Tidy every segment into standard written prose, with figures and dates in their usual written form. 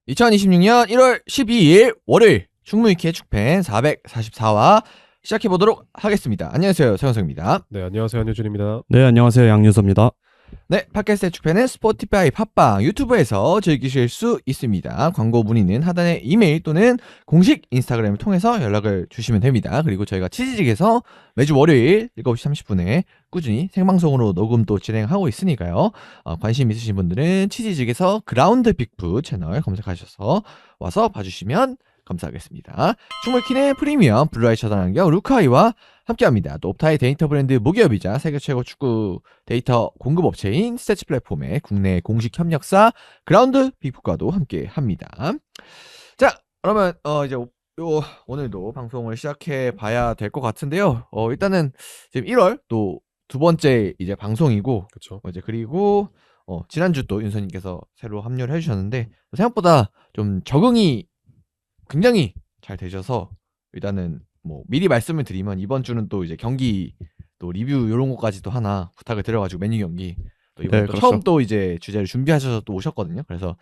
2026년 1월 12일 월요일 충무위키의 축팬 444화 시작해보도록 하겠습니다. 안녕하세요, 서영석입니다. 네, 안녕하세요, 한효준입니다. 네, 안녕하세요. 양윤서입니다. 네, 팟캐스트의 축팬은 스포티파이, 팟빵, 유튜브에서 즐기실 수 있습니다. 광고 문의는 하단의 이메일 또는 공식 인스타그램을 통해서 연락을 주시면 됩니다. 그리고 저희가 치즈직에서 매주 월요일 7시 30분에 꾸준히 생방송으로 녹음 또 진행하고 있으니까요. 관심 있으신 분들은 치즈직에서 그라운드 빅풋 채널 검색하셔서 와서 봐주시면 감사하겠습니다. 충무위키는 프리미엄 블루아이 차단환경 루카이와 함께합니다. 또 옵타의 데이터 브랜드 모기업이자 세계 최고 축구 데이터 공급 업체인 스태치 플랫폼의 국내 공식 협력사 그라운드 빅풋과도 함께합니다. 자, 그러면 이제 오늘도 방송을 시작해 봐야 될 것 같은데요. 일단은 지금 1월 또 두 번째 이제 방송이고, 그렇죠. 이제 그리고 지난주 또 윤서님께서 새로 합류를 해주셨는데 생각보다 좀 적응이 굉장히 잘 되셔서 일단은 뭐 미리 말씀을 드리면 이번 주는 또 이제 경기 또 리뷰 이런 것까지 또 하나 부탁을 드려가지고 맨유 경기 또 이번 네, 또 그렇죠. 처음 또 이제 주제를 준비하셔서 또 오셨거든요. 그래서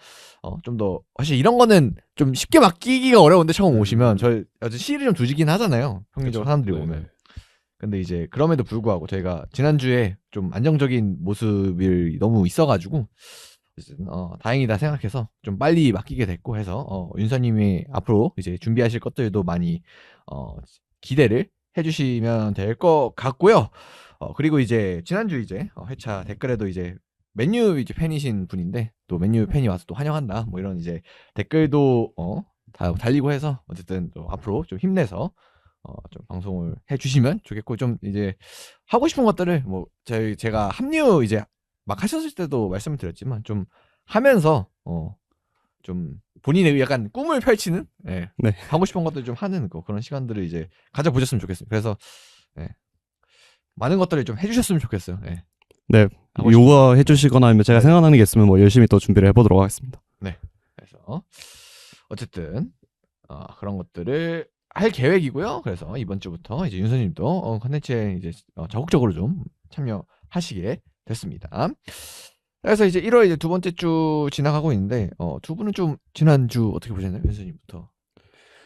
좀 더 사실 이런 거는 좀 쉽게 맡기기가 어려운데 처음 오시면 저희 아주 시일이 좀 두지긴 하잖아요. 평균적으로 그쵸. 사람들이 네네. 오면. 근데 이제 그럼에도 불구하고 저희가 지난주에 좀 안정적인 모습이 너무 있어가지고 다행이다 생각해서 좀 빨리 맡기게 됐고 해서 윤서님이 앞으로 이제 준비하실 것들도 많이 기대를 해주시면 될 것 같고요. 그리고 이제 지난주 이제 회차 댓글에도 이제 맨유 이제 팬이신 분인데 또 맨유 팬이 와서 또 환영한다 뭐 이런 이제 댓글도 다 달리고 해서 어쨌든 또 앞으로 좀 힘내서 좀 방송을 해주시면 좋겠고, 좀 이제 하고 싶은 것들을 뭐 제가 합류 이제 막 하셨을 때도 말씀을 드렸지만 좀 하면서 좀 본인의 약간 꿈을 펼치는 네. 하고 싶은 것들 좀 하는 그런 시간들을 이제 가져보셨으면 좋겠어요. 그래서 많은 것들을 좀 해주셨으면 좋겠어요. 네, 하고 싶은 요거 해주시거나 아니면 제가 네. 생각나는 게 있으면 뭐 열심히 또 준비를 해보도록 하겠습니다. 그래서 어쨌든 그런 것들을 할 계획이고요. 그래서 이번 주부터 이제 윤서님도 컨텐츠에 이제 적극적으로 좀 참여하시게 됐습니다. 그래서 이제 1월 이제 두 번째 주 지나가고 있는데 두 분은 좀 지난주 어떻게 보셨나요, 윤서님부터?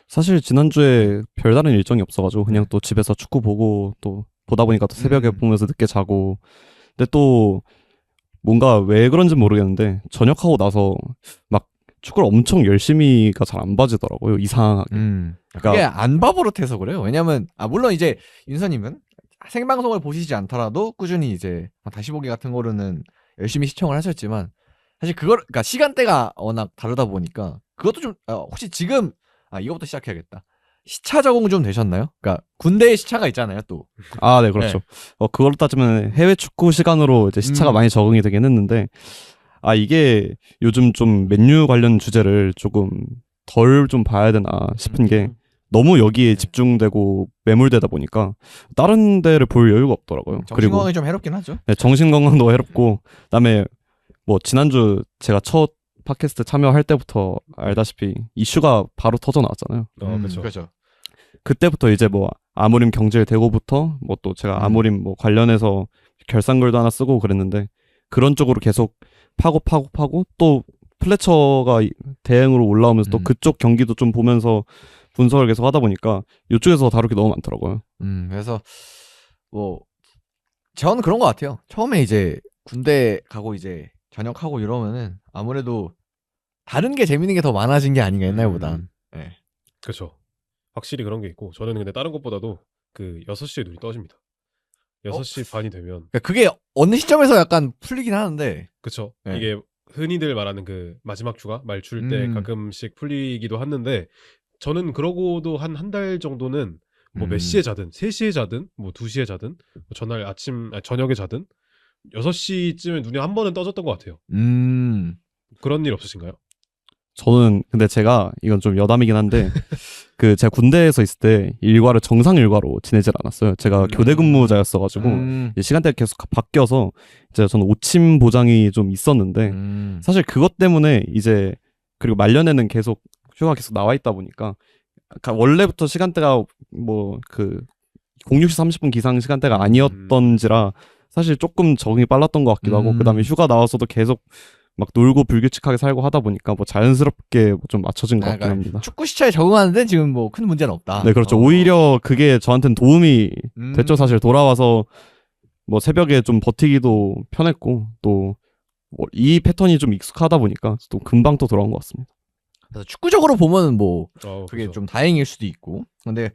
사실 지난주에 별다른 일정이 없어가지고 그냥 또 집에서 축구 보고 또 보다 보니까 또 새벽에 보면서 늦게 자고. 근데 또 뭔가 왜 그런지 모르겠는데 전역하고 나서 막 축구를 엄청 열심히가 잘 안 봐지더라고요. 이상하게. 그게 안 바보릇해서 그래요. 왜냐면 물론 이제 윤서님은 생방송을 보시지 않더라도 꾸준히 이제 다시 보기 같은 거로는 열심히 시청을 하셨지만 사실 그러니까 시간대가 워낙 다르다 보니까 그것도 좀 혹시 지금 이거부터 시작해야겠다. 시차 적응 좀 되셨나요? 그러니까 군대의 시차가 있잖아요, 또. 아, 네, 그렇죠. 그걸로 따지면 해외 축구 시간으로 이제 시차가 많이 적응이 되긴 했는데, 이게 요즘 좀 맨유 관련 주제를 조금 덜 좀 봐야 되나 싶은 게 너무 여기에 집중되고 매몰되다 보니까 다른 데를 볼 여유가 없더라고요. 정신 건강이 좀 해롭긴 하죠. 네, 정신 건강도 해롭고, 그다음에 뭐 지난주 제가 첫 팟캐스트 참여할 때부터 알다시피 이슈가 바로 터져 나왔잖아요. 그렇죠. 그렇죠. 그때부터 이제 뭐 아모림 경질 대고부터 뭐 또 제가 아모림 뭐 관련해서 결산글도 하나 쓰고 그랬는데 그런 쪽으로 계속 파고 또 플래처가 대행으로 올라오면서 또 그쪽 경기도 좀 보면서 분석을 계속 하다 보니까 이쪽에서 다룰 게 너무 많더라고요. 그래서 뭐 저는 그런 것 같아요. 처음에 이제 군대 가고 이제 전역하고 이러면은 아무래도 다른 게 재밌는 게 더 많아진 게 아닌가 옛날보다. 네. 그렇죠. 확실히 그런 게 있고 저는 근데 다른 것보다도 그 6시에 눈이 떠집니다. 6시 반이 되면 그러니까 그게 어느 시점에서 약간 풀리긴 하는데 그렇죠. 네. 이게 흔히들 말하는 그 마지막 주가 말출 때 가끔씩 풀리기도 하는데 저는 그러고도 한 달 정도는 뭐 몇 시에 자든 3시에 자든 뭐 2시에 자든 뭐 전날 저녁에 자든 6시쯤에 눈이 한 번은 떠졌던 것 같아요. 그런 일 없으신가요? 저는 근데 제가 이건 좀 여담이긴 한데 그 제가 군대에서 있을 때 일과를 정상 일과로 지내질 않았어요. 제가 교대 근무자였어가지고 이제 시간대가 계속 바뀌어서 이제 저는 오침 보장이 좀 있었는데 사실 그것 때문에 이제 그리고 말년에는 계속 휴가 계속 나와 있다 보니까 그러니까 원래부터 시간대가 뭐 그 06시 30분 기상 시간대가 아니었던지라 사실 조금 적응이 빨랐던 것 같기도 하고 그다음에 휴가 나와서도 계속 막 놀고 불규칙하게 살고 하다 보니까 뭐 자연스럽게 뭐좀 맞춰진 것 같긴 그러니까 합니다. 축구 시차에 적응하는데 지금 뭐 큰 문제는 없다. 네, 그렇죠. 오히려 그게 저한테는 도움이 됐죠. 사실 돌아와서 뭐 새벽에 좀 버티기도 편했고 또 이 패턴이 좀 익숙하다 보니까 또 금방 또 돌아온 것 같습니다. 그래서 축구적으로 보면은 뭐 그게 그죠. 좀 다행일 수도 있고. 근데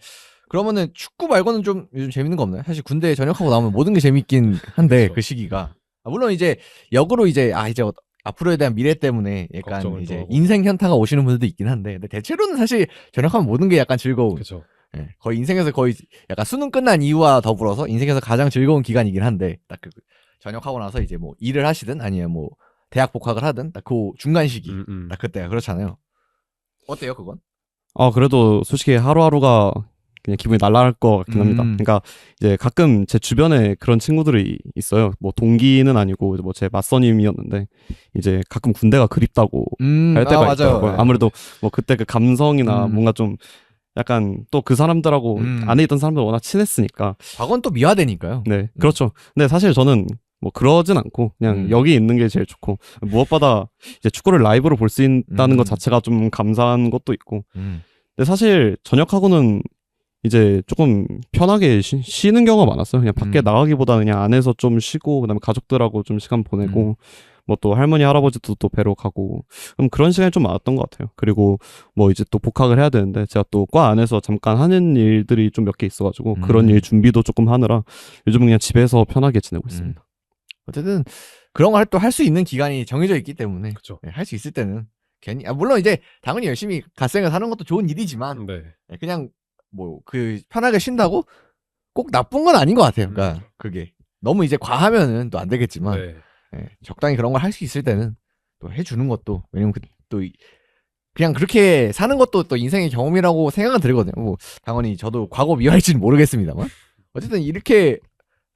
그러면은 축구 말고는 좀 요즘 재밌는 거 없나요? 사실 군대에 전역하고 나오면 모든 게 재밌긴 한데 그쵸. 그 시기가 물론 이제 역으로 이제 이제 앞으로에 대한 미래 때문에 약간 걱정을 또 이제 하고. 인생 현타가 오시는 분들도 있긴 한데 근데 대체로는 사실 전역하면 모든 게 약간 즐거운 그렇죠. 예, 거의 인생에서 거의 약간 수능 끝난 이후와 더불어서 인생에서 가장 즐거운 기간이긴 한데 딱 그 전역하고 나서 이제 뭐 일을 하시든 아니면 뭐 대학 복학을 하든 딱 그 중간 시기 딱 그때가 그렇잖아요. 어때요 그건? 그래도 솔직히 하루하루가 그냥 기분이 날아갈 것 같긴 합니다. 그러니까 이제 가끔 제 주변에 그런 친구들이 있어요. 뭐 동기는 아니고 뭐 제 맞선임이었는데 이제 가끔 군대가 그립다고 할 때가 맞아요. 있더라고요. 네. 아무래도 뭐 그때 그 감성이나 뭔가 좀 약간 또 그 사람들하고 안에 있던 사람들 워낙 친했으니까. 과거는 또 미화되니까요. 네, 그렇죠. 근데 사실 저는 뭐 그러진 않고 그냥 여기 있는 게 제일 좋고 무엇보다 이제 축구를 라이브로 볼 수 있다는 것 자체가 좀 감사한 것도 있고. 근데 사실 전역하고는 이제 조금 편하게 쉬는 경우가 많았어요. 그냥 밖에 나가기보다 그냥 안에서 좀 쉬고 그다음에 가족들하고 좀 시간 보내고 뭐 또 할머니 할아버지도 또 뵈러 가고 그런 시간이 좀 많았던 것 같아요. 그리고 뭐 이제 또 복학을 해야 되는데 제가 또 과 안에서 잠깐 하는 일들이 좀 몇 개 있어가지고 그런 일 준비도 조금 하느라 요즘은 그냥 집에서 편하게 지내고 있습니다. 어쨌든 그런 걸 또 할 수 있는 기간이 정해져 있기 때문에 그렇죠. 할 수 있을 때는 괜히 물론 이제 당연히 열심히 갓생을 사는 것도 좋은 일이지만 네. 그냥 뭐 그 편하게 쉰다고 꼭 나쁜 건 아닌 것 같아요. 그러니까 그게 너무 이제 과하면은 또 안 되겠지만 네. 적당히 그런 걸 할 수 있을 때는 또 해주는 것도 왜냐면 또 그냥 그렇게 사는 것도 또 인생의 경험이라고 생각은 들거든요. 뭐 당연히 저도 과거 미화할지는 모르겠습니다만 어쨌든 이렇게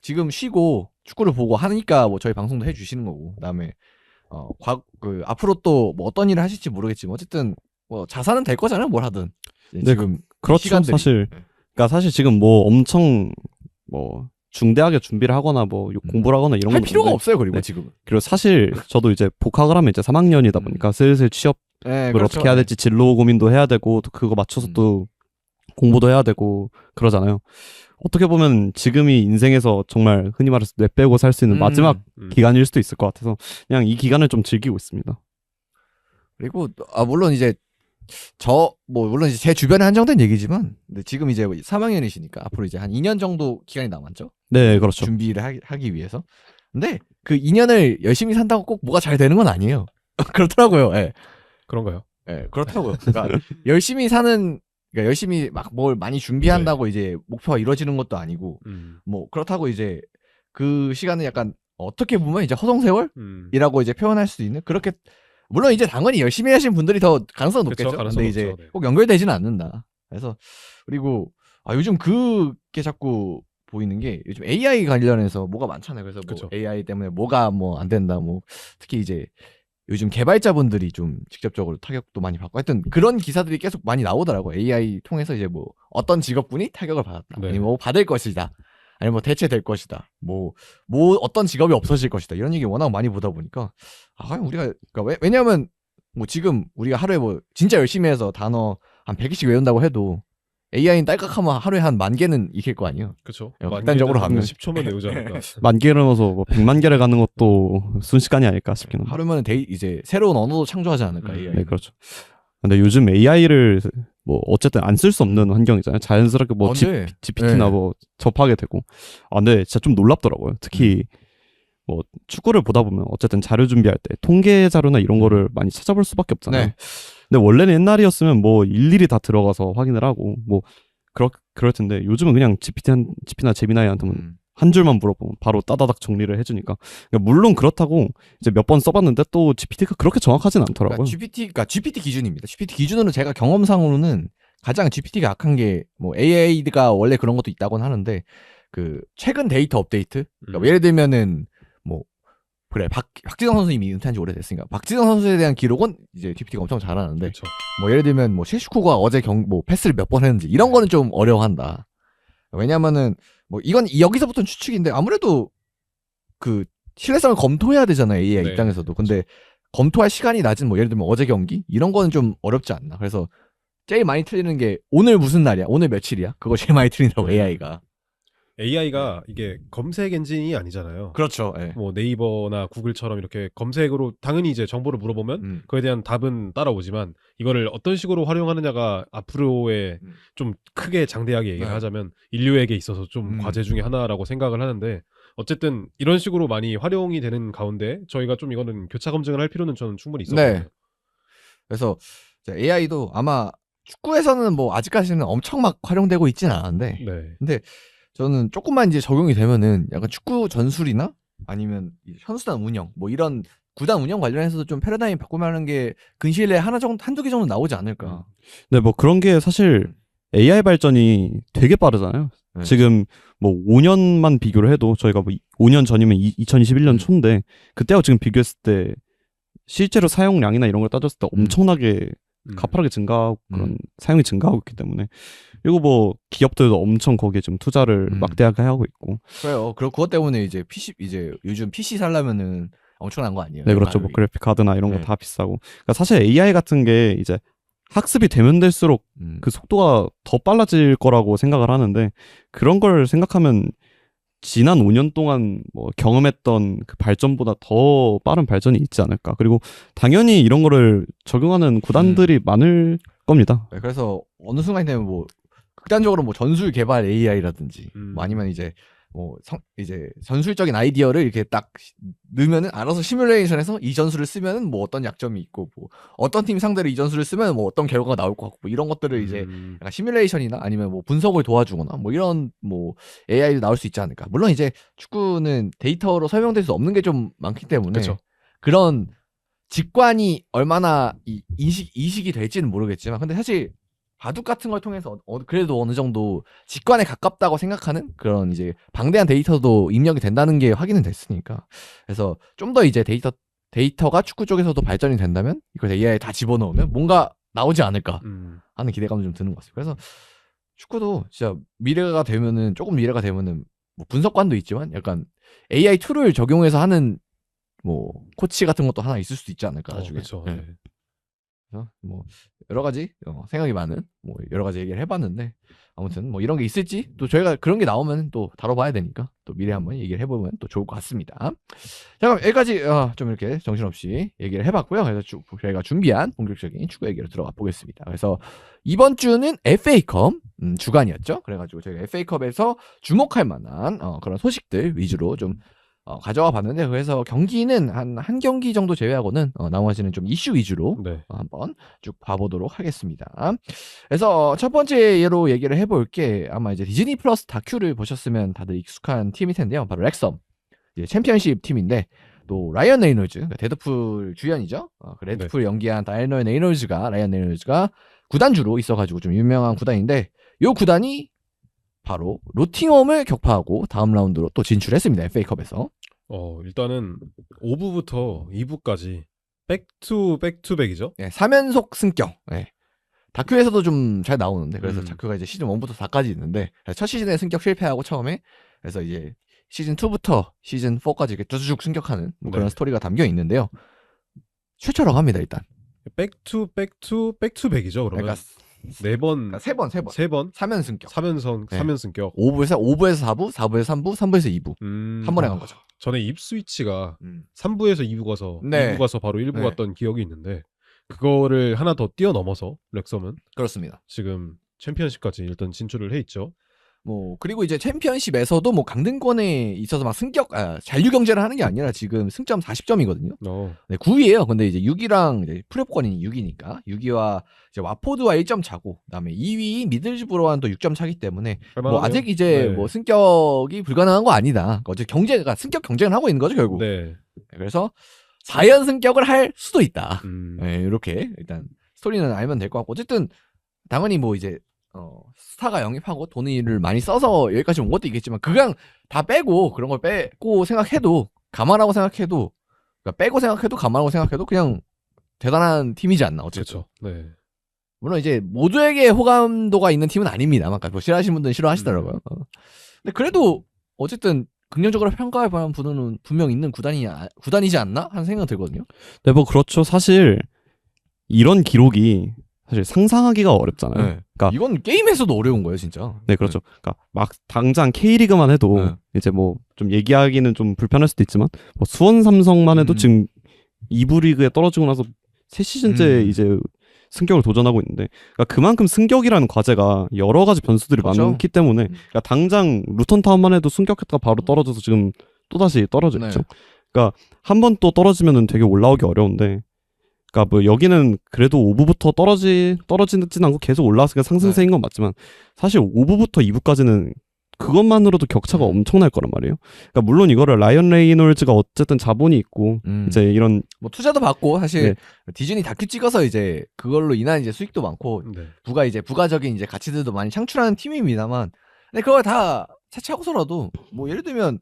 지금 쉬고 축구를 보고 하니까 뭐 저희 방송도 해주시는 거고 그다음에 앞으로 또 뭐 어떤 일을 하실지 모르겠지만 어쨌든 뭐 자산은 될 거잖아요. 뭘 하든 네, 지금 그렇죠. 시간들이. 사실 그러니까 사실 지금 뭐 엄청 뭐 중대하게 준비를 하거나 뭐 공부를 하거나 이런 할 건 필요가 없는데, 없어요. 그리고 네. 지금 그리고 사실 저도 이제 복학을 하면 이제 3학년이다 보니까 슬슬 취업을 그렇죠. 어떻게 해야 될지 진로 고민도 해야 되고 또 그거 맞춰서 또 공부도 해야 되고 그러잖아요. 어떻게 보면 지금이 인생에서 정말 흔히 말해서 뇌 빼고 살 수 있는 마지막 기간일 수도 있을 것 같아서 그냥 이 기간을 좀 즐기고 있습니다. 그리고 물론 이제 물론 이제 제 주변에 한정된 얘기지만 근데 지금 이제 3학년이시니까 앞으로 이제 한 2년 정도 기간이 남았죠. 네, 그렇죠. 준비를 하기 위해서. 근데 그 2년을 열심히 산다고 꼭 뭐가 잘 되는 건 아니에요. 그렇더라고요. 예. 그런가요? 예, 그렇더라고요. 그러니까 열심히 그러니까 열심히 막 뭘 많이 준비한다고 이제 목표가 이루어지는 것도 아니고 뭐 그렇다고 이제 그 시간은 약간 어떻게 보면 이제 허송세월이라고 이제 표현할 수도 있는 그렇게 물론 이제 당연히 열심히 하신 분들이 더 가능성은 높겠죠. 가능성 근데 이제 높죠. 네. 꼭 연결되지는 않는다. 그래서 그리고 요즘 그게 자꾸 보이는 게 요즘 AI 관련해서 뭐가 많잖아요. 그래서 뭐 그쵸. AI 때문에 뭐가 뭐 안 된다. 뭐 특히 이제 요즘 개발자분들이 좀 직접적으로 타격도 많이 받고 하여튼 그런 기사들이 계속 많이 나오더라고요. AI 통해서 이제 뭐 어떤 직업군이 타격을 받았다. 네. 아니면 뭐 받을 것이다. 아니면 뭐 대체될 것이다. 뭐 어떤 직업이 없어질 것이다. 이런 얘기 워낙 많이 보다 보니까 우리가 그러니까 왜냐면 뭐 지금 우리가 하루에 뭐 진짜 열심히 해서 단어 한 100개씩 외운다고 해도 AI는 딸깍하면 하루에 한 10,000개는 익힐 거 아니에요. 그렇죠. 극단적으로 가면 10초만 외우지 않을까. 10,000개를 넣어서 뭐 100만 개를 가는 것도 순식간이 아닐까 싶긴 합니다. 하루면은 이제 새로운 언어도 창조하지 않을까 AI. 네, 그렇죠. 근데 요즘 AI를 뭐 어쨌든 안 쓸 수 없는 환경이잖아요. 자연스럽게 뭐 GPT나 네. 뭐 접하게 되고. 근데 진짜 좀 놀랍더라고요. 특히 뭐 축구를 보다 보면 어쨌든 자료 준비할 때 통계 자료나 이런 거를 많이 찾아볼 수밖에 없잖아요. 네. 근데 원래는 옛날이었으면 뭐 일일이 다 들어가서 확인을 하고 뭐 그럴 텐데 요즘은 그냥 GPT나 제미나이한테 한 줄만 물어보면 바로 따다닥 정리를 해주니까. 그러니까 물론 그렇다고 이제 몇 번 써봤는데 또 GPT가 그렇게 정확하진 않더라고요. 그러니까 GPT 기준입니다. GPT 기준으로 제가 경험상으로는 가장 GPT가 악한 게 뭐 AI가 원래 그런 것도 있다고는 하는데 그 최근 데이터 업데이트. 그러니까 예를 들면은 뭐 그래 박지성 선수 이미 은퇴한 지 오래됐으니까 박지성 선수에 대한 기록은 이제 GPT가 엄청 잘하는데 그렇죠. 뭐 예를 들면 뭐 셰슈쿠가 어제 뭐 패스를 몇 번 했는지 이런 거는 좀 어려워한다. 왜냐면은 뭐 이건 여기서부터는 추측인데 아무래도 그 신뢰성을 검토해야 되잖아요. AI 네. 입장에서도. 근데 검토할 시간이 낮은 뭐 예를 들면 어제 경기 이런 거는 좀 어렵지 않나. 그래서 제일 많이 틀리는 게 오늘 무슨 날이야, 오늘 며칠이야, 그거 제일 많이 틀린다고 AI가. AI가 이게 검색 엔진이 아니잖아요. 그렇죠. 예. 뭐 네이버나 구글처럼 이렇게 검색으로 당연히 이제 정보를 물어보면 그거에 대한 답은 따라오지만 이거를 어떤 식으로 활용하느냐가 앞으로의 좀 크게 장대하게 얘기를 네. 하자면 인류에게 있어서 좀 과제 중에 하나라고 생각을 하는데 어쨌든 이런 식으로 많이 활용이 되는 가운데 저희가 좀 이거는 교차 검증을 할 필요는 저는 충분히 있어 네. 보여요. 그래서 AI도 아마 축구에서는 뭐 아직까지는 엄청 막 활용되고 있진 않은데 네. 근데 저는 조금만 이제 적용이 되면은 약간 축구 전술이나 아니면 이 선수단 운영 뭐 이런 구단 운영 관련해서도 좀 패러다임 바꾸면 게 근시일에 한두 개 정도 나오지 않을까. 네, 뭐 그런 게 사실 AI 발전이 되게 빠르잖아요. 네. 지금 뭐 5년만 비교를 해도 저희가 뭐 5년 전이면 2021년 초인데 그때하고 지금 비교했을 때 실제로 사용량이나 이런 걸 따졌을 때 엄청나게 가파르게 증가하고 그런 사용이 증가하고 있기 때문에 그리고 뭐 기업들도 엄청 거기에 좀 투자를 막대하게 하고 있고 그래요. 그리고 그것 때문에 이제 요즘 PC 살려면은 엄청난 거 아니에요? 네, 그렇죠. 뭐 가격이. 그래픽 카드나 이런 거 네. 다 비싸고 그러니까 사실 AI 같은 게 이제 학습이 되면 될수록 그 속도가 더 빨라질 거라고 생각을 하는데 그런 걸 생각하면 지난 5년 동안 뭐 경험했던 그 발전보다 더 빠른 발전이 있지 않을까. 그리고 당연히 이런 거를 적용하는 구단들이 많을 겁니다. 네, 그래서 어느 순간이 되면 뭐 극단적으로 뭐 전술 개발 AI라든지 뭐 아니면 이제 이제 전술적인 아이디어를 이렇게 딱 넣으면은 알아서 시뮬레이션에서 이 전술을 쓰면은 뭐 어떤 약점이 있고 뭐 어떤 팀 상대로 이 전술을 쓰면 뭐 어떤 결과가 나올 것 같고 뭐 이런 것들을 이제 약간 시뮬레이션이나 아니면 뭐 분석을 도와주거나 뭐 이런 뭐 AI도 나올 수 있지 않을까. 물론 이제 축구는 데이터로 설명될 수 없는 게 좀 많기 때문에 그쵸. 그런 직관이 얼마나 이식이 될지는 모르겠지만 근데 사실 바둑 같은 걸 통해서 그래도 어느 정도 직관에 가깝다고 생각하는 그런 이제 방대한 데이터도 입력이 된다는 게 확인은 됐으니까 그래서 좀 더 이제 데이터가 축구 쪽에서도 발전이 된다면 이걸 AI에 다 집어넣으면 뭔가 나오지 않을까 하는 기대감도 좀 드는 것 같습니다. 그래서 축구도 진짜 미래가 되면은 뭐 분석관도 있지만 약간 AI 툴을 적용해서 하는 뭐 코치 같은 것도 하나 있을 수도 있지 않을까 나중에. 그렇죠. 네. 그래서 뭐 여러 가지 생각이 많은 뭐 여러 가지 얘기를 해봤는데 아무튼 뭐 이런 게 있을지 또 저희가 그런 게 나오면 또 다뤄봐야 되니까 또 미래 한번 얘기를 해보면 또 좋을 것 같습니다. 자 그럼 여기까지 좀 이렇게 정신없이 얘기를 해봤고요. 그래서 저희가 준비한 본격적인 축구 얘기로 들어가 보겠습니다. 그래서 이번 주는 FA컵 주간이었죠. 그래가지고 저희가 FA컵에서 주목할 만한 그런 소식들 위주로 좀 가져와 봤는데 그래서 경기는 한 경기 정도 제외하고는 나머지는 좀 이슈 위주로 네. 한번 쭉 봐보도록 하겠습니다. 그래서 첫 번째 예로 얘기를 해볼 게 아마 이제 디즈니 플러스 다큐를 보셨으면 다들 익숙한 팀일 텐데요. 바로 렉섬 이제 챔피언십 팀인데 또 라이언 레이놀즈 그러니까 데드풀 주연이죠. 그 레드풀 연기한 라이언 레이놀즈가 구단주로 있어가지고 좀 유명한 구단인데 요 구단이 바로 노팅엄을 격파하고 다음 라운드로 또 진출했습니다. FA컵에서. 일단은 5부부터 2부까지 백투백이죠. 네, 3연속 승격. 네. 다큐에서도 좀 잘 나오는데 그래서 다큐가 이제 시즌 1부터 4까지 있는데 첫 시즌에 승격 실패하고 처음에 그래서 이제 시즌 2부터 시즌 4까지 이렇게 쭉 승격하는 뭐 그런 스토리가 담겨 있는데요. 최초라고 합니다, 일단. 백투백이죠. 그러면 그러니까 네 번, 세 번. 3연 승격. 3연 승격. 5부에서 4부, 4부에서 3부, 3부에서 2부. 한 번에 간 거죠. 전에 입 스위치가 3부에서 2부 가서 네. 2부 가서 바로 1부 네. 갔던 기억이 있는데 그거를 하나 더 뛰어넘어서 렉섬은 그렇습니다. 지금 챔피언십까지 일단 진출을 해 있죠. 뭐 그리고 이제 챔피언십에서도 뭐 강등권에 있어서 막 잔류 경쟁을 하는 게 아니라 지금 승점 40점이거든요. 네, 9위예요. 근데 이제 6위랑 이제 플레이오프권이 6위니까 6위와 이제 와포드와 1점 차고 그다음에 2위 미들즈브로와는 또 6점 차기 때문에 뭐 아직 이제 뭐 승격이 불가능한 거 아니다. 어제 승격 경쟁을 하고 있는 거죠 결국. 네. 그래서 4연 승격을 할 수도 있다. 네, 이렇게 일단 스토리는 알면 될 것 같고 어쨌든 당연히 뭐 이제 스타가 영입하고 돈을 많이 써서 여기까지 온 것도 있겠지만 그냥 다 빼고 그런 걸 빼고 생각해도 감안하고 생각해도 그러니까 빼고 생각해도 감안하고 생각해도 그냥 대단한 팀이지 않나 어쨌든. 그렇죠. 네. 물론 이제 모두에게 호감도가 있는 팀은 아닙니다. 아까 뭐 싫어하시는 분들은 싫어하시더라고요. 근데 그래도 어쨌든 긍정적으로 평가할 만한 부분은 분명 있는 구단이지 않나 하는 생각이 들거든요. 네, 뭐 그렇죠. 사실 이런 기록이 사실 상상하기가 어렵잖아요. 네. 그러니까 이건 게임에서도 어려운 거예요, 진짜. 네, 그렇죠. 그러니까 막 당장 K리그만 해도 네. 이제 뭐 좀 얘기하기는 좀 불편할 수도 있지만 뭐 수원 삼성만 해도 지금 2부 리그에 떨어지고 나서 3시즌째 이제 승격을 도전하고 있는데 그러니까 그만큼 승격이라는 과제가 여러 가지 변수들이 그렇죠. 많기 때문에 그러니까 당장 루턴타운만 해도 승격했다가 바로 떨어져서 지금 또다시 떨어져 있죠. 네. 그러니까 한 번 또 떨어지면은 되게 올라오기 어려운데 그러니까 뭐 여기는 그래도 5부부터 떨어지진 않고 계속 올라왔으니까 상승세인 건 맞지만 사실 5부부터 2부까지는 그것만으로도 격차가 엄청날 거란 말이에요. 그러니까 물론 이거를 라이언 레이놀즈가 어쨌든 자본이 있고 이제 이런 뭐 투자도 받고 사실 네. 디즈니 다큐 찍어서 이제 그걸로 인한 이제 수익도 많고 네. 부가적인 이제 가치들도 많이 창출하는 팀입니다만, 근데 그걸 다 차치하고서라도 뭐 예를 들면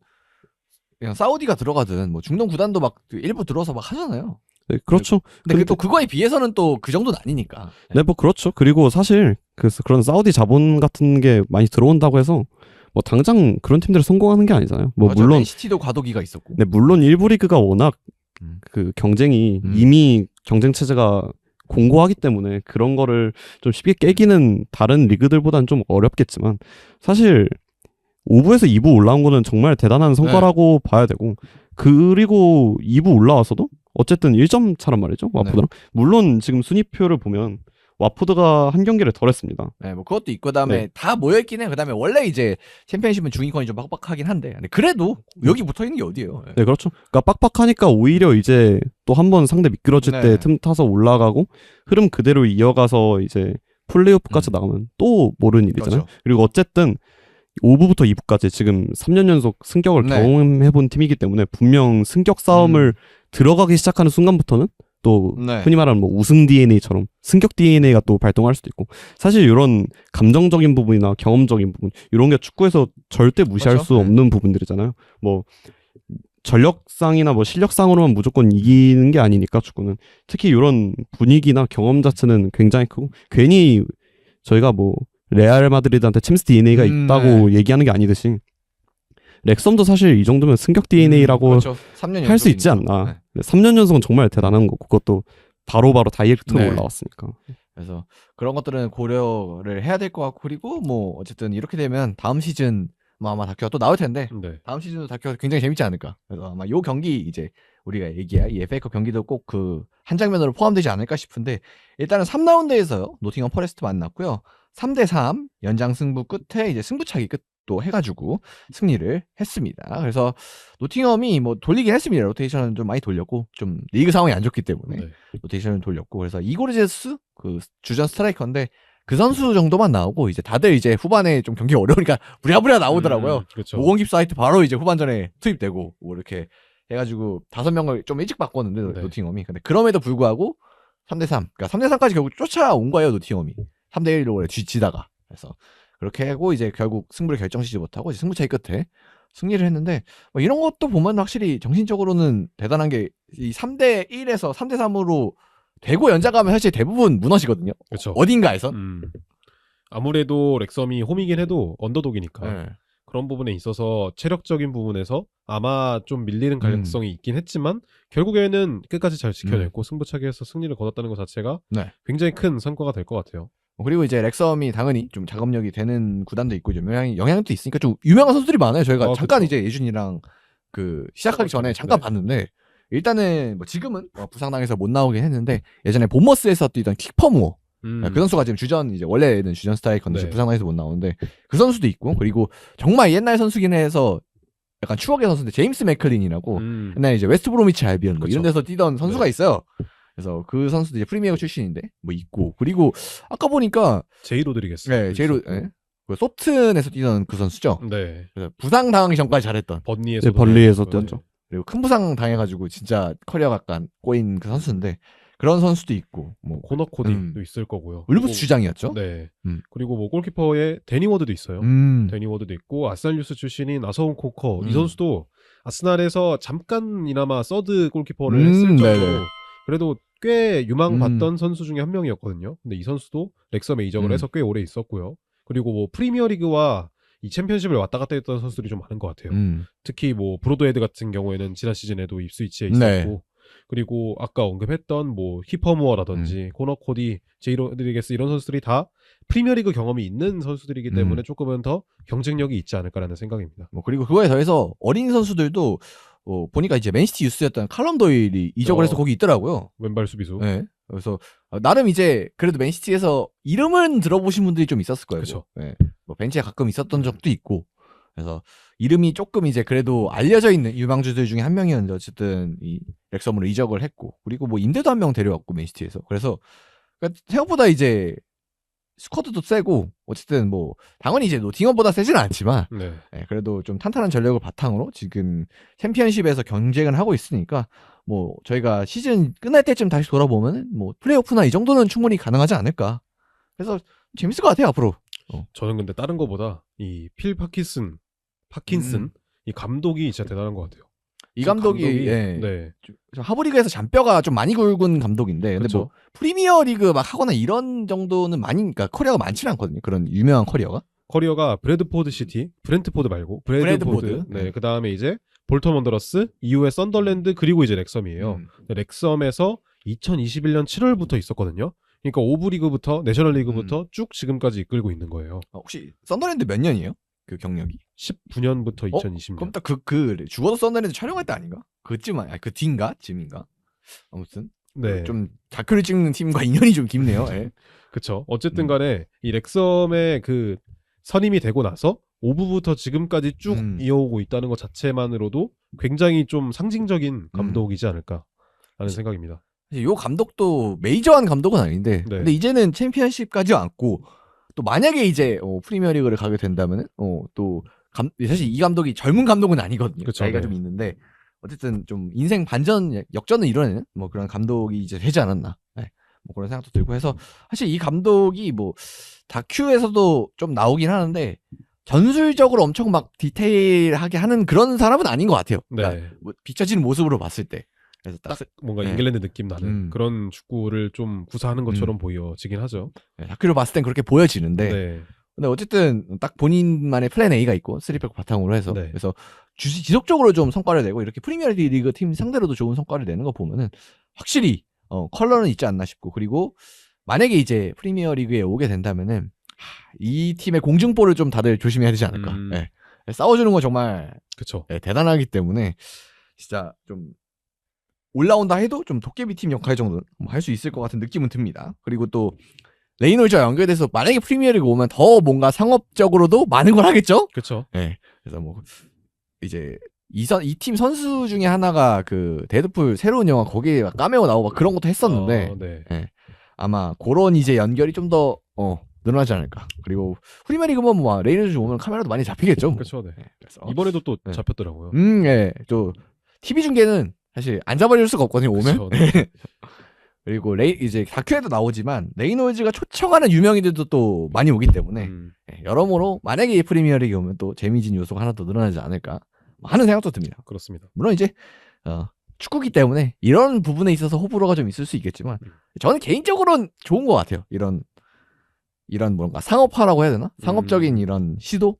그냥 사우디가 들어가든 뭐 중동 구단도 막 일부 들어서 막 하잖아요. 네, 그렇죠. 근데 또 그거에 비해서는 또 그 정도는 아니니까. 네, 뭐 그렇죠. 그리고 사실 그런 사우디 자본 같은 게 많이 들어온다고 해서 뭐 당장 그런 팀들이 성공하는 게 아니잖아요. 뭐 맞아, 물론 맨시티도 과도기가 있었고. 네, 물론 일부 리그가 워낙 그 경쟁이 이미 경쟁 체제가 공고하기 때문에 그런 거를 좀 쉽게 깨기는 다른 리그들보다는 좀 어렵겠지만 사실 5부에서 2부 올라온 거는 정말 대단한 성과라고 봐야 되고 그리고 2부 올라와서도 어쨌든 1점 차란 말이죠. 와포드랑. 물론 지금 순위표를 보면 와포드가 한 경기를 덜 했습니다. 네, 뭐 그것도 있고 그다음에 다 모여 있긴 해. 그다음에 원래 이제 챔피언십은 중위권이 좀 빡빡하긴 한데, 근데 그래도 여기 붙어 있는 게 어디예요? 네, 그렇죠. 그러니까 빡빡하니까 오히려 이제 또 한 번 상대 미끄러질 때 틈 타서 올라가고 흐름 그대로 이어가서 이제 플레이오프까지 나가면 또 모르는 일이잖아요. 그렇죠. 그리고 어쨌든 5부부터 2부까지 지금 3년 연속 승격을 경험해본 팀이기 때문에 분명 승격 싸움을 들어가기 시작하는 순간부터는 또 흔히 말하는 뭐 우승 DNA처럼 승격 DNA가 또 발동할 수도 있고 사실 이런 감정적인 부분이나 경험적인 부분 이런 게 축구에서 절대 무시할 그렇죠? 수 없는 부분들이잖아요. 뭐 전력상이나 뭐 실력상으로만 무조건 이기는 게 아니니까 축구는 특히 이런 분위기나 경험 자체는 굉장히 크고 괜히 저희가 뭐 레알 마드리드한테 챔스 DNA가 있다고 얘기하는 게 아니듯이 렉섬도 사실 이 정도면 승격 DNA라고 그렇죠. 할 수 있지 않나. 3년 연속은 정말 대단한 거고 그것도 바로바로 다이렉트로 올라왔으니까. 그래서 그런 것들은 고려를 해야 될 것 같고, 그리고 뭐 어쨌든 이렇게 되면 다음 시즌 뭐 아마 다큐가 또 나올 텐데 다음 시즌도 다큐가 굉장히 재밌지 않을까. 그래서 아마 요 경기 이제 우리가 얘기할 이 FA컵 경기도 꼭 그 한 장면으로 포함되지 않을까 싶은데, 일단은 3라운드에서 노팅엄 포레스트 만났고요. 3대3 연장 승부 끝에 이제 승부차기 끝도 해가지고 승리를 했습니다. 그래서 노팅엄이 뭐 돌리긴 했습니다. 로테이션은 좀 많이 돌렸고, 좀 리그 상황이 안 좋기 때문에 로테이션을 돌렸고, 그래서 이고르제스 그 주전 스트라이커인데 그 선수 정도만 나오고 이제 다들 이제 후반에 좀 경기 어려우니까 부랴부랴 나오더라고요. 그렇죠. 모건깁 사이트 바로 이제 후반전에 투입되고 뭐 이렇게 해가지고 5명을 좀 일찍 바꿨는데 노팅엄이. 근데 그럼에도 불구하고 3대3, 그러니까 3대3까지 결국 쫓아온 거예요. 노팅엄이 3대1로 지다가. 그래서 그렇게 하고 이제 결국 승부를 결정지지 못하고 이제 승부차이 끝에 승리를 했는데, 뭐 이런 것도 보면 확실히 정신적으로는 대단한 게 이 3대1에서 3대3으로 되고 연장하면 사실 대부분 무너지거든요. 그렇죠. 어딘가에선. 아무래도 렉섬이 홈이긴 해도 언더독이니까 그런 부분에 있어서 체력적인 부분에서 아마 좀 밀리는 가능성이 있긴 했지만 결국에는 끝까지 잘 지켜냈고 승부차기에서 승리를 거뒀다는 것 자체가 굉장히 큰 성과가 될 것 같아요. 그리고 이제 렉섬이 당연히 좀 자금력이 되는 구단도 있고 좀 영향도 있으니까 좀 유명한 선수들이 많아요. 저희가 잠깐 이제 예준이랑 그 시작하기 전에 잠깐 봤는데, 일단은 뭐 지금은 부상당해서 못 나오긴 했는데 예전에 본머스에서 뛰던 킥퍼무어 그 선수가 지금 주전, 이제 원래는 주전 스트라이커인데 부상당해서 못 나오는데 그 선수도 있고, 그리고 정말 옛날 선수긴 해서 약간 추억의 선수인데 제임스 맥클린이라고 옛날에 이제 웨스트 브로미치 알비언 뭐 이런 데서 뛰던 선수가 있어요. 그래서 그 선수도 이제 프리미어 출신인데 뭐 있고, 그리고 아까 보니까 제이 로드리게스. 그 소튼에서 뛰던 그 선수죠. 그래서 부상 당하기 전까지 잘했던 번리에서 번리에서 뛰었죠. 그리고 큰 부상 당해가지고 진짜 커리어가 약간 꼬인 그 선수인데 그런 선수도 있고, 뭐 코너 코디도 있을 거고요. 울브스 주장이었죠. 그리고 뭐 골키퍼에 데니 워드도 있어요. 데니 워드도 있고 아스날 뉴스 출신인 아서운 코커 이 선수도 아스날에서 잠깐이나마 서드 골키퍼를 했을 정도로 그래도 꽤 유망받던 선수 중에 한 명이었거든요. 근데 이 선수도 렉섬에 이적을 해서 꽤 오래 있었고요. 그리고 뭐 프리미어리그와 이 챔피언십을 왔다 갔다 했던 선수들이 좀 많은 것 같아요. 특히 뭐 브로드헤드 같은 경우에는 지난 시즌에도 입스위치에 있었고 네. 그리고 아까 언급했던 뭐 히퍼무어라든지 코너 코디, 제이 로드리게스 이런 선수들이 다 프리미어리그 경험이 있는 선수들이기 때문에 조금은 더 경쟁력이 있지 않을까라는 생각입니다. 뭐 그리고 그거에 더해서 어린 선수들도 보니까 이제 맨시티 유스였던 칼럼 도일이 이적을 해서 거기 있더라고요. 왼발 수비수. 네. 그래서 나름 이제 그래도 맨시티에서 이름은 들어보신 분들이 좀 있었을 거예요. 그쵸. 네. 뭐 벤치에 가끔 있었던 적도 있고. 그래서 이름이 조금 이제 그래도 알려져 있는 유망주들 중에 한 명이었는데 어쨌든 이 렉섬으로 이적을 했고 그리고 뭐 임대도 한 명 데려왔고 맨시티에서 그래서 그러니까 생각보다 이제 스쿼드도 세고 어쨌든 뭐 당연히 이제 노팅엄보다 세지는 않지만 네. 네, 그래도 좀 탄탄한 전력을 바탕으로 지금 챔피언십에서 경쟁을 하고 있으니까 뭐 저희가 시즌 끝날 때쯤 다시 돌아보면 뭐 플레이오프나 이 정도는 충분히 가능하지 않을까. 그래서 재밌을 것 같아요 앞으로. 저는 근데 다른 거보다 이 필 파킨슨 이 감독이 진짜 대단한 것 같아요. 이 감독이 예. 네. 하브리그에서 잔뼈가 좀 많이 굵은 감독인데 근데 그쵸. 뭐 프리미어 리그 막 하거나 이런 정도는 많이 그러니까 커리어가 많지는 않거든요. 그런 유명한 커리어가. 커리어가 브래드포드 시티, 브렌트포드 말고 브래드포드. 네. 그다음에 이제 볼턴 원더러스, 이후에 썬더랜드 그리고 이제 렉섬이에요. 렉섬에서 2021년 7월부터 있었거든요. 그러니까 오브 리그부터 내셔널 리그부터 쭉 지금까지 이끌고 있는 거예요. 혹시 썬더랜드 몇 년이에요? 그 경력이? 19년부터 2020년. 그럼 딱 그 죽어도 썬더랜드 촬영할 때 아닌가? 그쯤 그 뒤인가? 쯤인가? 아무튼 네. 좀 다큐를 찍는 팀과 인연이 좀 깊네요. 예. 그쵸. 어쨌든 간에 이 렉섬의 그 선임이 되고 나서 오브부터 지금까지 쭉 이어오고 있다는 것 자체만으로도 굉장히 좀 상징적인 감독이지 않을까라는 생각입니다. 이 감독도 메이저한 감독은 아닌데 네. 근데 이제는 챔피언십까지 왔고 또 만약에 이제 프리미어리그를 가게 된다면은 또 사실 이 감독이 젊은 감독은 아니거든요. 그쵸, 나이가 네. 좀 있는데 어쨌든 좀 인생 반전 역전을 이뤄내는 뭐 그런 감독이 이제 되지 않았나. 네. 뭐 그런 생각도 들고 해서 사실 이 감독이 뭐 다큐에서도 좀 나오긴 하는데 전술적으로 엄청 막 디테일하게 하는 그런 사람은 아닌 것 같아요. 그러니까 네. 뭐 비춰지는 모습으로 봤을 때. 그래서 딱 뭔가 네. 잉글랜드 느낌 나는 그런 축구를 좀 구사하는 것처럼 보여지긴 하죠. 다큐를 봤을 땐 그렇게 보여지는데 네. 근데 어쨌든 딱 본인만의 플랜 A가 있고 3백 바탕으로 해서 네. 그래서 지속적으로 좀 성과를 내고 이렇게 프리미어리그 팀 상대로도 좋은 성과를 내는 거 보면은 확실히 컬러는 있지 않나 싶고 그리고 만약에 이제 프리미어리그에 오게 된다면은 이 팀의 공중볼을 좀 다들 조심해야 되지 않을까. 네. 싸워주는 거 정말 그쵸. 대단하기 때문에 진짜 좀 올라온다 해도 좀 도깨비 팀 역할 정도는 할 수 있을 것 같은 느낌은 듭니다. 그리고 또 레이놀즈와 연결돼서 만약에 프리미어리그 오면 더 뭔가 상업적으로도 많은 걸 하겠죠? 그쵸. 네. 그래서 뭐 이제 이 팀 선수 중에 하나가 그 데드풀 새로운 영화 거기에 막 카메오 나오고 막 그런 것도 했었는데 네. 네. 아마 그런 이제 연결이 좀 더 늘어나지 않을까. 그리고 프리미어리그 뭐 레이놀즈 오면 카메라도 많이 잡히겠죠. 뭐. 그쵸. 네. 그래서 이번에도 또 잡혔더라고요. 예. 또 TV 중계는 사실 안 잡아줄 수가 없거든요. 오면. 그쵸, 네. 그리고 이제 다큐에도 나오지만 레이놀즈가 초청하는 유명인들도 또 많이 오기 때문에 여러모로 만약에 이 프리미어리그 오면 또 재미진 요소가 하나 더 늘어나지 않을까 하는 생각도 듭니다. 그렇습니다. 물론 이제 축구기 때문에 이런 부분에 있어서 호불호가 좀 있을 수 있겠지만 저는 개인적으로는 좋은 것 같아요. 이런 뭔가 상업화라고 해야 되나? 상업적인 이런 시도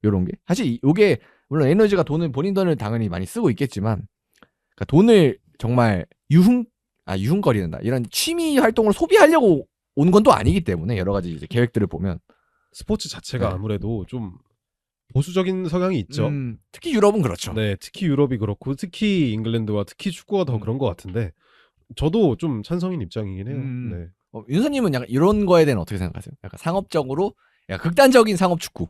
요런 게 사실 요게 물론 에너지가 본인 돈을 당연히 많이 쓰고 있겠지만 그러니까 돈을 정말 유흥거리는다 이런 취미 활동을 소비하려고 온 건 또 아니기 때문에 여러 가지 이제 계획들을 보면 스포츠 자체가 네. 아무래도 좀 보수적인 성향이 있죠. 특히 유럽은 그렇죠. 네, 특히 유럽이 그렇고 특히 잉글랜드와 특히 축구가 더 그런 것 같은데 저도 좀 찬성인 입장이긴 해요. 네. 윤서님은 약간 이런 거에 대해 어떻게 생각하세요? 약간 상업적으로 약간 극단적인 상업 축구.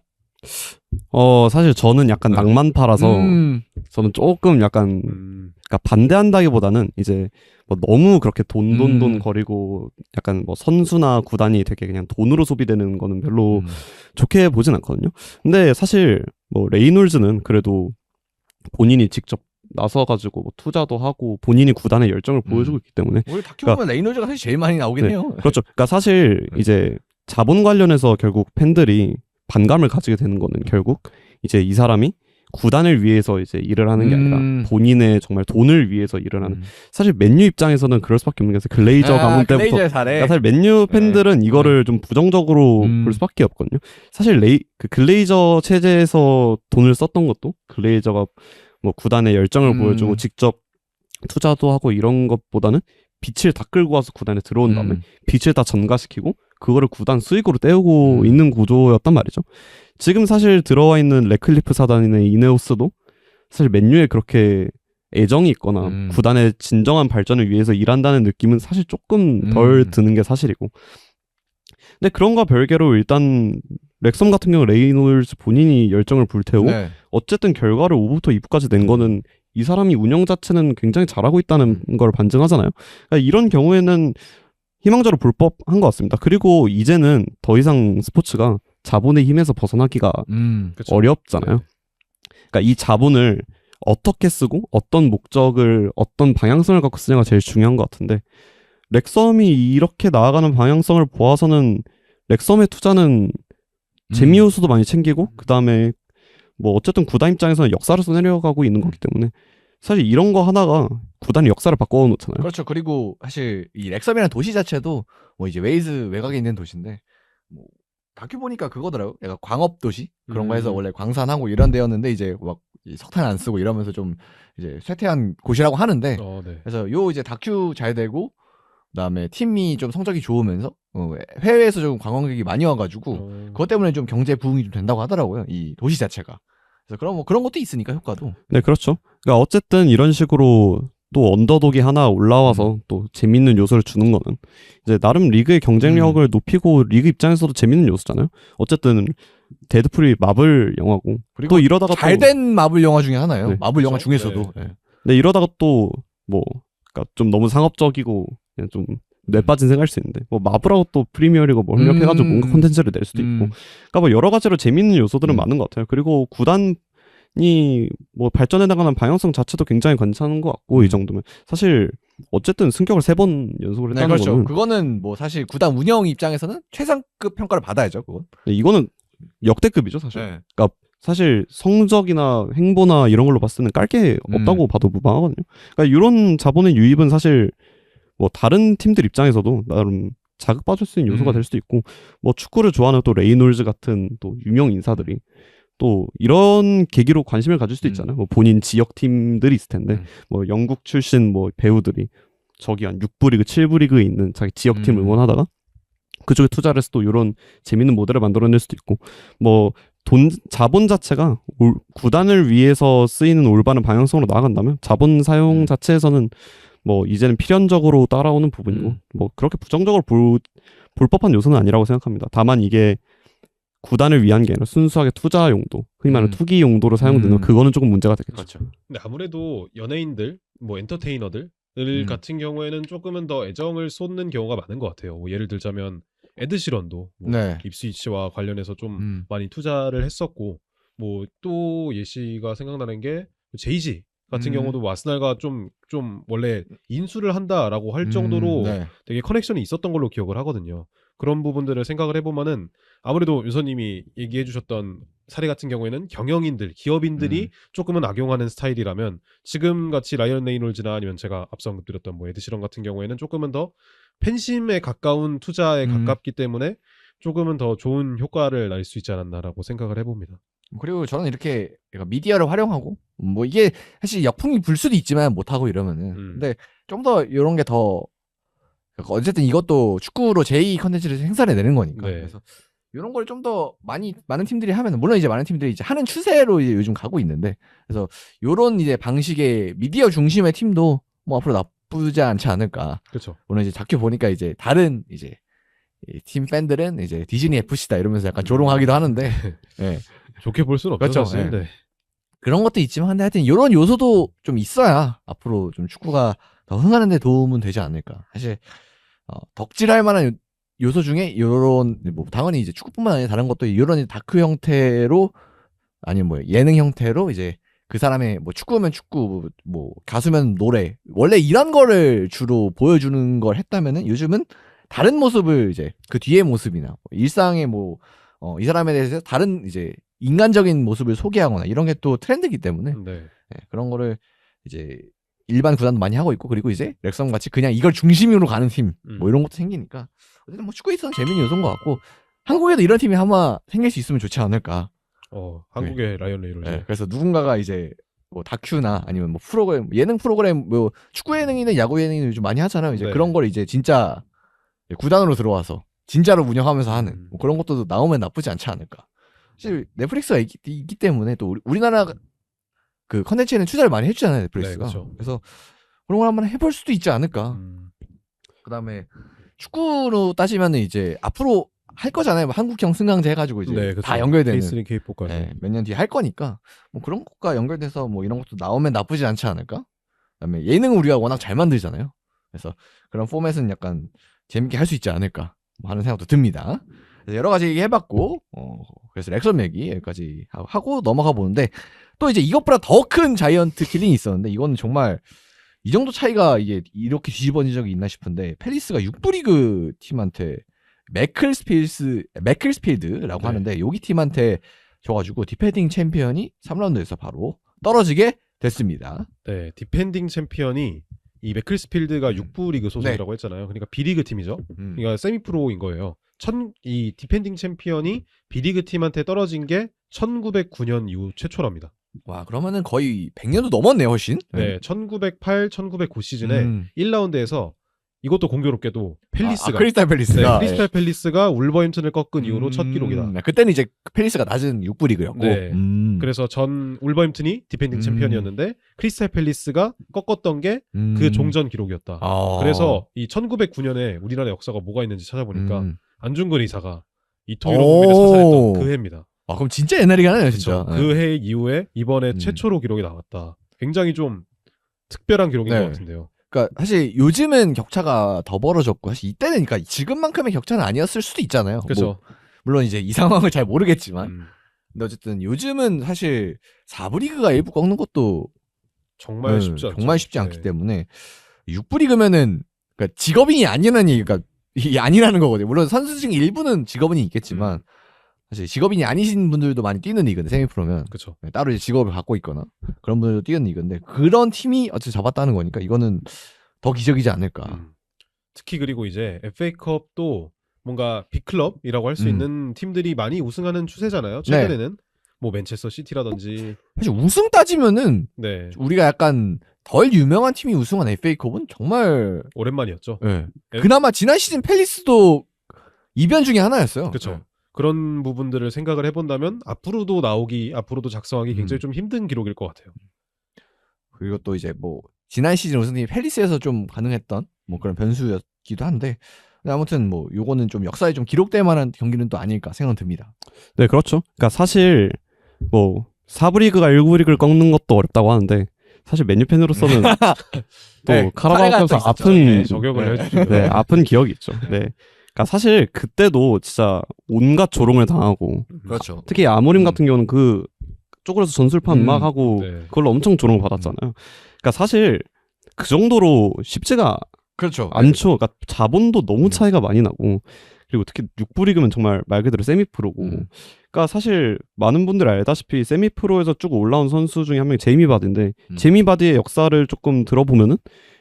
사실 저는 약간 낭만파라서 저는 조금 약간 그러니까 반대한다기보다는 이제 뭐 너무 그렇게 돈 거리고 약간 뭐 선수나 구단이 되게 그냥 돈으로 소비되는 거는 별로 좋게 보진 않거든요. 근데 사실 뭐 레이놀즈는 그래도 본인이 직접 나서가지고 뭐 투자도 하고 본인이 구단의 열정을 보여주고 있기 때문에 우리 다큐 보면 레이놀즈가 사실 제일 많이 나오긴 네, 해요. 그렇죠. 그러니까 사실 이제 자본 관련해서 결국 팬들이 반감을 가지게 되는 거는 결국 이제 이 사람이 구단을 위해서 이제 일을 하는 게 아니라 본인의 정말 돈을 위해서 일을 하는. 사실 맨유 입장에서는 그럴 수밖에 없는 게 글레이저 가문 때부터. 글레이저의 사례. 그러니까 사실 맨유 팬들은 이거를 좀 부정적으로 볼 수밖에 없거든요. 사실 그 글레이저 체제에서 돈을 썼던 것도 글레이저가 뭐 구단의 열정을 보여주고 직접 투자도 하고 이런 것보다는 빛을 다 끌고 와서 구단에 들어온 다음에 빛을 다 전가시키고 그거를 구단 수익으로 떼우고 있는 구조였단 말이죠. 지금 사실 들어와 있는 레클리프 사단이나 이네오스도 사실 맨유에 그렇게 애정이 있거나 구단의 진정한 발전을 위해서 일한다는 느낌은 사실 조금 덜 드는 게 사실이고. 근데 그런과 별개로 일단 렉섬 같은 경우 레이놀즈 본인이 열정을 불태우고 어쨌든 결과를 5부터 2부까지 낸 거는 이 사람이 운영 자체는 굉장히 잘하고 있다는 걸 반증하잖아요. 그러니까 이런 경우에는 희망적으로 볼 법한 것 같습니다. 그리고 이제는 더 이상 스포츠가 자본의 힘에서 벗어나기가 어렵잖아요. 그러니까 이 자본을 어떻게 쓰고 어떤 목적을 어떤 방향성을 갖고 쓰냐가 제일 중요한 것 같은데 렉섬이 이렇게 나아가는 방향성을 보아서는 렉섬의 투자는 재미 요소도 많이 챙기고 그 다음에 뭐 어쨌든 구단 입장에서는 역사를 써내려가고 있는 거기 때문에 사실 이런 거 하나가 구단의 역사를 바꿔 놓잖아요. 그렇죠. 그리고 사실 이 렉섬이라는 도시 자체도 뭐 이제 웨일즈 외곽에 있는 도시인데 뭐 다큐 보니까 그거더라고요. 약간 광업 도시 그런 거 해서 원래 광산하고 이런 데였는데 이제 막 석탄 안 쓰고 이러면서 좀 이제 쇠퇴한 곳이라고 하는데 그래서 요 이제 다큐 잘 되고 그다음에 팀이 좀 성적이 좋으면서 해외에서 좀 관광객이 많이 와가지고 그것 때문에 좀 경제 부흥이 좀 된다고 하더라고요. 이 도시 자체가. 그래서 그럼 뭐 그런 것도 있으니까 효과도. 네, 그렇죠. 그러니까 어쨌든 이런 식으로 또 언더독이 하나 올라와서 또 재밌는 요소를 주는 거는 이제 나름 리그의 경쟁력을 높이고 리그 입장에서도 재밌는 요소잖아요. 어쨌든 데드풀이 마블 영화고 그리고 또 이러다가 잘된 마블 영화 중에 하나예요. 네. 마블 영화 그렇죠? 중에서도. 네. 네, 이러다가 또 뭐 그러니까 좀 너무 상업적이고 그냥 좀 뇌빠진 생각할 수 있는데 뭐 마블하고 또 프리미어리그 뭐 협력해가지고 뭔가 콘텐츠를 낼 수도 있고 그러니까 뭐 여러 가지로 재밌는 요소들은 많은 것 같아요. 그리고 구단이 뭐 발전해 나가는 방향성 자체도 굉장히 괜찮은 것 같고 이 정도면 사실 어쨌든 승격을 3번 연속으로 했다는 그렇죠. 거는 그거는 뭐 사실 구단 운영 입장에서는 최상급 평가를 받아야죠. 그건. 이거는 역대급이죠 사실. 네. 그러니까 사실 성적이나 행보나 이런 걸로 봤을 때는 깔 게 없다고 봐도 무방하거든요. 그러니까 이런 자본의 유입은 사실 뭐 다른 팀들 입장에서도 나름 자극받을 수 있는 요소가 될 수도 있고 뭐 축구를 좋아하는 또 레이놀즈 같은 또 유명 인사들이 또 이런 계기로 관심을 가질 수도 있잖아요. 뭐 본인 지역 팀들이 있을 텐데 뭐 영국 출신 뭐 배우들이 저기 한 6부 리그, 7부 리그에 있는 자기 지역 팀 응원하다가 그쪽에 투자를 해서 또 이런 재밌는 모델을 만들어낼 수도 있고 뭐 자본 자체가 구단을 위해서 쓰이는 올바른 방향성으로 나아간다면 자본 사용 자체에서는 뭐 이제는 필연적으로 따라오는 부분이고 뭐 그렇게 부정적으로 볼 법한 요소는 아니라고 생각합니다. 다만 이게 구단을 위한 게 아니라 순수하게 투자 용도, 흔히 말하는 투기 용도로 사용되는 그거는 조금 문제가 되겠죠. 그렇죠. 근데 아무래도 연예인들, 뭐 엔터테이너들 같은 경우에는 조금은 더 애정을 쏟는 경우가 많은 것 같아요. 뭐 예를 들자면 에드시런도 뭐 입스위치와 관련해서 좀 많이 투자를 했었고 뭐 또 예시가 생각나는 게 제이지 같은 경우도 뭐 아스날과 좀 원래 인수를 한다라고 할 정도로 되게 커넥션이 있었던 걸로 기억을 하거든요. 그런 부분들을 생각을 해보면은 아무래도 유선님이 얘기해 주셨던 사례 같은 경우에는 경영인들, 기업인들이 조금은 악용하는 스타일이라면 지금 같이 라이언 레이놀즈나 아니면 제가 앞서 언급드렸던 뭐 에드시런 같은 경우에는 조금은 더 팬심에 가까운 투자에 가깝기 때문에 조금은 더 좋은 효과를 낼 수 있지 않았나라고 생각을 해봅니다. 그리고 저는 이렇게 미디어를 활용하고 뭐 이게 사실 역풍이 불 수도 있지만 못하고 이러면은 근데 좀 더 이런 게 더 어쨌든 이것도 축구로 제2 컨텐츠를 생산해내는 거니까 그래서 이런 걸 좀 더 많은 팀들이 하면 물론 이제 많은 팀들이 이제 하는 추세로 이제 요즘 가고 있는데 그래서 요런 이제 방식의 미디어 중심의 팀도 뭐 앞으로 나쁘지 않지 않을까. 그렇죠. 오늘 이제 다큐 보니까 이제 다른 이제 팀 팬들은 이제 디즈니 FC다 이러면서 약간 조롱하기도 하는데 네. 좋게 볼 수는 없죠. 그렇죠. 사실. 네. 그런 것도 있지만 근데 하여튼 이런 요소도 좀 있어야 앞으로 좀 축구가 더 흥하는 데 도움은 되지 않을까. 사실 덕질할 만한 요소 중에 요런 뭐 당연히 이제 축구뿐만 아니라 다른 것도 이런 다큐 형태로 아니면 뭐 예능 형태로 이제 그 사람의 뭐 축구면 축구 뭐 가수면 노래 원래 이런 거를 주로 보여주는 걸 했다면은 요즘은 다른 모습을 이제 그 뒤의 모습이나 일상의 뭐 이 사람에 대해서 다른 이제 인간적인 모습을 소개하거나 이런 게 또 트렌드이기 때문에 네. 그런 거를 이제 일반 구단도 많이 하고 있고 그리고 이제 렉섬 같이 그냥 이걸 중심으로 가는 팀 뭐 이런 것도 생기니까 어쨌든 뭐 축구에 있어서는 재밌는 요소인 것 같고 한국에도 이런 팀이 아마 생길 수 있으면 좋지 않을까. 한국의 라이언 레이로즈. 네, 그래서 누군가가 이제 뭐 다큐나 아니면 뭐 프로그램 예능 프로그램 뭐 축구 예능이나 야구 예능이 요즘 많이 하잖아요. 이제 네. 그런 걸 이제 진짜 구단으로 들어와서 진짜로 운영하면서 하는 뭐 그런 것도 나오면 나쁘지 않지 않을까. 사실 넷플릭스가 있기 때문에 또 우리나라 그 컨텐츠에는 투자를 많이 해주잖아요 넷플릭스가. 네, 그렇죠. 그래서 그런 걸 한번 해볼 수도 있지 않을까. 그다음에 축구로 따지면은 이제 앞으로 할 거잖아요. 뭐 한국형 승강제 해가지고 이제 그렇죠. 다 연결되는. K3, K4까지. 몇 년 뒤에 할 거니까 뭐 그런 것과 연결돼서 뭐 이런 것도 나오면 나쁘지 않지 않을까. 그다음에 예능을 우리가 워낙 잘 만들잖아요. 그래서 그런 포맷은 약간 재밌게 할 수 있지 않을까 하는 생각도 듭니다. 그래서 여러 가지 얘기해봤고 그래서 렉섬 얘기 여기까지 하고 넘어가 보는데 또 이제 이것보다 더 큰 자이언트 킬링이 있었는데 이거는 정말 이 정도 차이가 이게 이렇게 뒤집어진 적이 있나 싶은데 팰리스가 6부 리그 팀한테 매클스필드라고 하는데 여기 팀한테 져가지고 디펜딩 챔피언이 3라운드에서 바로 떨어지게 됐습니다. 네, 디펜딩 챔피언이 이 매클스필드가 6부 리그 소속이라고 했잖아요. 그러니까 B리그 팀이죠. 그러니까 세미프로인 거예요. 이 디펜딩 챔피언이 B리그 팀한테 떨어진 게 1909년 이후 최초랍니다. 와, 그러면은 거의 100년도 넘었네요, 훨씬. 네, 1908, 1909 시즌에 1라운드에서 이것도 공교롭게도 팰리스가 크리스탈 팰리스가 크리스탈 팰리스가 울버햄튼을 꺾은 이후로 첫 기록이다. 그때는 이제 팰리스가 낮은 6부 리그였고. 네. 그래서 전 울버햄튼이 디펜딩 챔피언이었는데 크리스탈 팰리스가 꺾었던 게 그 종전 기록이었다. 그래서 이 1909년에 우리나라 역사가 뭐가 있는지 찾아보니까 안중근 의사가 이통일호 국민을 사살했던 그 해입니다. 그럼 진짜 옛날이긴 하네요, 진짜. 그 해 이후에 이번에 최초로 기록이 나왔다. 굉장히 좀 특별한 기록인 것 같은데요. 그러니까 사실 요즘은 격차가 더 벌어졌고 사실 이때는 그러니까 지금만큼의 격차는 아니었을 수도 있잖아요. 그렇죠. 뭐, 물론 이제 이 상황을 잘 모르겠지만 근데 어쨌든 요즘은 사실 4부 리그가 1부 꺾는 것도 정말 쉽지 않죠. 정말 쉽지 않기 때문에 6부 리그면은 그러니까 직업인이 아니라는 얘기가 아니라는 거거든요. 물론 선수 중에 일부는 직업인이 있겠지만 사실 직업인이 아니신 분들도 많이 뛰는 리그인데 세미프로면 그렇죠. 따로 이제 직업을 갖고 있거나 그런 분들도 뛰는 리그인데 그런 팀이 어쨌든 잡았다는 거니까 이거는 더 기적이지 않을까. 특히 그리고 이제 FA컵도 뭔가 빅클럽이라고 할 수 있는 팀들이 많이 우승하는 추세잖아요. 최근에는 뭐 맨체스터 시티라든지 사실 우승 따지면은 우리가 약간 덜 유명한 팀이 우승한 FA컵은 정말 오랜만이었죠. 그나마 지난 시즌 팰리스도 이변 중에 하나였어요. 그렇죠. 그런 부분들을 생각을 해본다면 앞으로도 작성하기 굉장히 좀 힘든 기록일 것 같아요. 그리고 또 이제 뭐 지난 시즌 우승팀이 팰리스에서 좀 가능했던 뭐 그런 변수였기도 한데 아무튼 뭐 요거는 좀 역사에 좀 기록될 만한 경기는 또 아닐까 생각은 듭니다. 네, 그렇죠. 그러니까 사실 뭐 4부 리그가 1부 리그를 꺾는 것도 어렵다고 하는데 사실 맨유 팬으로서는 또 카라바오컵에서 아픈 저격을 해주죠. 아픈 기억이 있죠. 그러니까 사실 그때도 진짜 온갖 조롱을 당하고 그렇죠. 특히 아모림 같은 경우는 그 쪼그려서 전술판 막 하고 그걸로 엄청 조롱을 받았잖아요. 그러니까 사실 그 정도로 쉽지가 않죠. 그러니까 자본도 너무 차이가 많이 나고 그리고 특히 6부 리그면 정말 말 그대로 세미프로고 그러니까 사실 많은 분들이 알다시피 세미프로에서 쭉 올라온 선수 중에 한 명이 제이미 바디인데 제이미 바디의 역사를 조금 들어보면은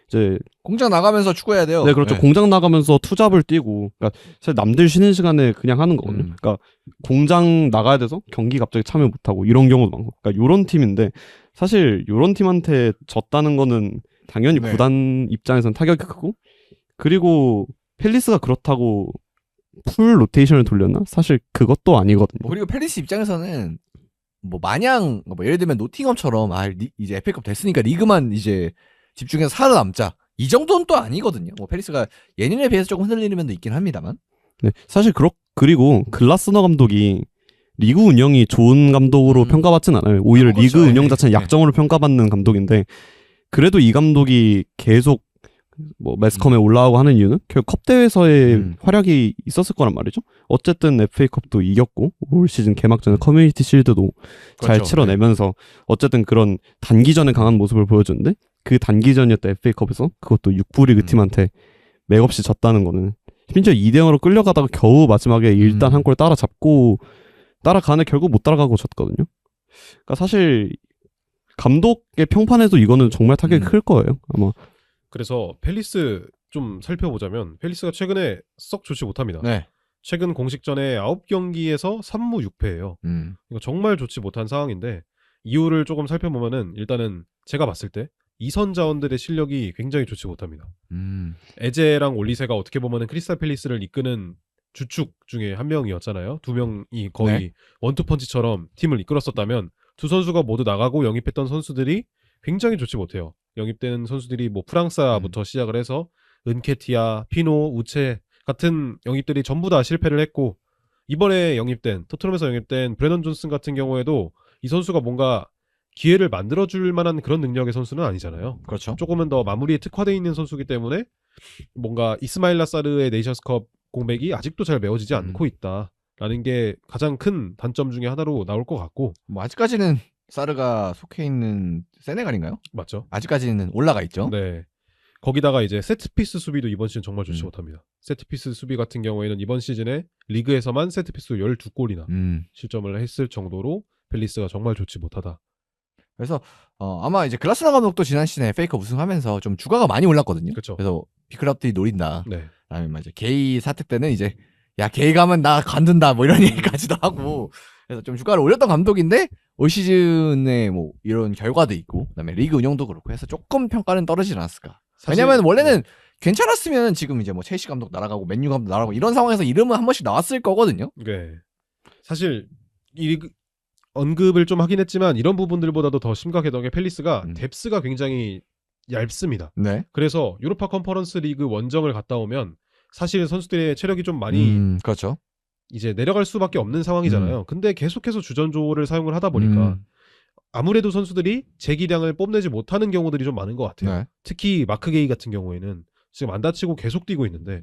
이제 공장 나가면서 축구해야 돼요. 네, 그렇죠. 공장 나가면서 투잡을 뛰고, 그러니까 사실 남들 쉬는 시간에 그냥 하는 거거든요. 그러니까 공장 나가야 돼서 경기 갑자기 참여 못하고 이런 경우도 많고, 그러니까 이런 팀인데 사실 이런 팀한테 졌다는 거는 당연히 구단 입장에서는 타격이 크고, 그리고 팰리스가 그렇다고 풀 로테이션을 돌렸나? 사실 그것도 아니거든요. 그리고 팰리스 입장에서는 뭐 마냥 뭐 예를 들면 노팅엄처럼 이제 FA컵 됐으니까 리그만 이제 집중해서 살아남자 이 정도는 또 아니거든요. 뭐 팰리스가 예년에 비해서 조금 흔들리는 면도 있긴 합니다만. 네, 사실 그리고 글라스너 감독이 리그 운영이 좋은 감독으로 평가받진 않아요. 오히려 그렇죠. 리그 운영 자체는 약점으로 평가받는 감독인데 그래도 이 감독이 계속 뭐 매스컴에 올라오고 하는 이유는 결국 컵 대회에서의 활약이 있었을 거란 말이죠. 어쨌든 FA컵도 이겼고 올 시즌 개막전에 커뮤니티 실드도 잘 치러내면서 어쨌든 그런 단기전에 강한 모습을 보여줬는데 그 단기전이었던 FA컵에서 그것도 6부 리그 팀한테 맥없이 졌다는 거는 심지어 2대0으로 끌려가다가 겨우 마지막에 일단 음. 한 골 따라잡고 따라가는데 결국 못 따라가고 졌거든요. 그러니까 사실 감독의 평판에도 이거는 정말 타격이 클 거예요. 아마. 그래서 펠리스 좀 살펴보자면 펠리스가 최근에 썩 좋지 못합니다. 네. 최근 공식전에 9경기에서 3무 6패예요. 이거 정말 좋지 못한 상황인데 이유를 조금 살펴보면은 일단은 제가 봤을 때 이선 자원들의 실력이 굉장히 좋지 못합니다. 에제랑 올리세가 어떻게 보면은 크리스탈 팰리스를 이끄는 주축 중에 한 명이었잖아요. 두 명이 거의 네. 원투펀치처럼 팀을 이끌었었다면 두 선수가 모두 나가고 영입했던 선수들이 굉장히 좋지 못해요. 영입된 선수들이 뭐 프랑사부터 시작을 해서 은케티아, 피노, 우체 같은 영입들이 전부 다 실패를 했고 이번에 영입된 토트넘에서 영입된 브레넌 존슨 같은 경우에도 이 선수가 뭔가 기회를 만들어줄 만한 그런 능력의 선수는 아니잖아요. 그렇죠. 조금은 더 마무리에 특화되어 있는 선수이기 때문에 뭔가 이스마일 라사르의 네이션스컵 공백이 아직도 잘 메워지지 않고 있다라는 게 가장 큰 단점 중에 하나로 나올 것 같고 뭐 아직까지는 사르가 속해 있는 세네갈인가요? 맞죠? 아직까지는 올라가 있죠. 네. 거기다가 이제 세트피스 수비도 이번 시즌 정말 좋지 음. 못합니다. 세트피스 수비 같은 경우에는 이번 시즌에 리그에서만 세트피스 12골이나 실점을 했을 정도로 펠리스가 정말 좋지 못하다. 그래서 아마 이제 글라스너 감독도 지난 시즌에 페이커 우승하면서 좀 주가가 많이 올랐거든요. 그쵸. 그래서 빅클럽들이 노린다. 네. 그다음에 막 이제 게이 사태 때는 이제 야 게이 가면 나 관둔다 뭐 이런 얘기까지도 하고 그래서 좀 주가를 올렸던 감독인데 올 시즌에 뭐 이런 결과도 있고 그다음에 리그 운영도 그렇고 해서 조금 평가는 떨어지지 않았을까. 사실- 왜냐면 원래는 네. 괜찮았으면 지금 이제 뭐 첼시 감독 날아가고 맨유 감독 날아가고 이런 상황에서 이름은 한 번씩 나왔을 거거든요. 네. 사실 이 언급을 좀 하긴 했지만 이런 부분들보다도 더 심각했던 게 펠리스가 뎁스가 굉장히 얇습니다. 네. 그래서 유로파 컨퍼런스 리그 원정을 갔다 오면 사실 선수들의 체력이 좀 많이 그렇죠. 이제 내려갈 수밖에 없는 상황이잖아요. 근데 계속해서 주전조를 사용을 하다 보니까 아무래도 선수들이 제 기량을 뽐내지 못하는 경우들이 좀 많은 것 같아요. 네. 특히 마크 게이 같은 경우에는 지금 안 다치고 계속 뛰고 있는데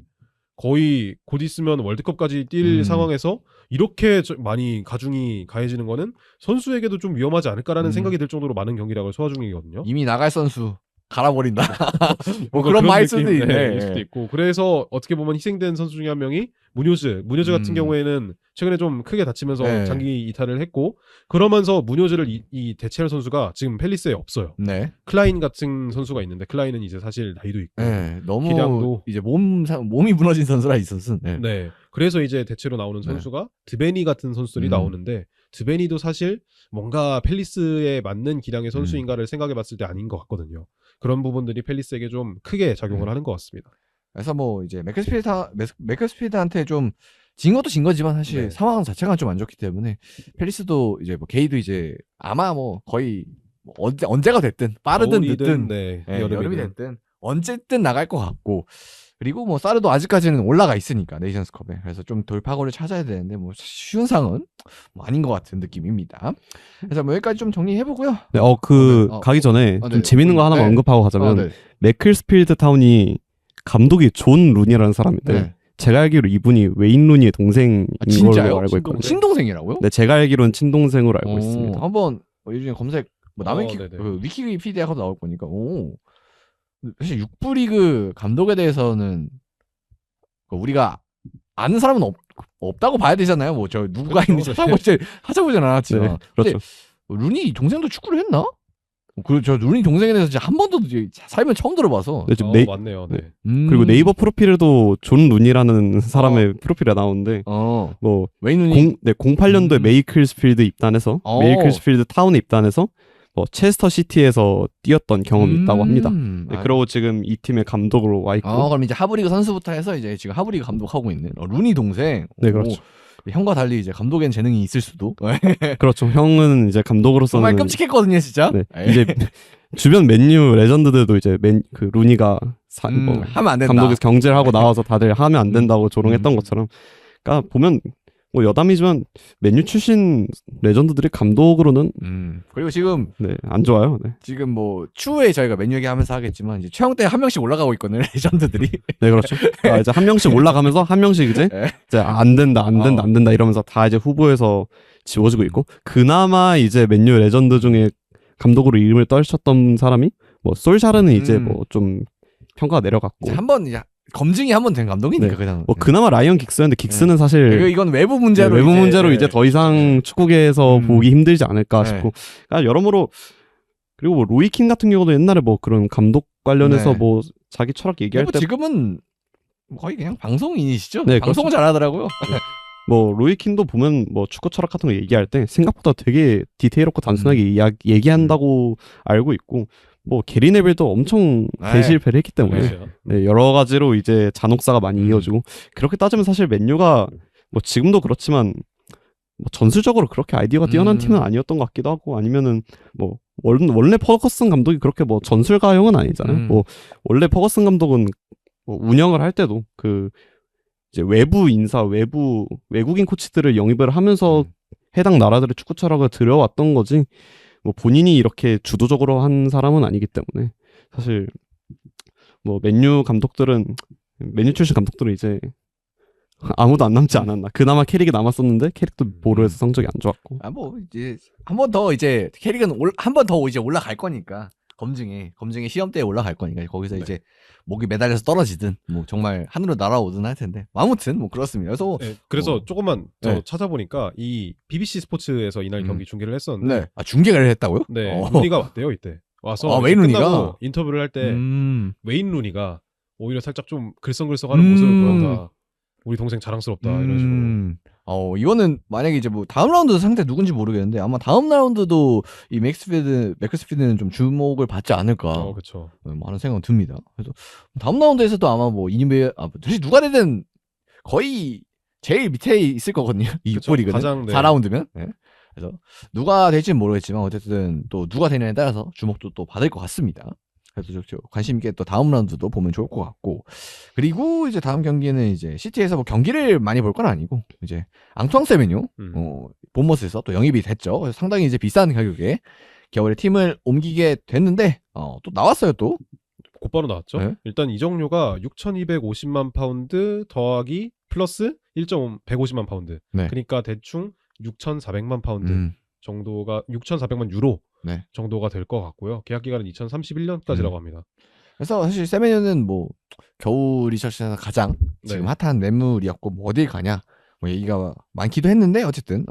거의 곧 있으면 월드컵까지 뛸 상황에서 이렇게 많이 가중이 가해지는 거는 선수에게도 좀 위험하지 않을까라는 생각이 들 정도로 많은 경기력을 소화 중이거든요. 이미 나갈 선수 갈아버린다. 뭐 뭔가 그런 말 느낌, 수도 있네. 일 수도 있고. 그래서 어떻게 보면 희생된 선수 중에 한 명이 무뇨즈 같은 경우에는 최근에 좀 크게 다치면서 네. 장기 이탈을 했고 그러면서 무뇨즈를 이 대체할 선수가 지금 펠리스에 없어요. 네. 클라인 같은 선수가 있는데 클라인은 이제 사실 나이도 있고 네. 너무 기량도 이제 몸이 무너진 선수라 이 선수. 네. 네. 그래서 이제 대체로 나오는 선수가 드베니 같은 선수들이 나오는데 드베니도 사실 뭔가 펠리스에 맞는 기량의 선수인가를 생각해 봤을 때 아닌 것 같거든요. 그런 부분들이 펠리스에게 좀 크게 작용을 하는 것 같습니다. 그래서 뭐 이제 맥크스피드한테 좀 진 것도 진 거지만 사실 네. 상황 자체가 좀 안 좋기 때문에 펠리스도 이제 뭐 게이도 이제 아마 뭐 거의 뭐 언제가 됐든 빠르든 겨울이든, 늦든 네, 예, 여름이든. 여름이 됐든 언제든 나갈 것 같고 그리고 뭐 사르도 아직까지는 올라가 있으니까 네이션스컵에 그래서 좀 돌파구를 찾아야 되는데 뭐 쉬운 상은 뭐 아닌 것 같은 느낌입니다. 그래서 뭐 여기까지 좀 정리해보고요. 네, 네. 가기 전에 좀 네. 재밌는 거 하나만 네. 언급하고 가자면 네. 매클스필드 타운이 감독이 존 루니라는 사람인데 네. 제가 알기로 이분이 웨인 루니의 동생인 진짜요? 걸로 알고 있거든요. 신동생이라고요? 네, 제가 알기로는 친동생으로 알고 있습니다. 한번 요즘에 검색 뭐 남의 네네. 그 위키피디아가 나올 거니까 사실 6부 리그 감독에 대해서는 우리가 아는 사람은 없다고 봐야 되잖아요. 뭐 저 누가 그렇죠. 있는지 찾아보진 않았지만. 네, 그렇죠. 루니 동생도 축구를 했나? 그리고 저 루니 동생에 대해서 진짜 한 번도 살면 처음 들어봐서. 네, 지금 맞네요. 네. 그리고 네이버 프로필에도 존 루니라는 사람의 프로필이 나오는데 뭐 웨인 루니 08년도에 메이클스필드 입단해서 메이클스필드 타운에 입단해서 뭐 체스터 시티에서 뛰었던 경험이 있다고 합니다. 네, 그리고 지금 이 팀의 감독으로 와 있고. 그럼 이제 하브리그 선수부터 해서 이제 지금 하브리그 감독하고 있는 루니 동생. 네, 그렇죠. 형과 달리 이제 감독엔 재능이 있을 수도. 그렇죠. 형은 이제 감독으로서는 정말 끔찍했거든요, 진짜. 네. 이제 주변 맨유 레전드들도 이제 그 루니가 뭐 하면 안 된다. 감독에서 경질을 하고 나와서 다들 하면 안 된다고 조롱했던 것처럼. 그러니까 보면 뭐 여담이지만 맨유 출신 레전드들이 감독으로는 그리고 지금 안 좋아요. 네. 지금 뭐 추후에 저희가 맨유 얘기하면서 하겠지만 이제 최영대 한 명씩 올라가고 있거든요, 레전드들이. 네, 그렇죠. 이제 한 명씩 올라가면서 한 명씩 이제 안 된다 이러면서 다 이제 후보에서 지워지고 있고 그나마 이제 맨유 레전드 중에 감독으로 이름을 떨쳤던 사람이 뭐 솔샤르는 이제 뭐 좀 평가가 내려갔고 한번 이제 검증이 한번 된 감독이니까 네. 그냥. 뭐 그나마 라이언 긱스였는데 긱스는 사실 이건 외부 문제로 외부 이제, 문제로 이제 더 이상 축구계에서 보기 힘들지 않을까 네. 싶고 그러니까 여러모로 그리고 뭐 로이킨 같은 경우도 옛날에 뭐 그런 감독 관련해서 네. 뭐 자기 철학 얘기할 뭐 때 지금은 거의 그냥 방송인이시죠. 네, 방송을 그렇죠. 잘하더라고요. 뭐 로이킨도 보면 뭐 축구 철학 같은 거 얘기할 때 생각보다 되게 디테일 없고 단순하게 얘기한다고 알고 있고 뭐 게리 네빌도 엄청 네. 대실패를 했기 때문에 그렇죠. 네, 여러 가지로 이제 잔혹사가 많이 이어지고 그렇게 따지면 사실 맨유가 뭐 지금도 그렇지만 뭐 전술적으로 그렇게 아이디어가 뛰어난 팀은 아니었던 것 같기도 하고 아니면은 뭐 원래 퍼거슨 감독이 그렇게 뭐 전술가형은 아니잖아요. 뭐 원래 퍼거슨 감독은 뭐 운영을 할 때도 그 이제 외부 인사, 외국인 코치들을 영입을 하면서 해당 나라들의 축구 철학을 들여왔던 거지. 뭐 본인이 이렇게 주도적으로 한 사람은 아니기 때문에 사실 뭐 맨유 출신 감독들은 이제 아무도 안 남지 않았나. 그나마 캐릭이 남았었는데 캐릭도 보로에서 성적이 안 좋았고. 뭐 이제 한 번 더 이제 캐릭은 한 번 더 이제 올라갈 거니까 검증에 시험대에 올라갈 거니까 거기서 네. 이제 목이 매달려서 떨어지든 뭐 정말 하늘로 날아오든 할 텐데 아무튼 뭐 그렇습니다. 그래서 네, 그래서 조금만 더 네. 찾아보니까 이 BBC 스포츠에서 이날 경기 중계를 했었는데 네. 중계를 했다고요? 네, 루니가 왔대요 이때. 와서 웨인 루니가? 끝나고 인터뷰를 할 때 웨인 루니가 오히려 살짝 좀 글썽글썽하는 모습을 보였다. 우리 동생 자랑스럽다 이런 식으로. 이거는 만약에 이제 뭐 다음 라운드 상대 누군지 모르겠는데 아마 다음 라운드도 이 맥스피드는 좀 주목을 받지 않을까. 그렇죠. 하는 생각은 듭니다. 그래서 다음 라운드에서도 아마 뭐 사실 누가 되든 거의 제일 밑에 있을 거거든요. 이 그쵸. 6부 리그는 가장, 네. 4라운드면. 네. 그래서 누가 될지는 모르겠지만 어쨌든 또 누가 되느냐에 따라서 주목도 또 받을 것 같습니다. 그래서 관심 있게 또 다음 라운드도 보면 좋을 것 같고 그리고 이제 다음 경기는 이제 시티에서 뭐 경기를 많이 볼 건 아니고 이제 앙투앙 세메뉴 본머스에서 또 영입이 됐죠. 그래서 상당히 이제 비싼 가격에 겨울에 팀을 옮기게 됐는데 또 나왔어요 또. 곧바로 나왔죠. 네. 일단 이적료가 6,250만 파운드 더하기 플러스 150만 파운드. 네. 그러니까 대충 6,400만 파운드 정도가 6,400만 유로 네. 정도가 될 것 같고요. 계약 기간은 2031년까지라고 합니다. 그래서 사실 세메뉴는 뭐 겨울 리서치에서 가장 지금 핫한 매물이었고 뭐 어딜 가냐 뭐 얘기가 많기도 했는데 어쨌든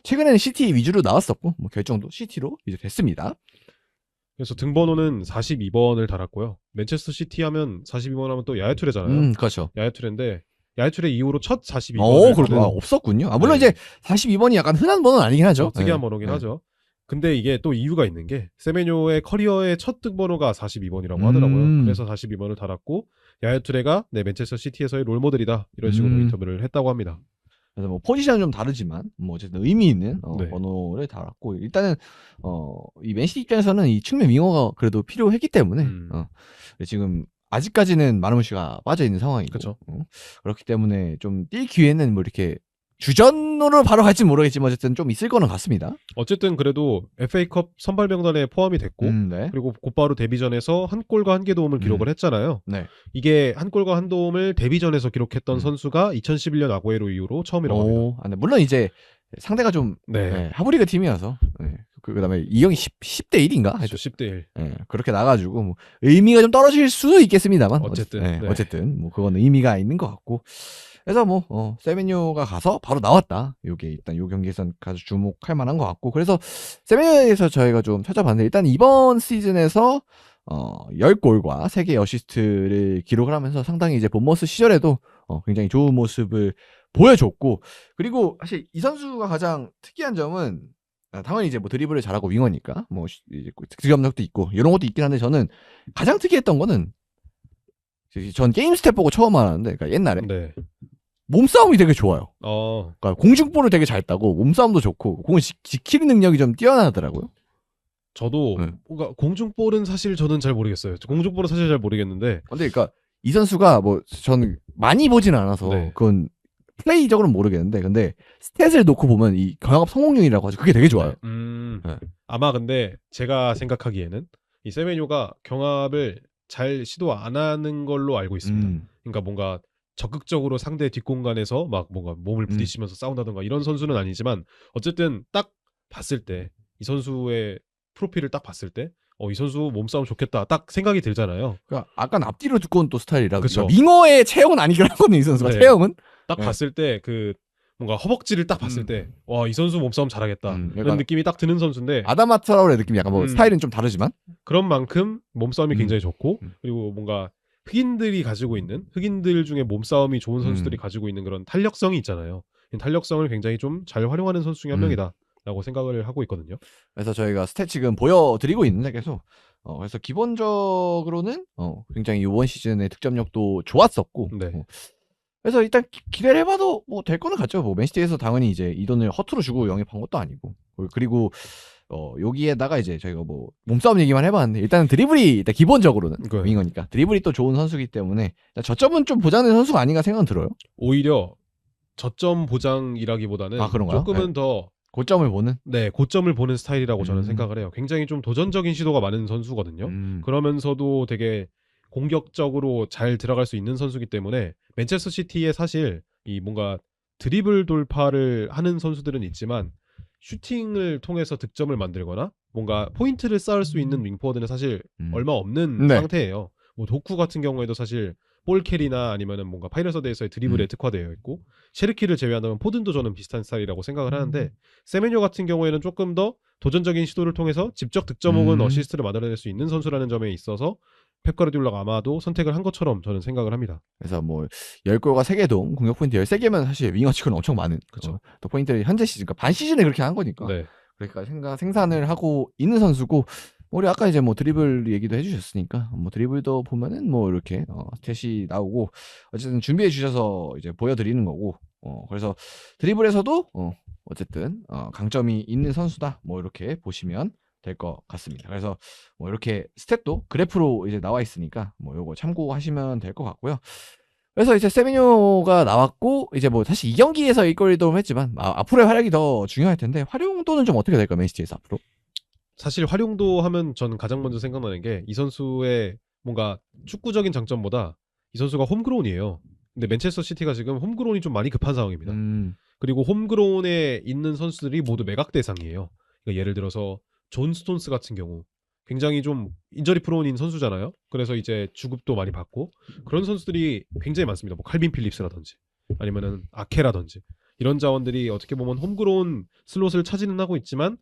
최근에는 시티 위주로 나왔었고 뭐 결정도 시티로 이제 됐습니다. 그래서 등번호는 42번을 달았고요. 맨체스터 시티 하면 42번 하면 또 야야투레잖아요. 그렇죠. 야야투레인데 야야투레 이후로 첫 42번을 그렇구나. 없었군요. 물론 이제 42번이 약간 흔한 번호는 아니긴 하죠. 특이한 번호긴 하죠. 근데 이게 또 이유가 있는 게 세메뇨의 커리어의 첫 등번호가 42번이라고 하더라고요. 그래서 42번을 달았고 야야투레가 맨체스터 시티에서의 롤모델이다 이런 식으로 인터뷰를 했다고 합니다. 그래서 뭐 포지션은 좀 다르지만 뭐 어쨌든 의미 있는 번호를 달았고 일단은 이 맨시티 입장에서는 이 측면 윙어가 그래도 필요했기 때문에 지금 아직까지는 마르무시가 빠져 있는 상황이고 그쵸. 그렇기 때문에 좀 뛸 기회는 뭐 이렇게 주전으로 바로 갈지는 모르겠지만 어쨌든 좀 있을 거는 같습니다. 어쨌든 그래도 FA컵 선발 명단에 포함이 됐고 그리고 곧바로 데뷔전에서 한 골과 한 개 도움을 기록을 했잖아요. 네. 이게 한 골과 한 도움을 데뷔전에서 기록했던 선수가 2011년 아구에로 이후로 처음이라고 합니다. 물론 이제 상대가 좀 하브리그 팀이어서 그다음에 이 형이 10대 1인가? 10대 1. 그렇게 나가지고 뭐 의미가 좀 떨어질 수 있겠습니다만 어쨌든 어쨌든 뭐 그건 의미가 있는 것 같고 그래서 뭐 세메뇨가 가서 바로 나왔다. 요게 일단 요 경기에선 아주 주목할 만한 것 같고 그래서 세메뇨에서 저희가 좀 찾아봤는데 일단 이번 시즌에서 10골과 3개의 어시스트를 기록을 하면서 상당히 이제 본머스 시절에도 굉장히 좋은 모습을 보여줬고 그리고 사실 이 선수가 가장 특이한 점은 당연히 이제 뭐 드리블을 잘하고 윙어니까 뭐 이제 득점력도 있고 이런 것도 있긴 한데 저는 가장 특이했던 거는 전 게임 스텝 보고 처음 알았는데 그러니까 옛날에 몸싸움이 되게 좋아요. 그러니까 공중볼을 되게 잘 따고 몸싸움도 좋고 공을 지키는 능력이 좀 뛰어나더라고요. 저도 뭔가 공중볼은 사실 저는 잘 모르겠어요. 공중볼은 사실 잘 모르겠는데 근데 그러니까 이 선수가 뭐 저는 많이 보진 않아서 그건 플레이적으로는 모르겠는데 근데 스탯을 놓고 보면 이 경합 성공률이라고 하죠. 그게 되게 좋아요. 아마 근데 제가 생각하기에는 이 세메뇨가 경합을 잘 시도 안 하는 걸로 알고 있습니다. 그러니까 뭔가 적극적으로 상대 뒷공간에서 막 뭔가 몸을 부딪히면서 싸운다던가 이런 선수는 아니지만 어쨌든 딱 봤을 때 이 선수의 프로필을 딱 봤을 때 이 선수 몸싸움 좋겠다 딱 생각이 들잖아요. 그러니까 약간 앞뒤로 두꺼운 또 스타일이라. 그쵸. 그러니까 윙어의 체형은 아니긴 하거든요, 이 선수가. 네. 체형은. 딱 네. 봤을 때 그 뭔가 허벅지를 딱 봤을 때 와, 이 선수 몸싸움 잘하겠다 약간 이런 느낌이 딱 드는 선수인데 아다마 트라우레 느낌이 약간 뭐 스타일은 좀 다르지만 그런 만큼 몸싸움이 굉장히 좋고 음. 그리고 뭔가 흑인들이 가지고 있는 흑인들 중에 몸싸움이 좋은 선수들이 가지고 있는 그런 탄력성이 있잖아요. 이 탄력성을 굉장히 좀 잘 활용하는 선수 중에 한 명이다라고 생각을 하고 있거든요. 그래서 저희가 스탯 지금 보여드리고 있는데 계속 그래서 기본적으로는 굉장히 이번 시즌의 득점력도 좋았었고 네. 그래서 일단 기대를 해봐도 뭐 될 거는 같죠. 뭐 맨시티에서 당연히 이제 이 돈을 허투루 주고 영입한 것도 아니고 그리고 여기에다가 이제 저희가 뭐 몸싸움 얘기만 해봤는데 일단은 드리블이 일단 기본적으로는 윙어니까 드리블이 또 좋은 선수이기 때문에 저점은 좀 보장된 선수가 아닌가 생각은 들어요. 오히려 저점 보장이라기보다는 그런가요? 조금은 네. 더 고점을 보는? 네, 고점을 보는 스타일이라고 저는 생각을 해요. 굉장히 좀 도전적인 시도가 많은 선수거든요. 그러면서도 되게 공격적으로 잘 들어갈 수 있는 선수이기 때문에 맨체스터 시티에 사실 이 뭔가 드리블 돌파를 하는 선수들은 있지만 슈팅을 통해서 득점을 만들거나 뭔가 포인트를 쌓을 수 있는 윙포워드는 사실 얼마 없는 네. 상태예요. 뭐 도쿠 같은 경우에도 사실 볼 캐리나 아니면은 뭔가 파이널서드에서의 드리블에 특화되어 있고 셰르키를 제외한다면 포든도 저는 비슷한 스타일이라고 생각을 하는데 세메뇨 같은 경우에는 조금 더 도전적인 시도를 통해서 직접 득점 혹은 어시스트를 만들어낼 수 있는 선수라는 점에 있어서 펩 가르디올라가 아마도 선택을 한 것처럼 저는 생각을 합니다. 그래서 뭐 10골과 3개도 공격 포인트 13개면 사실 윙어 치고는 엄청 많은 그쵸. 또 포인트를 현재 시즌, 그러니까 반 시즌에 그렇게 한 거니까 네. 그러니까 생산을 하고 있는 선수고 우리 아까 이제 뭐 드리블 얘기도 해주셨으니까 뭐 드리블도 보면은 뭐 이렇게 스탯이 나오고 어쨌든 준비해 주셔서 이제 보여드리는 거고 그래서 드리블에서도 어쨌든 강점이 있는 선수다 뭐 이렇게 보시면 될 것 같습니다. 그래서 뭐 이렇게 스탯도 그래프로 이제 나와 있으니까 뭐 요거 참고하시면 될 것 같고요. 그래서 이제 세미뇨가 나왔고 이제 뭐 사실 이 경기에서 1골도 했지만 앞으로의 활약이 더 중요할 텐데 활용도는 좀 어떻게 될까 맨시티에서 앞으로? 사실 활용도 하면 저는 가장 먼저 생각나는 게 이 선수의 뭔가 축구적인 장점보다 이 선수가 홈그로운이에요. 근데 맨체스터 시티가 지금 홈그로운이 좀 많이 급한 상황입니다. 그리고 홈그로운에 있는 선수들이 모두 매각 대상이에요. 그러니까 예를 들어서 존 스톤스 같은 경우 굉장히 좀 인저리 프로인 선수잖아요. 그래서 이제 주급도 많이 받고 그런 선수들이 굉장히 많습니다. 뭐 칼빈 필립스라든지 아니면은 아케라든지 이런 자원들이 어떻게 보면 홈그로운 슬롯을 차지는 하고 있지만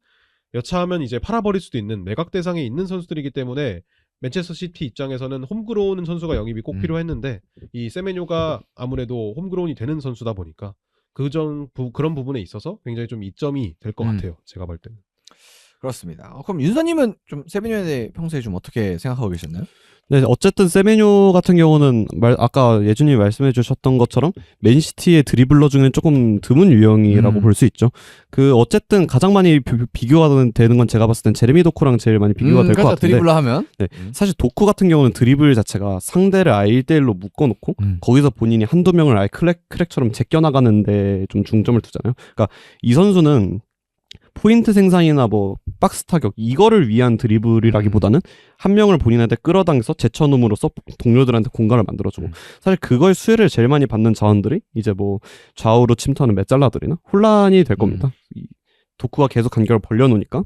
여차하면 이제 팔아버릴 수도 있는 매각 대상에 있는 선수들이기 때문에 맨체스터 시티 입장에서는 홈그로운 선수가 영입이 꼭 필요했는데 이 세메뇨가 아무래도 홈그로운이 되는 선수다 보니까 그런 부분에 있어서 굉장히 좀 이점이 될 것 같아요. 제가 볼 때는. 그렇습니다. 그럼 윤서님은 좀 세미뇨에 대해 평소에 좀 어떻게 생각하고 계셨나요? 네, 어쨌든 세메뇨 같은 경우는 아까 예준님이 말씀해 주셨던 것처럼 맨시티의 드리블러 중에는 조금 드문 유형이라고 볼 수 있죠. 어쨌든 가장 많이 비교가 되는 건 제가 봤을 땐 제레미 도쿠랑 제일 많이 비교가 될 것 같은데 드리블러 하면 네, 사실 도쿠 같은 경우는 드리블 자체가 상대를 아예 1대1로 묶어놓고 거기서 본인이 한두 명을 아예 크랙처럼 제껴나가는데 좀 중점을 두잖아요. 그러니까 이 선수는 포인트 생산이나 뭐 박스 타격 이거를 위한 드리블이라기보다는 한 명을 본인한테 끌어당겨서 제쳐놓음으로써 동료들한테 공간을 만들어주고 사실 그걸 수혜를 제일 많이 받는 자원들이 이제 뭐 좌우로 침투하는 메잘라들이나 혼란이 될 겁니다. 도쿠가 계속 간격을 벌려놓으니까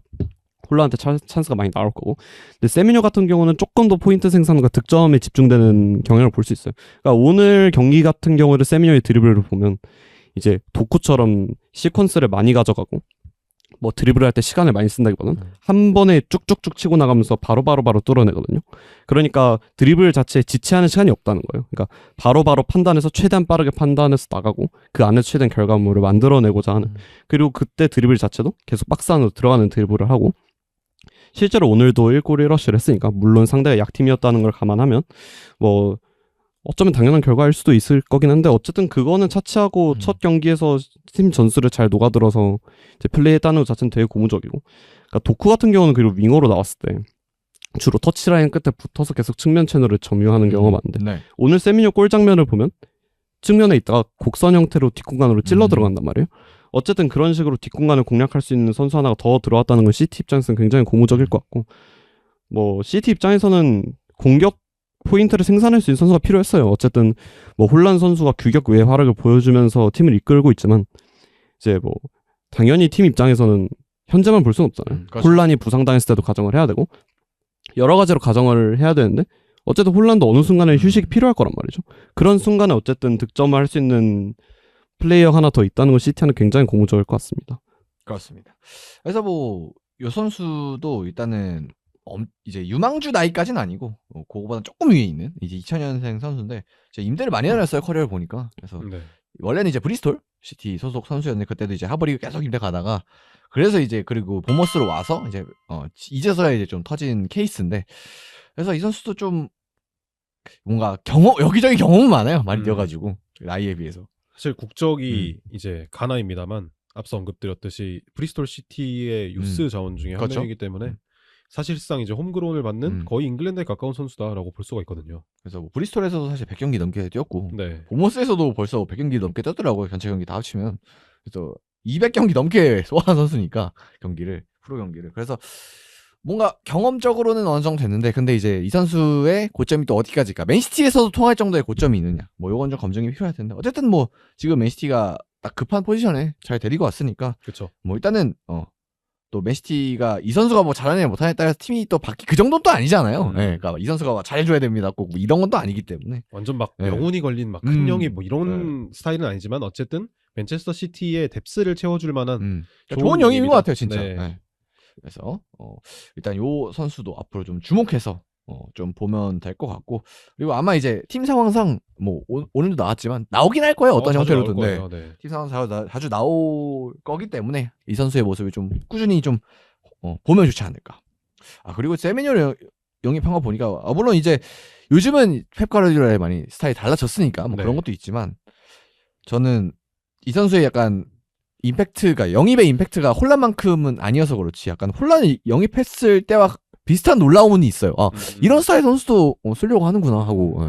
혼란한테 찬스가 많이 나올 거고 근데 세미뇨 같은 경우는 조금 더 포인트 생산과 득점에 집중되는 경향을 볼 수 있어요. 그러니까 오늘 경기 같은 경우에도 세미뇨의 드리블을 보면 이제 도쿠처럼 시퀀스를 많이 가져가고 뭐 드리블을 할 때 시간을 많이 쓴다기보다는 한 번에 쭉쭉쭉 치고 나가면서 바로 뚫어내거든요. 그러니까 드리블 자체에 지체하는 시간이 없다는 거예요. 그러니까 바로 판단해서 최대한 빠르게 판단해서 나가고 그 안에서 최대한 결과물을 만들어내고자 하는 그리고 그때 드리블 자체도 계속 박스 안으로 들어가는 드리블을 하고 실제로 오늘도 1골 1어시를 했으니까 물론 상대가 약팀이었다는 걸 감안하면 뭐 어쩌면 당연한 결과일 수도 있을 거긴 한데 어쨌든 그거는 차치하고 첫 경기에서 팀 전술을 잘 녹아들어서 이제 플레이했다는 것 자체는 되게 고무적이고 그러니까 도쿠 같은 경우는 그리고 윙어로 나왔을 때 주로 터치라인 끝에 붙어서 계속 측면 채널을 점유하는 경우가 많은데 오늘 세미뇨 골 장면을 보면 측면에 있다가 곡선 형태로 뒷공간으로 찔러 들어간단 말이에요. 어쨌든 그런 식으로 뒷공간을 공략할 수 있는 선수 하나가 더 들어왔다는 건 시티 입장에서는 굉장히 고무적일 것 같고 뭐 시티 입장에서는 공격 포인트를 생산할 수 있는 선수가 필요했어요. 어쨌든 뭐 혼란 선수가 규격 외의 활약을 보여주면서 팀을 이끌고 있지만 이제 뭐 당연히 팀 입장에서는 현재만 볼 수는 없잖아요. 그렇죠. 혼란이 부상당했을 때도 가정을 해야 되고 여러 가지로 가정을 해야 되는데 어쨌든 홀란도 어느 순간에 휴식이 필요할 거란 말이죠. 그런 순간에 어쨌든 득점을 할 수 있는 플레이어 하나 더 있다는 건 시티는 굉장히 고무적일 것 같습니다. 그렇습니다. 그래서 뭐 요 선수도 일단은 이제 유망주 나이까지는 아니고 그거보다 조금 위에 있는 이제 2000년생 선수인데 제가 임대를 많이 날렸어요 커리어를 보니까. 그래서 네. 원래는 이제 브리스톨 시티 소속 선수였는데 그때도 이제 하버리그 계속 임대 가다가 그래서 이제 그리고 보머스로 와서 이제 이제서야 이제 좀 터진 케이스인데 그래서 이 선수도 좀 뭔가 여기저기 경험은 많아요. 많이 뛰어가지고 나이에 비해서. 사실 국적이 이제 가나입니다만 앞서 언급드렸듯이 브리스톨 시티의 유스 자원 중에 한 그렇죠. 명이기 때문에 사실상 이제 홈그라운을 받는 거의 잉글랜드에 가까운 선수다라고 볼 수가 있거든요. 그래서 뭐 브리스톨에서도 사실 100경기 넘게 뛰었고 네. 보머스에서도 벌써 100경기 넘게 뛰었더라고요. 전체 경기 다 합치면. 그래서 200경기 넘게 소화한 선수니까 프로 경기를. 그래서 뭔가 경험적으로는 어느 정도 됐는데 근데 이제 이 선수의 고점이 또 어디까지일까? 맨시티에서도 통할 정도의 고점이 있느냐? 뭐 요건 좀 검증이 필요할 텐데 어쨌든 뭐 지금 맨시티가 딱 급한 포지션에 잘 데리고 왔으니까 그렇죠. 뭐 일단은 또 맨시티가 이 선수가 뭐 잘하느냐 못하느냐에 따라서 팀이 또 그 정도는 또 아니잖아요. 그러니까 이 선수가 잘해줘야 됩니다. 꼭 뭐 이런 건 또 아니기 때문에 완전 막 네. 영혼이 걸린 막 큰 영이 뭐 이런 스타일은 아니지만 어쨌든 맨체스터 시티의 뎁스를 채워줄 만한 좋은 영입인 것 같아요, 진짜. 네. 네. 그래서 일단 요 선수도 앞으로 좀 주목해서 좀 보면 될 것 같고 그리고 아마 이제 팀 상황상 뭐 오늘도 나왔지만 나오긴 할 거예요. 어떤 자주 형태로든. 나올 거예요. 네. 팀 상황상 자주 나올 거기 때문에 이 선수의 모습을 좀 꾸준히 좀 보면 좋지 않을까. 그리고 세메뉴를 영입한 거 보니까 물론 이제 요즘은 펩 가르디올라의 많이 스타일이 달라졌으니까 뭐 네. 그런 것도 있지만 저는 이 선수의 약간 임팩트가 영입의 임팩트가 혼란만큼은 아니어서 그렇지 약간 혼란을 영입했을 때와 비슷한 놀라움은 있어요. 이런 스타일 선수도 쓰려고 하는구나 하고.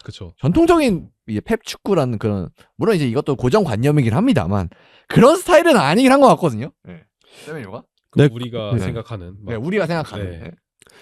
그렇죠. 전통적인 이제 펩 축구라는 그런 물론 이제 이것도 고정관념이긴 합니다만 그런 스타일은 아니긴 한 것 같거든요. 세메뉴가? 네. 우리가 네. 생각하는 막 우리가 생각하는. 네.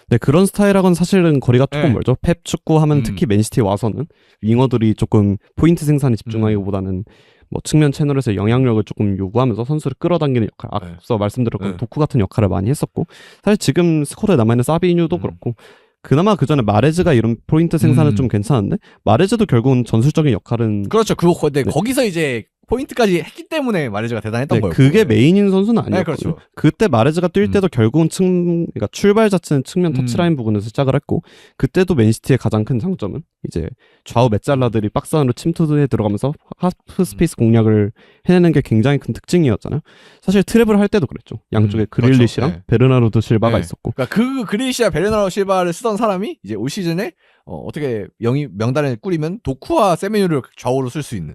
네, 그런 스타일하고는 사실은 거리가 조금 네. 멀죠. 펩 축구 하면 특히 맨시티 와서는 윙어들이 조금 포인트 생산에 집중하기보다는 뭐 측면 채널에서 영향력을 조금 요구하면서 선수를 끌어당기는 역할, 앞서 말씀드렸던 도쿠 같은 역할을 많이 했었고 사실 지금 스쿼드에 남아있는 사비뉴도 그렇고 그나마 그 전에 마레즈가 이런 포인트 생산은 좀 괜찮은데 마레즈도 결국은 전술적인 역할은 그렇죠. 근데 거기서 이제 포인트까지 했기 때문에 마레즈가 대단했던 거예요. 그게 메인인 선수는 아니었거든요. 네, 그렇죠. 그때 마레즈가 뛸 때도 결국은 그러니까 출발 자체는 측면 터치라인 부분에서 시작을 했고 그때도 맨시티의 가장 큰 장점은 이제 좌우 메잘라들이 박스 안으로 침투해 들어가면서 하프 스페이스 공략을 해내는 게 굉장히 큰 특징이었잖아요. 사실 트랩을 할 때도 그랬죠. 양쪽에 그릴리시랑 그렇죠. 네. 베르나르도 실바가 있었고. 그러니까 그 그릴리시와 베르나르도 실바를 쓰던 사람이 이제 올 시즌에 어떻게 명단을 꾸리면 도쿠와 세메뉴를 좌우로 쓸 수 있는.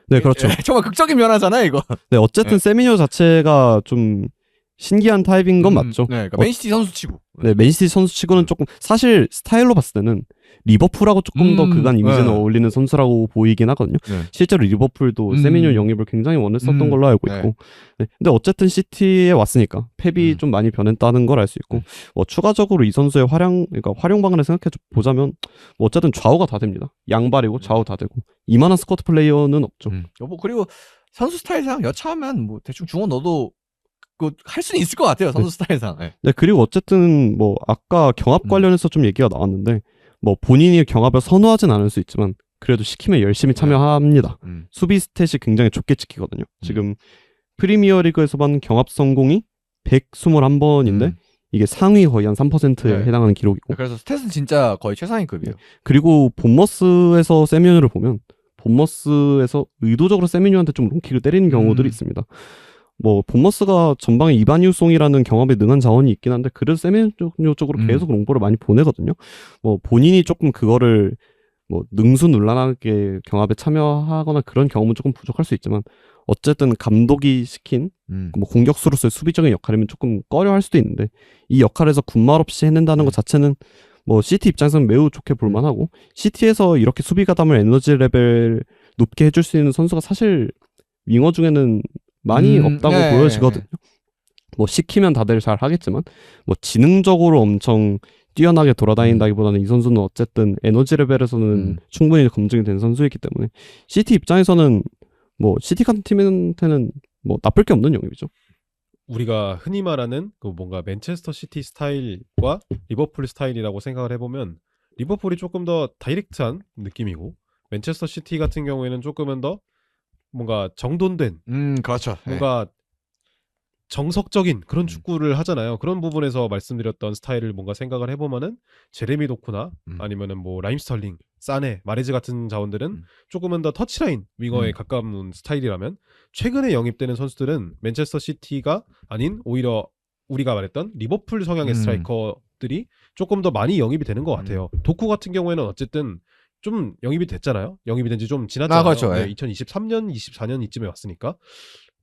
네, 그렇죠. 정말 극적인 변화잖아요, 이거. 네, 어쨌든 세미뉴 자체가 좀 신기한 타입인 건 맞죠. 네, 그러니까 맨시티 선수치고. 네, 맨시티 선수치고는 조금 사실 스타일로 봤을 때는 리버풀하고 조금 더 그간 이미지는 어울리는 선수라고 보이긴 하거든요. 실제로 리버풀도 세미뉴 영입을 굉장히 원했었던 걸로 알고 있고. 네, 근데 어쨌든 시티에 왔으니까 펩이 좀 많이 변했다는 걸 알 수 있고 뭐 추가적으로 이 선수의 그러니까 활용 방안을 생각해 보자면 뭐 어쨌든 좌우가 다 됩니다. 양발이고 좌우 다 되고 이만한 스쿼트 플레이어는 없죠. 뭐 그리고 선수 스타일상 여차하면 뭐 대충 중원 넣어도 할 수는 있을 것 같아요. 선수 스타일상. 네, 그리고 어쨌든 뭐 아까 경합 관련해서 좀 얘기가 나왔는데 뭐 본인이 경합을 선호하진 않을 수 있지만 그래도 시키면 열심히 참여합니다. 수비 스탯이 굉장히 좁게 찍히거든요. 지금 프리미어리그에서만 경합 성공이 121번인데 이게 상위 거의 한 3%에 해당하는 기록이고. 그래서 스탯은 진짜 거의 최상위급이에요. 그리고 본머스에서 세미뉴를 보면 본머스에서 의도적으로 세미뉴한테 좀 롱킥을 때리는 경우들이 있습니다. 뭐 본머스가 전방에 이바니우송이라는 경험에 능한 자원이 있긴 한데 그래도 세미뉴 쪽으로 계속 롱볼을 많이 보내거든요. 뭐 본인이 조금 그거를 뭐 능수능란하게 경합에 참여하거나 그런 경험은 조금 부족할 수 있지만 어쨌든 감독이 시킨 뭐 공격수로서의 수비적인 역할이면 조금 꺼려할 수도 있는데 이 역할에서 군말 없이 해낸다는 것 자체는 뭐 시티 입장에서는 매우 좋게 볼만하고 시티에서 이렇게 수비 가담을 에너지 레벨 높게 해줄 수 있는 선수가 사실 윙어 중에는 많이 없다고 보여지거든요. 뭐 시키면 다들 잘 하겠지만 뭐 지능적으로 엄청 뛰어나게 돌아다닌다기보다는 이 선수는 어쨌든 에너지 레벨에서는 충분히 검증이 된 선수이기 때문에 시티 입장에서는 뭐 시티 같은 팀한테는 뭐 나쁠 게 없는 영입이죠. 우리가 흔히 말하는 그 뭔가 맨체스터 시티 스타일과 리버풀 스타일이라고 생각을 해보면 리버풀이 조금 더 다이렉트한 느낌이고 맨체스터 시티 같은 경우에는 조금은 더 뭔가 정돈된 그렇죠. 뭔가 정석적인 그런 축구를 하잖아요. 그런 부분에서 말씀드렸던 스타일을 뭔가 생각을 해보면은 제레미 도쿠나 아니면은 뭐 라임 스털링, 사네, 마레즈 같은 자원들은 조금은 더 터치라인 윙어에 가까운 스타일이라면 최근에 영입되는 선수들은 맨체스터 시티가 아닌 오히려 우리가 말했던 리버풀 성향의 스트라이커들이 조금 더 많이 영입이 되는 것 같아요. 도쿠 같은 경우에는 어쨌든 좀 영입이 됐잖아요. 영입이 된 지 좀 지났잖아요. 그렇죠. 네, 2023년, 24년 이쯤에 왔으니까.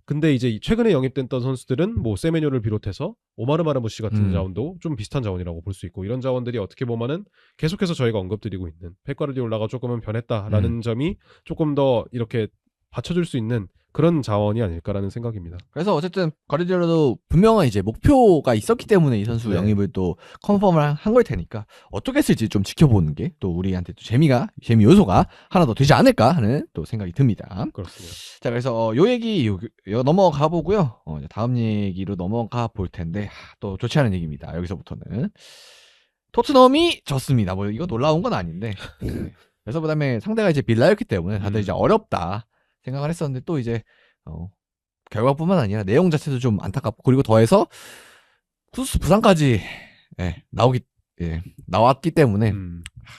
근데 이제 최근에 영입됐던 선수들은 뭐 세메뇨를 비롯해서 오마르 마르무시 같은 자원도 좀 비슷한 자원이라고 볼 수 있고 이런 자원들이 어떻게 보면은 계속해서 저희가 언급드리고 있는 펩 가르디올라가 조금은 변했다라는 점이 조금 더 이렇게 받쳐줄 수 있는 그런 자원이 아닐까라는 생각입니다. 그래서 어쨌든 가르디올라도 분명한 이제 목표가 있었기 때문에 이 선수 네. 영입을 또 컨펌을 한 걸 테니까 어떻게 했을지 좀 지켜보는 게 또 우리한테 또 재미 요소가 하나 더 되지 않을까 하는 또 생각이 듭니다. 그렇습니다. 자, 그래서 요 얘기 넘어가 보고요. 이제 다음 얘기로 넘어가 볼 텐데 또 좋지 않은 얘기입니다. 여기서부터는 토트넘이 졌습니다. 뭐 이거 놀라운 건 아닌데. 네. 그래서 그다음에 상대가 이제 빌라였기 때문에 다들 이제 어렵다 생각을 했었는데 또 이제 결과뿐만 아니라 내용 자체도 좀 안타깝고 그리고 더해서 쿠두스 부상까지 나왔기 때문에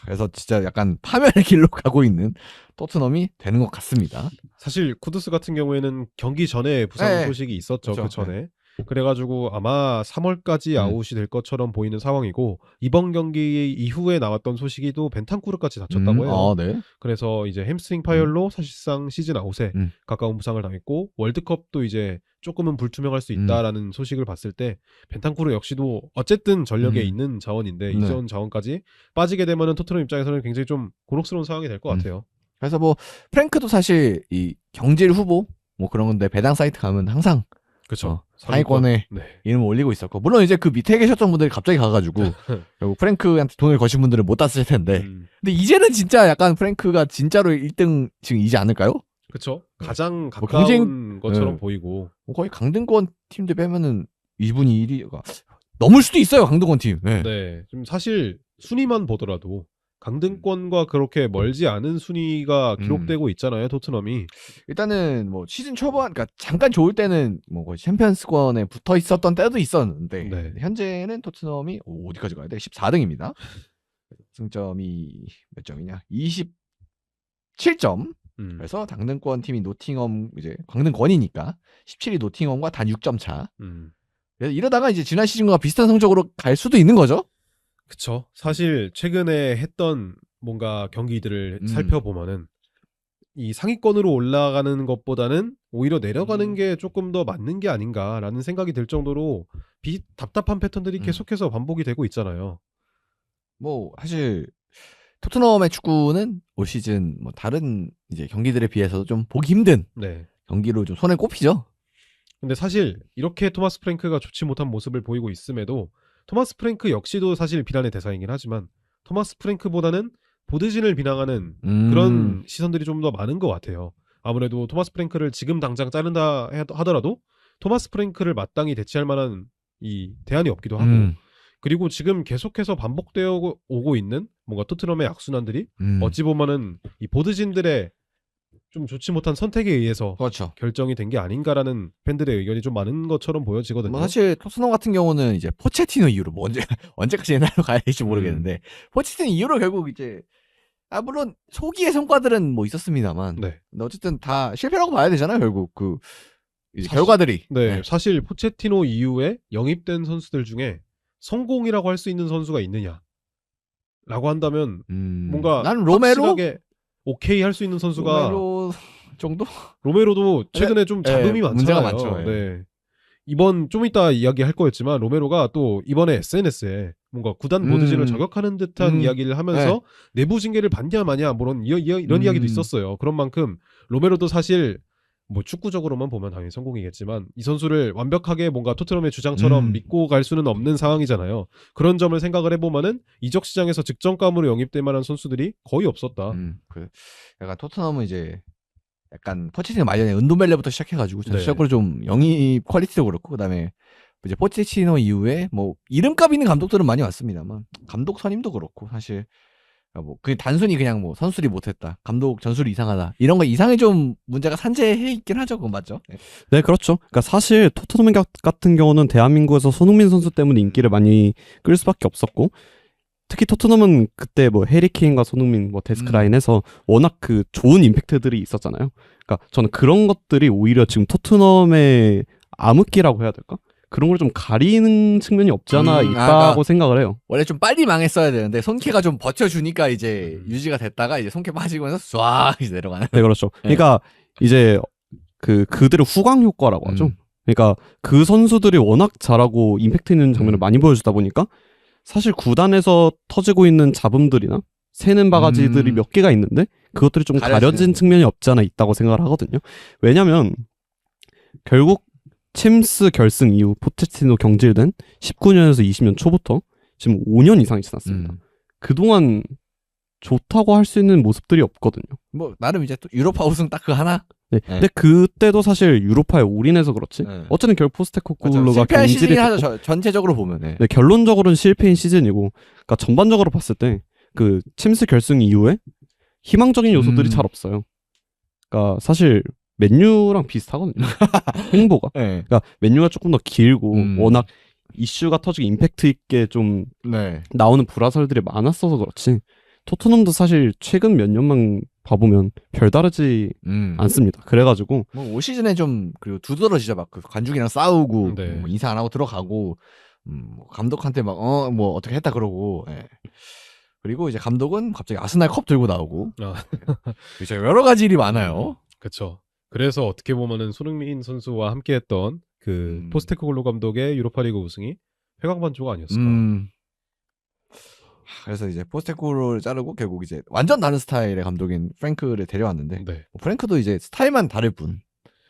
그래서 진짜 약간 파멸의 길로 가고 있는 토트넘이 되는 것 같습니다. 사실 쿠두스 같은 경우에는 경기 전에 부상 네. 소식이 있었죠. 그쵸. 그 전에. 그래가지고 아마 3월까지 아웃이 될 것처럼 보이는 상황이고 이번 경기 이후에 나왔던 소식이 또 벤탄쿠르까지 다쳤다고 해요. 네. 그래서 이제 햄스트링 파열로 사실상 시즌 아웃에 가까운 부상을 당했고 월드컵도 이제 조금은 불투명할 수 있다라는 소식을 봤을 때 벤탄쿠르 역시도 어쨌든 전력에 있는 자원인데 이전 자원까지 빠지게 되면은 토트넘 입장에서는 굉장히 좀 곤혹스러운 상황이 될 것 같아요. 그래서 뭐 프랭크도 사실 이 경질 후보 뭐 그런 건데 배당 사이트 가면 항상 그렇죠. 상위권에 이름을 올리고 있었고 물론 이제 그 밑에 계셨던 분들이 갑자기 가가지고 결국 프랭크한테 돈을 거신 분들은 못 땄을 텐데 근데 이제는 진짜 약간 프랭크가 진짜로 1등 지금 이지 않을까요? 그렇죠. 가장 뭐 가까운 것처럼 보이고 거의 강등권 팀들 빼면은 이분이 1위가 넘을 수도 있어요. 강등권 팀. 네. 좀 사실 순위만 보더라도 강등권과 그렇게 멀지 않은 순위가 기록되고 있잖아요. 토트넘이. 일단은 뭐 시즌 초반 그러니까 잠깐 좋을 때는 뭐 거의 챔피언스권에 붙어 있었던 때도 있었는데 현재는 토트넘이 어디까지 가야 돼? 14등입니다. 승점이 몇 점이냐? 27점. 그래서 강등권 팀이 노팅엄 이제 강등권이니까 17위 노팅엄과 단 6점 차. 그래서 이러다가 이제 지난 시즌과 비슷한 성적으로 갈 수도 있는 거죠. 그쵸. 사실 최근에 했던 뭔가 경기들을 살펴보면은 이 상위권으로 올라가는 것보다는 오히려 내려가는 게 조금 더 맞는 게 아닌가라는 생각이 들 정도로 답답한 패턴들이 계속해서 반복이 되고 있잖아요. 뭐 사실 토트넘의 축구는 올 시즌 뭐 다른 이제 경기들에 비해서도 좀 보기 힘든 경기로 좀 손에 꼽히죠. 근데 사실 이렇게 토마스 프랭크가 좋지 못한 모습을 보이고 있음에도 토마스 프랭크 역시도 사실 비난의 대상이긴 하지만 토마스 프랭크보다는 보드진을 비난하는 그런 시선들이 좀 더 많은 것 같아요. 아무래도 토마스 프랭크를 지금 당장 자른다 하더라도 토마스 프랭크를 마땅히 대체할 만한 이 대안이 없기도 하고 그리고 지금 계속해서 반복되어 오고 있는 뭔가 토트넘의 악순환들이 어찌 보면은 이 보드진들의 좀 좋지 못한 선택에 의해서 결정이 된 게 아닌가라는 팬들의 의견이 좀 많은 것처럼 보여지거든요. 뭐 사실 토트넘 같은 경우는 이제 포체티노 이후로 뭐 언제까지 옛날로 가야 될지 모르겠는데 포체티노 이후로 결국 이제 물론 소기의 성과들은 뭐 있었습니다만 근데 어쨌든 다 실패라고 봐야 되잖아요. 결국 그 이제 결과들이 사실 포체티노 이후에 영입된 선수들 중에 성공이라고 할 수 있는 선수가 있느냐라고 한다면 뭔가 난 로메로 오케이 할 수 있는 선수가 로메로 정도? 로메로도 최근에 좀 잡음이 많잖아요. 문제가 많죠. 이번 좀 이따 이야기할 거였지만 로메로가 또 이번에 SNS에 뭔가 구단 보드진을 저격하는 듯한 이야기를 하면서 내부 징계를 받냐 마냐 이런 이야기도 있었어요. 그런 만큼 로메로도 사실 뭐 축구적으로만 보면 당연히 성공이겠지만 이 선수를 완벽하게 뭔가 토트넘의 주장처럼 믿고 갈 수는 없는 상황이잖아요. 그런 점을 생각을 해보면은 이적 시장에서 득점감으로 영입될 만한 선수들이 거의 없었다. 약간 토트넘은 이제 약간 포체티노 말년에 은도멜레부터 시작해가지고 전체적으로 좀 영입 퀄리티도 그렇고 그다음에 이제 포체티노 이후에 뭐 이름값 있는 감독들은 많이 왔습니다만 감독 선임도 그렇고 사실 뭐 그 단순히 그냥 뭐 선수들이 못했다, 감독 전술이 이상하다 이런 거 이상이 좀 문제가 산재해 있긴 하죠, 그건 맞죠? 네. 네, 그렇죠. 그러니까 사실 토트넘 같은 경우는 대한민국에서 손흥민 선수 때문에 인기를 많이 끌 수밖에 없었고 특히 토트넘은 그때 뭐 해리 케인과 손흥민 뭐 데스크라인에서 워낙 그 좋은 임팩트들이 있었잖아요. 그러니까 저는 그런 것들이 오히려 지금 토트넘의 암흑기라고 해야 될까? 그런 걸 좀 가리는 측면이 없지 않아 있다고 생각을 해요. 원래 좀 빨리 망했어야 되는데 손케가 좀 버텨주니까 이제 유지가 됐다가 이제 손케 빠지면서 쏴 이제 내려가는. 네, 그렇죠. 그러니까 이제 그들의 후광 효과라고 하죠. 그러니까 그 선수들이 워낙 잘하고 임팩트 있는 장면을 많이 보여주다 보니까 사실 구단에서 터지고 있는 잡음들이나 새는 바가지들이 몇 개가 있는데 그것들이 좀 가려진 측면이 없지 않아 있다고 생각을 하거든요. 왜냐면 결국 챔스 결승 이후 포체티노 경질된 19년에서 20년 초부터 지금 5년 이상이 지났습니다. 그동안 좋다고 할 수 있는 모습들이 없거든요. 뭐 나름 이제 또 유로파 우승 딱 그 하나. 네. 근데 그때도 사실 유로파에 올인해서 그렇지. 어쨌든 결국 포스테코글루가 실패한 시즌이 경질이 하죠. 전체적으로 보면. 네, 결론적으로는 실패인 시즌이고, 그러니까 전반적으로 봤을 때 그 챔스 결승 이후에 희망적인 요소들이 잘 없어요. 그러니까 사실 맨유랑 비슷하거든요. 행보가. 네. 그러니까 맨유가 조금 더 길고 워낙 이슈가 터지고 임팩트 있게 좀 나오는 불화설들이 많았어서 그렇지. 토트넘도 사실 최근 몇 년만 봐보면 별다르지 않습니다. 그래가지고 뭐 올 시즌에 좀 그리고 두드러지죠. 막 그 관중이랑 싸우고 뭐 인사 안 하고 들어가고 뭐 감독한테 막 뭐 어떻게 했다 그러고. 그리고 이제 감독은 갑자기 아스날 컵 들고 나오고. 그렇죠. 여러 가지 일이 많아요. 그렇죠. 그래서 어떻게 보면은 손흥민 선수와 함께했던 그 포스테코글루 감독의 유로파리그 우승이 회광반조가 아니었을까. 그래서 이제 포스테코글루를 자르고 결국 이제 완전 다른 스타일의 감독인 프랭크를 데려왔는데 뭐 프랭크도 이제 스타일만 다를 뿐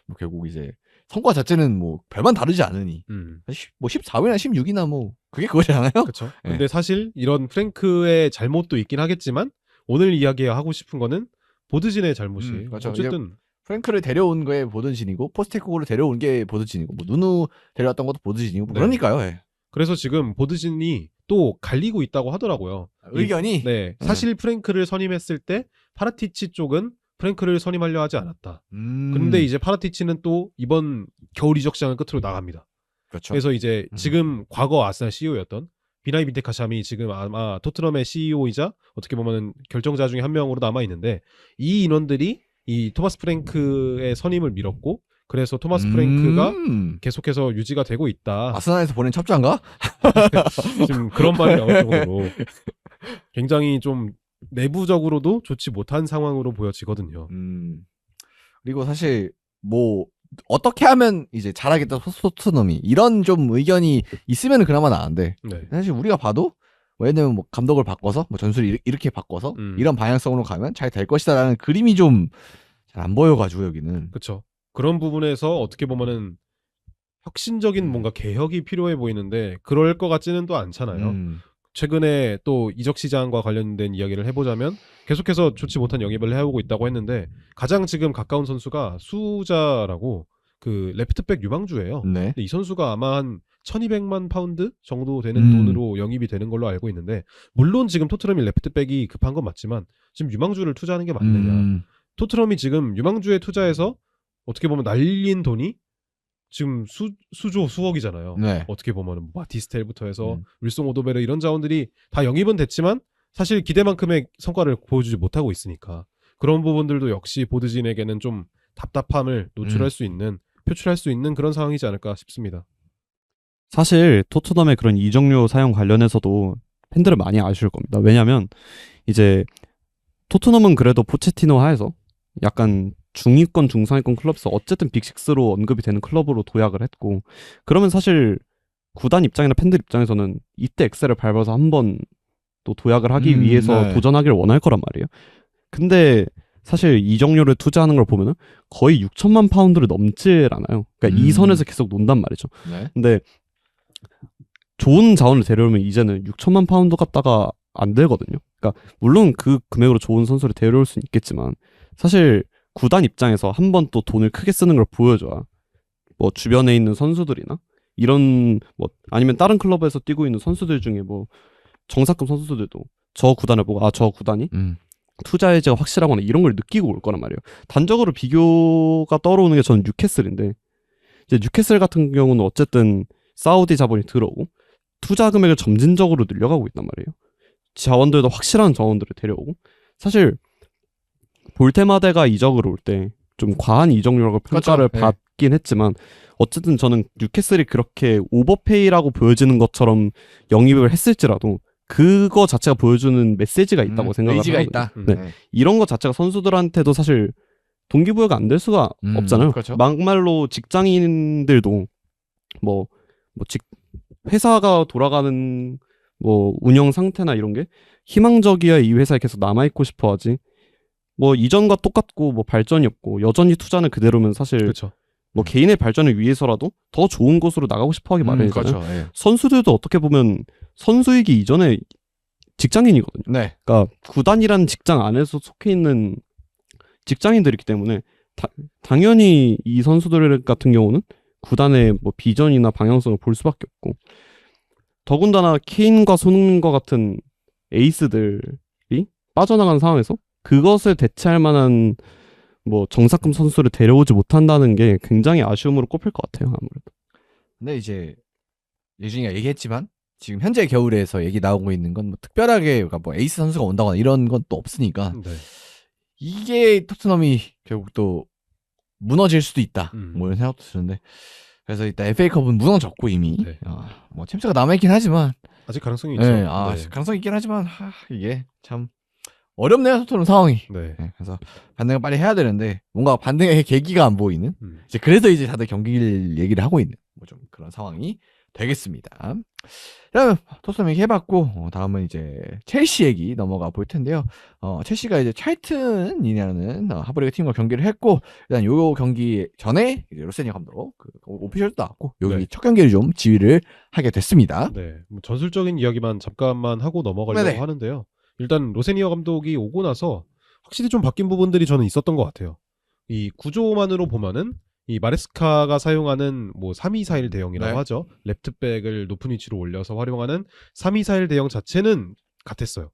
뭐 결국 이제 성과 자체는 뭐 별반 다르지 않으니 뭐 14위나 16위나 뭐 그게 그거잖아요. 그렇죠. 근데 사실 이런 프랭크의 잘못도 있긴 하겠지만 오늘 이야기하고 싶은 거는 보드진의 잘못이 그렇죠. 어쨌든 프랭크를 데려온 거에 보드진이고 포스테코글루를 데려온 게 보드진이고 뭐 누누 데려왔던 것도 보드진이고 뭐 그러니까요. 그래서 지금 보드진이 또 갈리고 있다고 하더라고요. 의견이. 네. 사실 프랭크를 선임했을 때 파라티치 쪽은 프랭크를 선임하려 하지 않았다. 근데 이제 파라티치는 또 이번 겨울 이적 시장을 끝으로 나갑니다. 그렇죠. 그래서 이제 지금 과거 아스날 CEO였던 비나이 빈테카샴이 지금 아마 토트넘의 CEO이자 어떻게 보면 결정자 중에 한 명으로 남아 있는데 이 인원들이 이 토마스 프랭크의 선임을 밀었고 그래서 토마스 프랭크가 계속해서 유지가 되고 있다. 아스날에서 보낸 첩자인가? 지금 그런 말이 나올 정도로 굉장히 좀 내부적으로도 좋지 못한 상황으로 보여지거든요. 그리고 사실 뭐 어떻게 하면 이제 잘하겠다 토트넘이 이런 좀 의견이 있으면 그나마 나은데 사실 우리가 봐도 예를 들면 뭐 감독을 바꿔서 뭐 전술을 이렇게 바꿔서 이런 방향성으로 가면 잘 될 것이다라는 그림이 좀 잘 안 보여가지고 여기는. 그렇죠. 그런 부분에서 어떻게 보면은 혁신적인 뭔가 개혁이 필요해 보이는데 그럴 것 같지는 또 않잖아요. 최근에 또 이적 시장과 관련된 이야기를 해보자면 계속해서 좋지 못한 영입을 해오고 있다고 했는데 가장 지금 가까운 선수가 수자라고 그 레프트백 유망주예요. 근데 이 선수가 아마 한 1200만 파운드 정도 되는 돈으로 영입이 되는 걸로 알고 있는데 물론 지금 토트넘이 레프트백이 급한 건 맞지만 지금 유망주를 투자하는 게 맞느냐. 토트넘이 지금 유망주에 투자해서 어떻게 보면 날린 돈이 지금 수조 수억이잖아요. 어떻게 보면 마티스텔부터 해서 윌송 오도베르 이런 자원들이 다 영입은 됐지만 사실 기대만큼의 성과를 보여주지 못하고 있으니까 그런 부분들도 역시 보드진에게는 좀 답답함을 노출할 수 있는 표출할 수 있는 그런 상황이지 않을까 싶습니다. 사실 토트넘의 그런 이적료 사용 관련해서도 팬들은 많이 아쉬울 겁니다. 왜냐하면 이제 토트넘은 그래도 포체티노 하에서 약간 중위권 중상위권 클럽에서 어쨌든 빅6로 언급이 되는 클럽으로 도약을 했고 그러면 사실 구단 입장이나 팬들 입장에서는 이때 엑셀을 밟아서 한번 또 도약을 하기 위해서 도전하기를 원할 거란 말이에요. 근데 사실 이적료를 투자하는 걸 보면은 거의 6천만 파운드를 넘질 않아요. 그러니까 이 선에서 계속 논단 말이죠. 근데 좋은 자원을 데려오면 이제는 6천만 파운드 갖다가 안 되거든요. 그러니까 물론 그 금액으로 좋은 선수를 데려올 수는 있겠지만 사실 구단 입장에서 한 번 또 돈을 크게 쓰는 걸 보여줘야 뭐 주변에 있는 선수들이나 이런 뭐 아니면 다른 클럽에서 뛰고 있는 선수들 중에 뭐 정상급 선수들도 저 구단을 보고 저 구단이 투자 해지가 확실하거나 이런 걸 느끼고 올 거란 말이에요. 단적으로 비교가 떠오르는 게 저는 뉴캐슬인데 이제 뉴캐슬 같은 경우는 어쨌든 사우디 자본이 들어오고 투자 금액을 점진적으로 늘려가고 있단 말이에요. 자원들도 확실한 자원들을 데려오고 사실 볼테마데가 이적으로 올 때 좀 과한 이적료라고 평가를 그렇죠. 받긴 했지만 어쨌든 저는 뉴캐슬이 그렇게 오버페이라고 보여지는 것처럼 영입을 했을지라도 그거 자체가 보여주는 메시지가 있다고 생각을 의지가 하거든요. 있다. 네. 이런 것 자체가 선수들한테도 사실 동기부여가 안 될 수가 없잖아요. 그렇죠. 막말로 직장인들도 뭐 회사가 돌아가는 뭐 운영 상태나 이런 게 희망적이어야 이 회사에 계속 남아있고 싶어 하지. 뭐 이전과 똑같고 뭐 발전이 없고 여전히 투자는 그대로면 사실 그렇죠. 뭐 개인의 발전을 위해서라도 더 좋은 곳으로 나가고 싶어 하기 마련이잖아요. 그렇죠. 예. 선수들도 어떻게 보면 선수이기 이전에 직장인이거든요. 네. 그러니까 구단이라는 직장 안에서 속해 있는 직장인들이기 때문에 당연히 이 선수들 같은 경우는 구단의 뭐 비전이나 방향성을 볼 수밖에 없고 더군다나 케인과 손흥민과 같은 에이스들이 빠져나간 상황에서 그것을 대체할 만한 뭐 정상급 선수를 데려오지 못한다는 게 굉장히 아쉬움으로 꼽힐 것 같아요. 아무래도. 근데 이제 예준이가 얘기했지만 지금 현재 겨울에서 얘기 나오고 있는 건 뭐 특별하게 뭐 에이스 선수가 온다거나 이런 건 또 없으니까 네. 이게 토트넘이 결국 또 무너질 수도 있다. 음. 뭐 이런 생각도 드는데 그래서 일단 FA컵은 무너졌고 이미 네. 뭐 챔스가 남아있긴 하지만 아직 가능성이 있죠. 네, 네. 가능성이 있긴 하지만 이게 참 어렵네요 토트넘 상황이. 네. 네, 그래서 반등을 빨리 해야 되는데 뭔가 반등의 계기가 안 보이는 이제 그래서 이제 다들 경기를 얘기를 하고 있는 뭐 좀 그런 상황이 되겠습니다. 그럼 토트넘 얘기 해봤고 다음은 이제 첼시 얘기 넘어가 볼 텐데요. 첼시가 이제 찰튼이라는 하브리그 팀과 경기를 했고 일단 요 경기 전에 이제 로세니 감독 오피셜도 나왔고 여기 네. 첫 경기를 좀 지휘를 하게 됐습니다. 네. 뭐 전술적인 이야기만 잠깐만 하고 넘어가려고 네네. 하는데요. 일단 로세니어 감독이 오고 나서 확실히 좀 바뀐 부분들이 저는 있었던 것 같아요. 이 구조만으로 보면은 이 마레스카가 사용하는 뭐 3-2-4-1 대형이라고 네. 하죠. 레프트백을 높은 위치로 올려서 활용하는 3-2-4-1 대형 자체는 같았어요.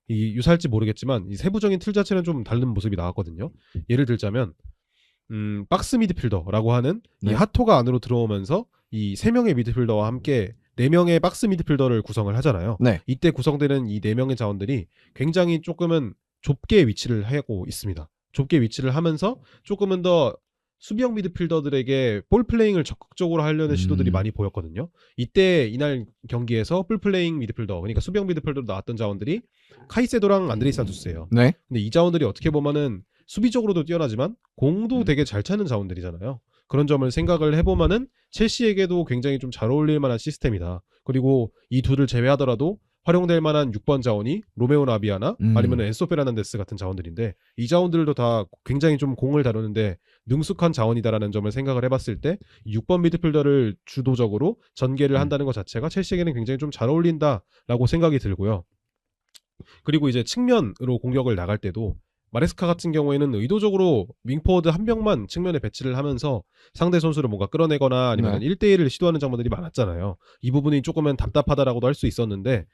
이 유사할지 모르겠지만 이 세부적인 틀 자체는 좀 다른 모습이 나왔거든요. 예를 들자면 박스 미드필더라고 하는 이 네. 하토가 안으로 들어오면서 이 3명의 미드필더와 함께 4명의 박스 미드필더를 구성을 하잖아요. 네. 이때 구성되는 이 4명의 자원들이 굉장히 조금은 좁게 위치를 하고 있습니다. 좁게 위치를 하면서 조금은 더 수비형 미드필더들에게 볼 플레잉을 적극적으로 하려는 시도들이 많이 보였거든요. 이때 이날 경기에서 볼 플레잉 미드필더, 그러니까 수비형 미드필더로 나왔던 자원들이 카이세도랑 안드레이 산투스예요. 네. 근데 이 자원들이 어떻게 보면은 수비적으로도 뛰어나지만 공도 되게 잘 차는 자원들이잖아요. 그런 점을 생각을 해보면은 첼시에게도 굉장히 좀 잘 어울릴 만한 시스템이다. 그리고 이 둘을 제외하더라도 활용될 만한 6번 자원이 로메오 나비아나 아니면 엔소 페르난데스 같은 자원들인데 이 자원들도 다 굉장히 좀 공을 다루는데 능숙한 자원이다라는 점을 생각을 해봤을 때 6번 미드필더를 주도적으로 전개를 한다는 것 자체가 첼시에게는 굉장히 좀 잘 어울린다라고 생각이 들고요. 그리고 이제 측면으로 공격을 나갈 때도 마레스카 같은 경우에는 의도적으로 윙포워드 한 명만 측면에 배치를 하면서 상대 선수를 뭔가 끌어내거나 아니면 1대1을 시도하는 장면들이 많았잖아요. 이 부분이 조금은 답답하다라고도 할 수 있었는데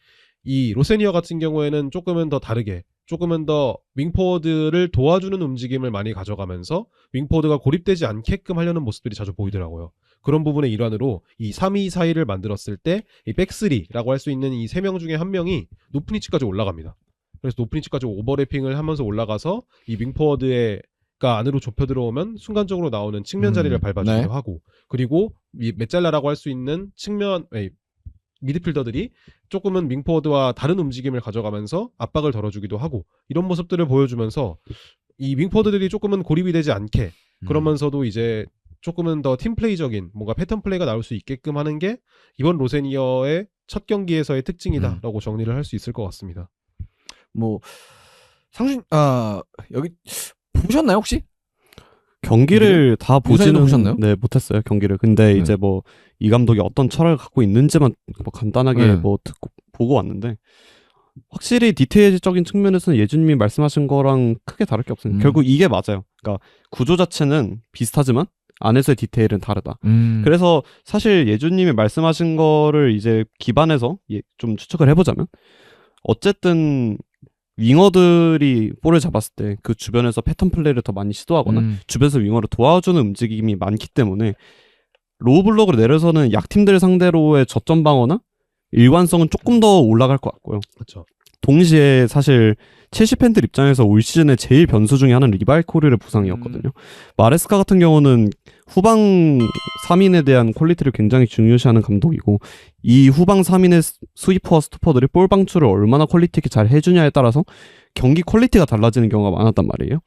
이 로세니어 같은 경우에는 조금은 더 다르게 조금은 더 윙포워드를 도와주는 움직임을 많이 가져가면서 윙포워드가 고립되지 않게끔 하려는 모습들이 자주 보이더라고요. 그런 부분의 일환으로 이 3-2-4-1을 만들었을 때 이 백스리라고 할 수 있는 이 3명 중에 한 명이 높은 위치까지 올라갑니다. 그래서 높은 위치까지 오버래핑을 하면서 올라가서 이 윙포워드가 안으로 좁혀 들어오면 순간적으로 나오는 측면 자리를 밟아주기도 하고 그리고 이 메잘라라고 할 수 있는 미드필더들이 조금은 윙포워드와 다른 움직임을 가져가면서 압박을 덜어주기도 하고 이런 모습들을 보여주면서 이 윙포워드들이 조금은 고립이 되지 않게 그러면서도 이제 조금은 더 팀플레이적인 뭔가 패턴 플레이가 나올 수 있게끔 하는 게 이번 로세니어의 첫 경기에서의 특징이다라고 정리를 할 수 있을 것 같습니다. 뭐 상준 여기 보셨나요 혹시? 경기를 다 유선이도 보지는 보셨나요? 네, 못했어요 경기를. 근데 이제 뭐 이 감독이 어떤 철학을 갖고 있는지만 뭐 간단하게 뭐 듣고 보고 왔는데 확실히 디테일적인 측면에서는 예준님이 말씀하신 거랑 크게 다를 게 없습니다. 결국 이게 맞아요. 그러니까 구조 자체는 비슷하지만 안에서의 디테일은 다르다. 그래서 사실 예준님이 말씀하신 거를 이제 기반해서 좀 추측을 해보자면 어쨌든 윙어들이 볼을 잡았을 때 그 주변에서 패턴 플레이를 더 많이 시도하거나 주변에서 윙어를 도와주는 움직임이 많기 때문에 로우 블록으로 내려서는 약팀들 상대로의 저점 방어나 일관성은 조금 더 올라갈 것 같고요. 그렇죠. 동시에 사실 첼시 팬들 입장에서 올 시즌에 제일 변수 중에 하나는 리발코리의 부상이었거든요. 마레스카 같은 경우는 후방 3인에 대한 퀄리티를 굉장히 중요시하는 감독이고 이 후방 3인의 스위퍼와 스토퍼들이 볼 방출을 얼마나 퀄리티 있게 잘 해주냐에 따라서 경기 퀄리티가 달라지는 경우가 많았단 말이에요.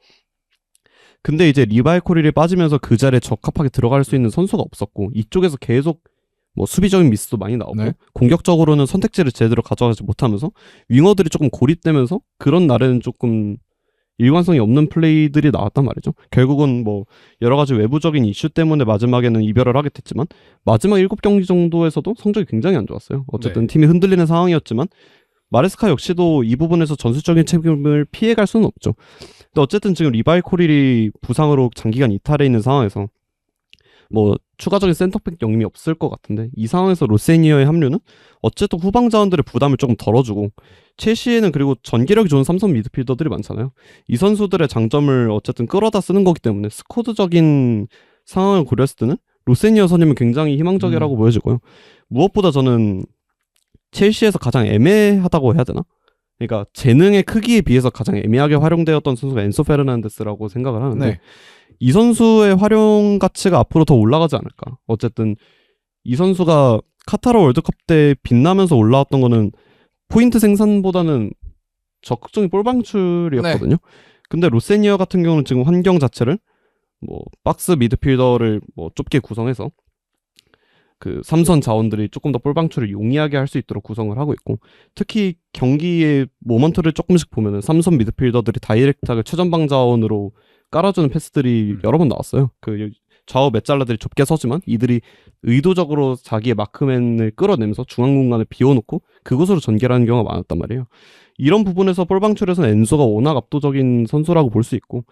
근데 이제 리발코리를 빠지면서 그 자리에 적합하게 들어갈 수 있는 선수가 없었고 이쪽에서 계속 뭐 수비적인 미스도 많이 나오고 네. 공격적으로는 선택지를 제대로 가져가지 못하면서 윙어들이 조금 고립되면서 그런 날에는 조금 일관성이 없는 플레이들이 나왔단 말이죠. 결국은 뭐 여러 가지 외부적인 이슈 때문에 마지막에는 이별을 하게 됐지만 마지막 7경기 정도에서도 성적이 굉장히 안 좋았어요. 어쨌든 네. 팀이 흔들리는 상황이었지만 마레스카 역시도 이 부분에서 전술적인 책임을 피해갈 수는 없죠. 근데 어쨌든 지금 리발코릴이 부상으로 장기간 이탈해 있는 상황에서 뭐 추가적인 센터백 영임이 없을 것 같은데 이 상황에서 로세니어의 합류는 어쨌든 후방 자원들의 부담을 조금 덜어주고 첼시에는 그리고 전기력이 좋은 삼성 미드필더들이 많잖아요. 이 선수들의 장점을 어쨌든 끌어다 쓰는 거기 때문에 스쿼드적인 상황을 고려했을 때는 로세니어 선임은 굉장히 희망적이라고 보여지고요. 무엇보다 저는 첼시에서 가장 애매하다고 해야 되나? 그러니까 재능의 크기에 비해서 가장 애매하게 활용되었던 선수가 엔소 페르난데스라고 생각을 하는데 네. 이 선수의 활용 가치가 앞으로 더 올라가지 않을까. 어쨌든 이 선수가 카타르 월드컵 때 빛나면서 올라왔던 거는 포인트 생산보다는 적극적인 볼 방출이었거든요. 근데 로세니어 같은 경우는 지금 환경 자체를 뭐 박스 미드필더를 뭐 좁게 구성해서 그 삼선 자원들이 조금 더 볼 방출을 용이하게 할 수 있도록 구성을 하고 있고 특히 경기의 모먼트를 조금씩 보면은 삼선 미드필더들이 다이렉트하게 최전방 자원으로 깔아주는 패스들이 여러 번 나왔어요. 그 좌우 메잘라들이 좁게 서지만 이들이 의도적으로 자기의 마크맨을 끌어내면서 중앙 공간을 비워놓고 그곳으로 전개하는 경우가 많았단 말이에요. 이런 부분에서 볼 방출에서는 엔소가 워낙 압도적인 선수라고 볼 수 있고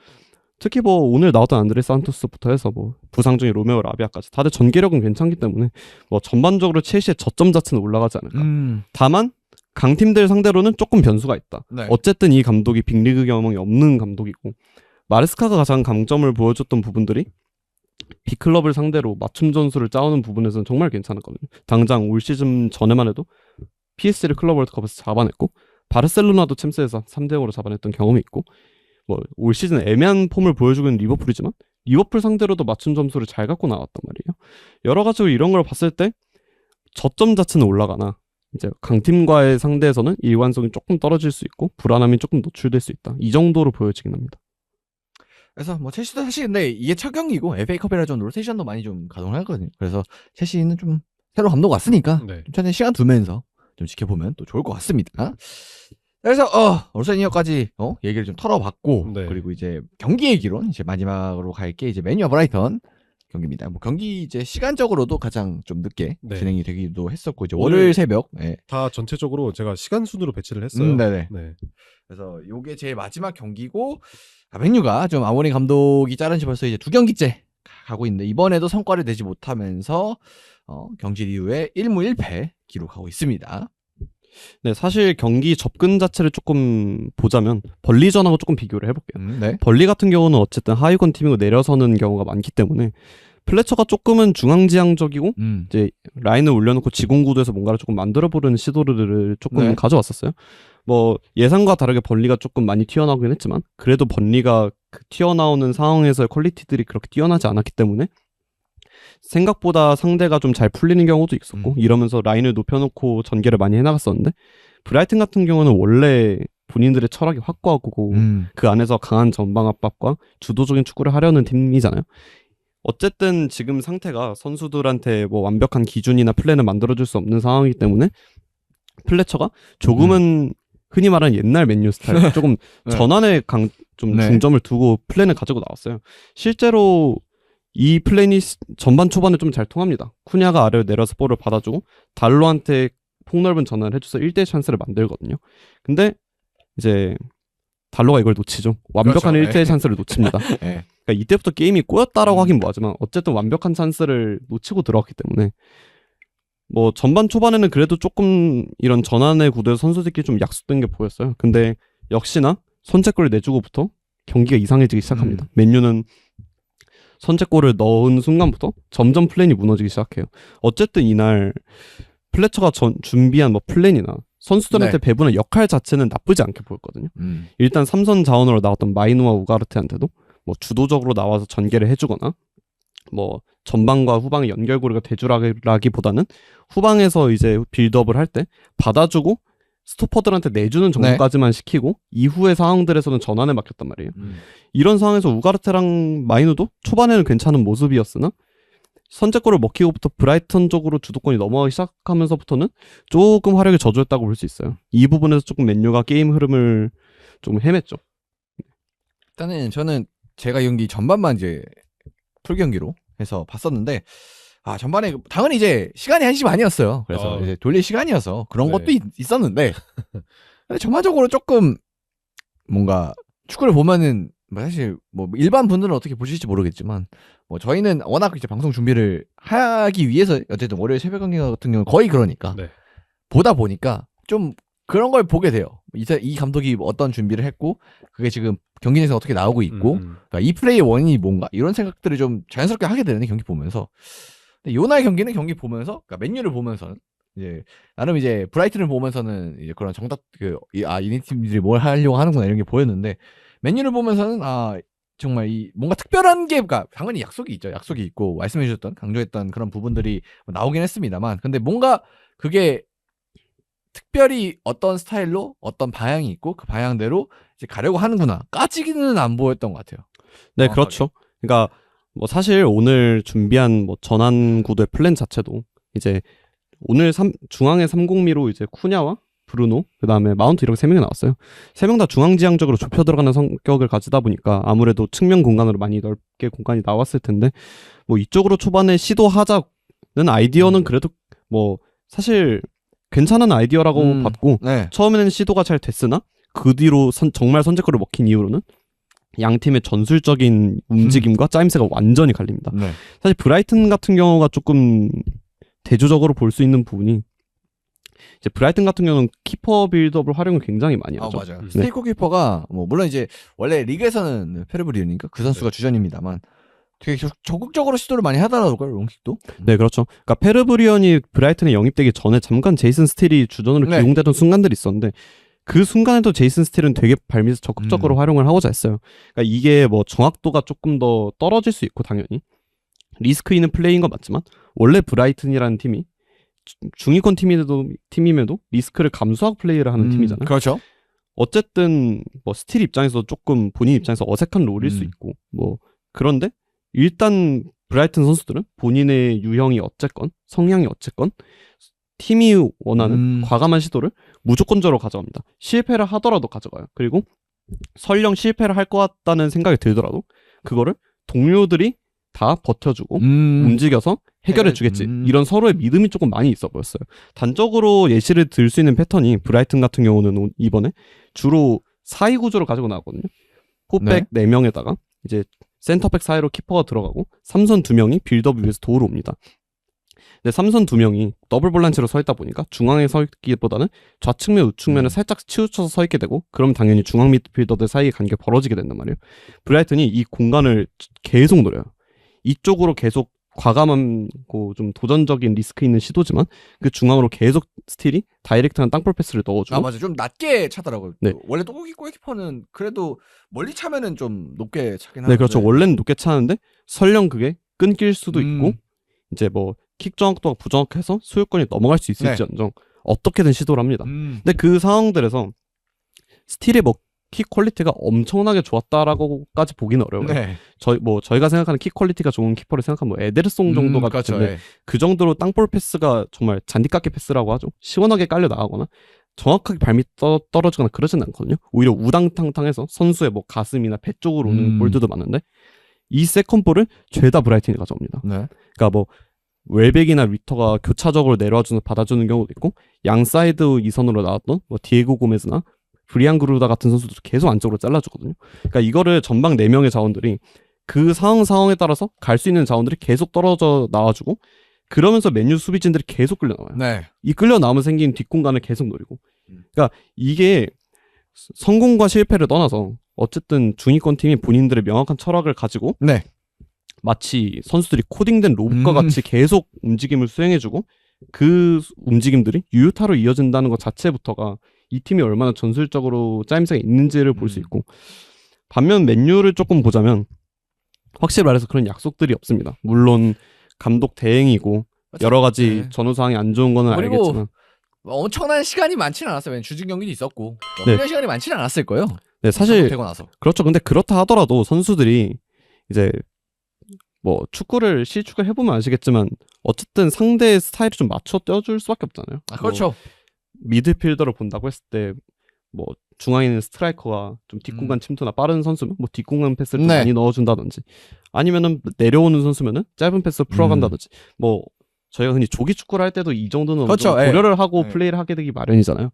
특히 뭐 오늘 나왔던 안드레 산토스부터 해서 뭐 부상 중인 로메오 라비아까지 다들 전개력은 괜찮기 때문에 뭐 전반적으로 첼시의 저점 자체는 올라가지 않을까. 다만 강팀들 상대로는 조금 변수가 있다. 네. 어쨌든 이 감독이 빅리그 경험이 없는 감독이고 마레스카가 가장 강점을 보여줬던 부분들이 빅클럽을 상대로 맞춤 전술을 짜오는 부분에서는 정말 괜찮았거든요. 당장 올 시즌 전에만 해도 PS를 클럽 월드컵에서 잡아냈고 바르셀로나도 챔스에서 3대0으로 잡아냈던 경험이 있고 뭐 올 시즌 애매한 폼을 보여주고 있는 리버풀이지만 리버풀 상대로도 맞춤 점수를 잘 갖고 나왔단 말이에요. 여러 가지로 이런 걸 봤을 때 저점 자체는 올라가나 이제 강팀과의 상대에서는 일관성이 조금 떨어질 수 있고 불안함이 조금 노출될 수 있다. 이 정도로 보여지긴 합니다. 그래서 뭐 첼시도 사실 근데 이게 첫 경기고 FA컵이라 좀 로테이션도 많이 좀 가동을 하거든요. 그래서 첼시는 좀 새로 감독 왔으니까 네. 좀 천천히 시간 두면서 좀 지켜보면 또 좋을 것 같습니다. 그래서 로세니어까지 얘기를 좀 털어봤고 네. 그리고 이제 경기 얘기로 이제 마지막으로 갈 게 이제 맨유와 브라이턴 경기입니다. 뭐 경기 이제 시간적으로도 가장 좀 늦게 네. 진행이 되기도 했었고 이제 오늘 월요일 새벽. 네. 다 전체적으로 제가 시간 순으로 배치를 했어요. 네네. 네. 그래서 요게 제일 마지막 경기고 맨유가 좀 아모린 감독이 자른 지 벌써 이제 2경기째 가고 있는데 이번에도 성과를 내지 못하면서 경질 이후에 1무 1패 기록하고 있습니다. 네, 사실 경기 접근 자체를 조금 보자면 벌리전하고 조금 비교를 해볼게요. 네. 벌리 같은 경우는 어쨌든 하위권 팀이고 내려서는 경우가 많기 때문에 플래처가 조금은 중앙지향적이고 이제 라인을 올려놓고 지공구도에서 뭔가를 조금 만들어보려는 시도를 조금 네. 가져왔었어요. 뭐 예상과 다르게 벌리가 조금 많이 튀어나오긴 했지만 그래도 벌리가 그 튀어나오는 상황에서의 퀄리티들이 그렇게 뛰어나지 않았기 때문에 생각보다 상대가 좀 잘 풀리는 경우도 있었고 이러면서 라인을 높여놓고 전개를 많이 해나갔었는데 브라이튼 같은 경우는 원래 본인들의 철학이 확고하고 그 안에서 강한 전방 압박과 주도적인 축구를 하려는 팀이잖아요. 어쨌든 지금 상태가 선수들한테 뭐 완벽한 기준이나 플랜을 만들어줄 수 없는 상황이기 때문에 플래처가 조금은 흔히 말하는 옛날 맨유 스타일 조금 네. 전환에 좀 네. 중점을 두고 플랜을 가지고 나왔어요. 실제로 이 플랜이 전반 초반에 좀 잘 통합니다. 쿠냐가 아래로 내려서 볼을 받아주고 달로한테 폭넓은 전환을 해줘서 1대1 찬스를 만들거든요. 근데 이제 달로가 이걸 놓치죠. 완벽한 그렇죠. 1대1 찬스를 놓칩니다. 네. 그러니까 이때부터 게임이 꼬였다라고 하긴 뭐하지만 어쨌든 완벽한 찬스를 놓치고 들어갔기 때문에 뭐 전반 초반에는 그래도 조금 이런 전환의 구도에서 선수들끼리 좀 약속된 게 보였어요. 근데 역시나 선제골을 내주고부터 경기가 이상해지기 시작합니다. 맨유는 선제골을 넣은 순간부터 점점 플랜이 무너지기 시작해요. 어쨌든 이날 플래처가 준비한 뭐 플랜이나 선수들한테 네. 배분한 역할 자체는 나쁘지 않게 보였거든요. 일단 3선 자원으로 나왔던 마이누와 우가르테한테도 뭐 주도적으로 나와서 전개를 해주거나 뭐 전방과 후방의 연결고리가 대주라기보다는 후방에서 이제 빌드업을 할 때 받아주고 스토퍼들한테 내주는 정도까지만 시키고 이후의 상황들에서는 전환에 맡겼단 말이에요. 이런 상황에서 우가르테랑 마이누도 초반에는 괜찮은 모습이었으나 선제골을 먹히고부터 브라이턴 쪽으로 주도권이 넘어가기 시작하면서부터는 조금 화력이 저조했다고 볼 수 있어요. 이 부분에서 조금 맨유가 게임 흐름을 좀 헤맸죠. 일단은 저는 제가 경기 전반만 이제 풀 경기로 해서 봤었는데 전반에 당연히 이제 시간이 1시 반이었어요. 그래서 이제 돌릴 시간이어서 그런 네. 것도 있었는데 근데 전반적으로 조금 뭔가 축구를 보면은 뭐 사실 뭐 일반 분들은 어떻게 보실지 모르겠지만 뭐 저희는 워낙 이제 방송 준비를 하기 위해서 어쨌든 월요일 새벽 경기 같은 경우는 거의 그러니까 네. 보다 보니까 좀 그런 걸 보게 돼요. 이 감독이 어떤 준비를 했고 그게 지금 경기 내에서 어떻게 나오고 있고 그러니까 이 플레이의 원인이 뭔가 이런 생각들을 좀 자연스럽게 하게 되는 경기 보면서 근데 요날 경기는 경기 보면서 그러니까 맨유를 보면서는 이제 나름 이제 브라이튼을 보면서는 이제 그런 정답 이네 팀들이 뭘 하려고 하는구나 이런 게 보였는데 맨유를 보면서는 정말 이 뭔가 특별한 게 그러니까 당연히 약속이 있죠. 약속이 있고 말씀해 주셨던 강조했던 그런 부분들이 나오긴 했습니다만 근데 뭔가 그게 특별히 어떤 스타일로 어떤 방향이 있고 그 방향대로 이제 가려고 하는구나 까지기는 안 보였던 것 같아요. 네, 정확하게. 그렇죠. 그러니까 뭐 사실 오늘 준비한 뭐 전환 구도의 플랜 자체도 이제 오늘 중앙의 3공미로 이제 쿠냐와 브루노 그다음에 마운트 이렇게 3명이 나왔어요. 3명 다 중앙지향적으로 좁혀 들어가는 성격을 가지다 보니까 아무래도 측면 공간으로 많이 넓게 공간이 나왔을 텐데 뭐 이쪽으로 초반에 시도하자는 아이디어는 그래도 뭐 사실 괜찮은 아이디어라고 봤고 네. 처음에는 시도가 잘 됐으나 그 뒤로 정말 선제골을 먹힌 이후로는 양 팀의 전술적인 움직임과 짜임새가 완전히 갈립니다. 네. 사실 브라이튼 같은 경우가 조금 대조적으로 볼 수 있는 부분이 이제 브라이튼 같은 경우는 키퍼 빌드업을 활용을 굉장히 많이 하죠. 맞아요. 스테이코 키퍼가 뭐 물론 이제 원래 리그에서는 페르브리오니까 그 선수가 주전입니다만 되게 적극적으로 시도를 많이 하더라고요. 롱킥도. 네, 그렇죠. 그러니까 페르브리언이 브라이튼에 영입되기 전에 잠깐 제이슨 스틸이 주전으로 네. 기용되던 순간들이 있었는데 그 순간에도 제이슨 스틸은 되게 발밑에서 적극적으로 활용을 하고자 했어요. 그러니까 이게 뭐 정확도가 조금 더 떨어질 수 있고 당연히 리스크 있는 플레이인 건 맞지만 원래 브라이튼이라는 팀이 중위권 팀임에도 리스크를 감수하고 플레이를 하는 팀이잖아요. 그렇죠. 어쨌든 뭐 스틸 입장에서 조금 본인 입장에서 어색한 롤일 수 있고 뭐 그런데 일단 브라이튼 선수들은 본인의 유형이 어쨌건 성향이 어쨌건 팀이 원하는 과감한 시도를 무조건적으로 가져갑니다. 실패를 하더라도 가져가요. 그리고 설령 실패를 할 것 같다는 생각이 들더라도 그거를 동료들이 다 버텨주고 움직여서 해결해주겠지. 이런 서로의 믿음이 조금 많이 있어 보였어요. 단적으로 예시를 들 수 있는 패턴이 브라이튼 같은 경우는 이번에 주로 4-2 구조를 가지고 나왔거든요. 포백 4명에다가 이제 센터백 사이로 키퍼가 들어가고 3선 2명이 빌드업 위에서 도우러 옵니다. 근데 3선 2명이 더블 볼란치로 서 있다 보니까 중앙에 서 있기보다는 좌측면 우측면에 살짝 치우쳐서 서 있게 되고 그럼 당연히 중앙 미드필더들 사이의 간격이 벌어지게 된단 말이에요. 브라이튼이 이 공간을 계속 노려요. 이쪽으로 계속 과감하고 좀 도전적인 리스크 있는 시도지만 그 중앙으로 계속 스틸이 다이렉트한 땅볼 패스를 넣어주고 맞아. 좀 낮게 차더라고요. 네. 원래 골키퍼는 그래도 멀리 차면은 좀 높게 차긴 하는데. 네, 그렇죠. 원래는 높게 차는데 설령 그게 끊길 수도 있고 이제 뭐 킥 정확도가 부정확해서 소유권이 넘어갈 수 있을지언정 어떻게든 시도를 합니다. 근데 그 상황들에서 스틸의 뭐 킥 퀄리티가 엄청나게 좋았다라고까지 보기는 어려워요. 네. 저희가 생각하는 킥 퀄리티가 좋은 키퍼를 생각하면 뭐 에데르송 정도가 그렇죠. 같은데 그 정도로 땅볼 패스가 정말 잔디깎기 패스라고 하죠. 시원하게 깔려 나가거나 정확하게 발밑 떨어지거나 그러진 않거든요. 오히려 우당탕탕해서 선수의 뭐 가슴이나 배 쪽으로 오는 볼들도 많은데 이 세컨볼을 죄다 브라이튼이 가져옵니다. 네. 그러니까 뭐 웰백이나 리터가 교차적으로 내려와주는 받아주는 경우도 있고 양 사이드 2선으로 나왔던 뭐 디에고 고메즈나 브리안 그루다 같은 선수도 계속 안쪽으로 잘라주거든요. 그러니까 이거를 전방 4명의 자원들이 그 상황에 따라서 갈 수 있는 자원들이 계속 떨어져 나와주고 그러면서 맨유 수비진들이 계속 끌려 나와요. 네. 이 끌려 나오면 생긴 뒷공간을 계속 노리고. 그러니까 이게 성공과 실패를 떠나서 어쨌든 중위권 팀이 본인들의 명확한 철학을 가지고 네. 마치 선수들이 코딩된 로봇과 같이 계속 움직임을 수행해주고 그 움직임들이 유효타로 이어진다는 것 자체부터가 이 팀이 얼마나 전술적으로 짜임새가 있는지를 볼 수 있고 반면 맨유를 조금 보자면 확실히 말해서 그런 약속들이 없습니다. 물론 감독 대행이고 여러 가지 네. 전후 상황이 안 좋은 거는 그리고 알겠지만 엄청난 시간이 많지는 않았어요. 왜냐면 주중 경기도 있었고 네. 훈련 시간이 많지는 않았을 거예요. 네, 사실 되고 나서. 그렇죠. 근데 그렇다 하더라도 선수들이 이제 뭐 축구를 실축을 해보면 아시겠지만 어쨌든 상대의 스타일을 좀 맞춰 떼어줄 수밖에 없잖아요. 아, 그렇죠. 뭐 미드필더를 본다고 했을 때 뭐 중앙에 있는 스트라이커가 좀 뒷공간 침투나 빠른 선수면 뭐 뒷공간 패스를 좀 네. 많이 넣어준다든지 아니면은 내려오는 선수면은 짧은 패스 풀어간다든지 뭐 저희가 흔히 조기 축구를 할 때도 이 정도는 그렇죠. 좀 고려를 하고 예. 플레이를 하게 되기 마련이잖아요.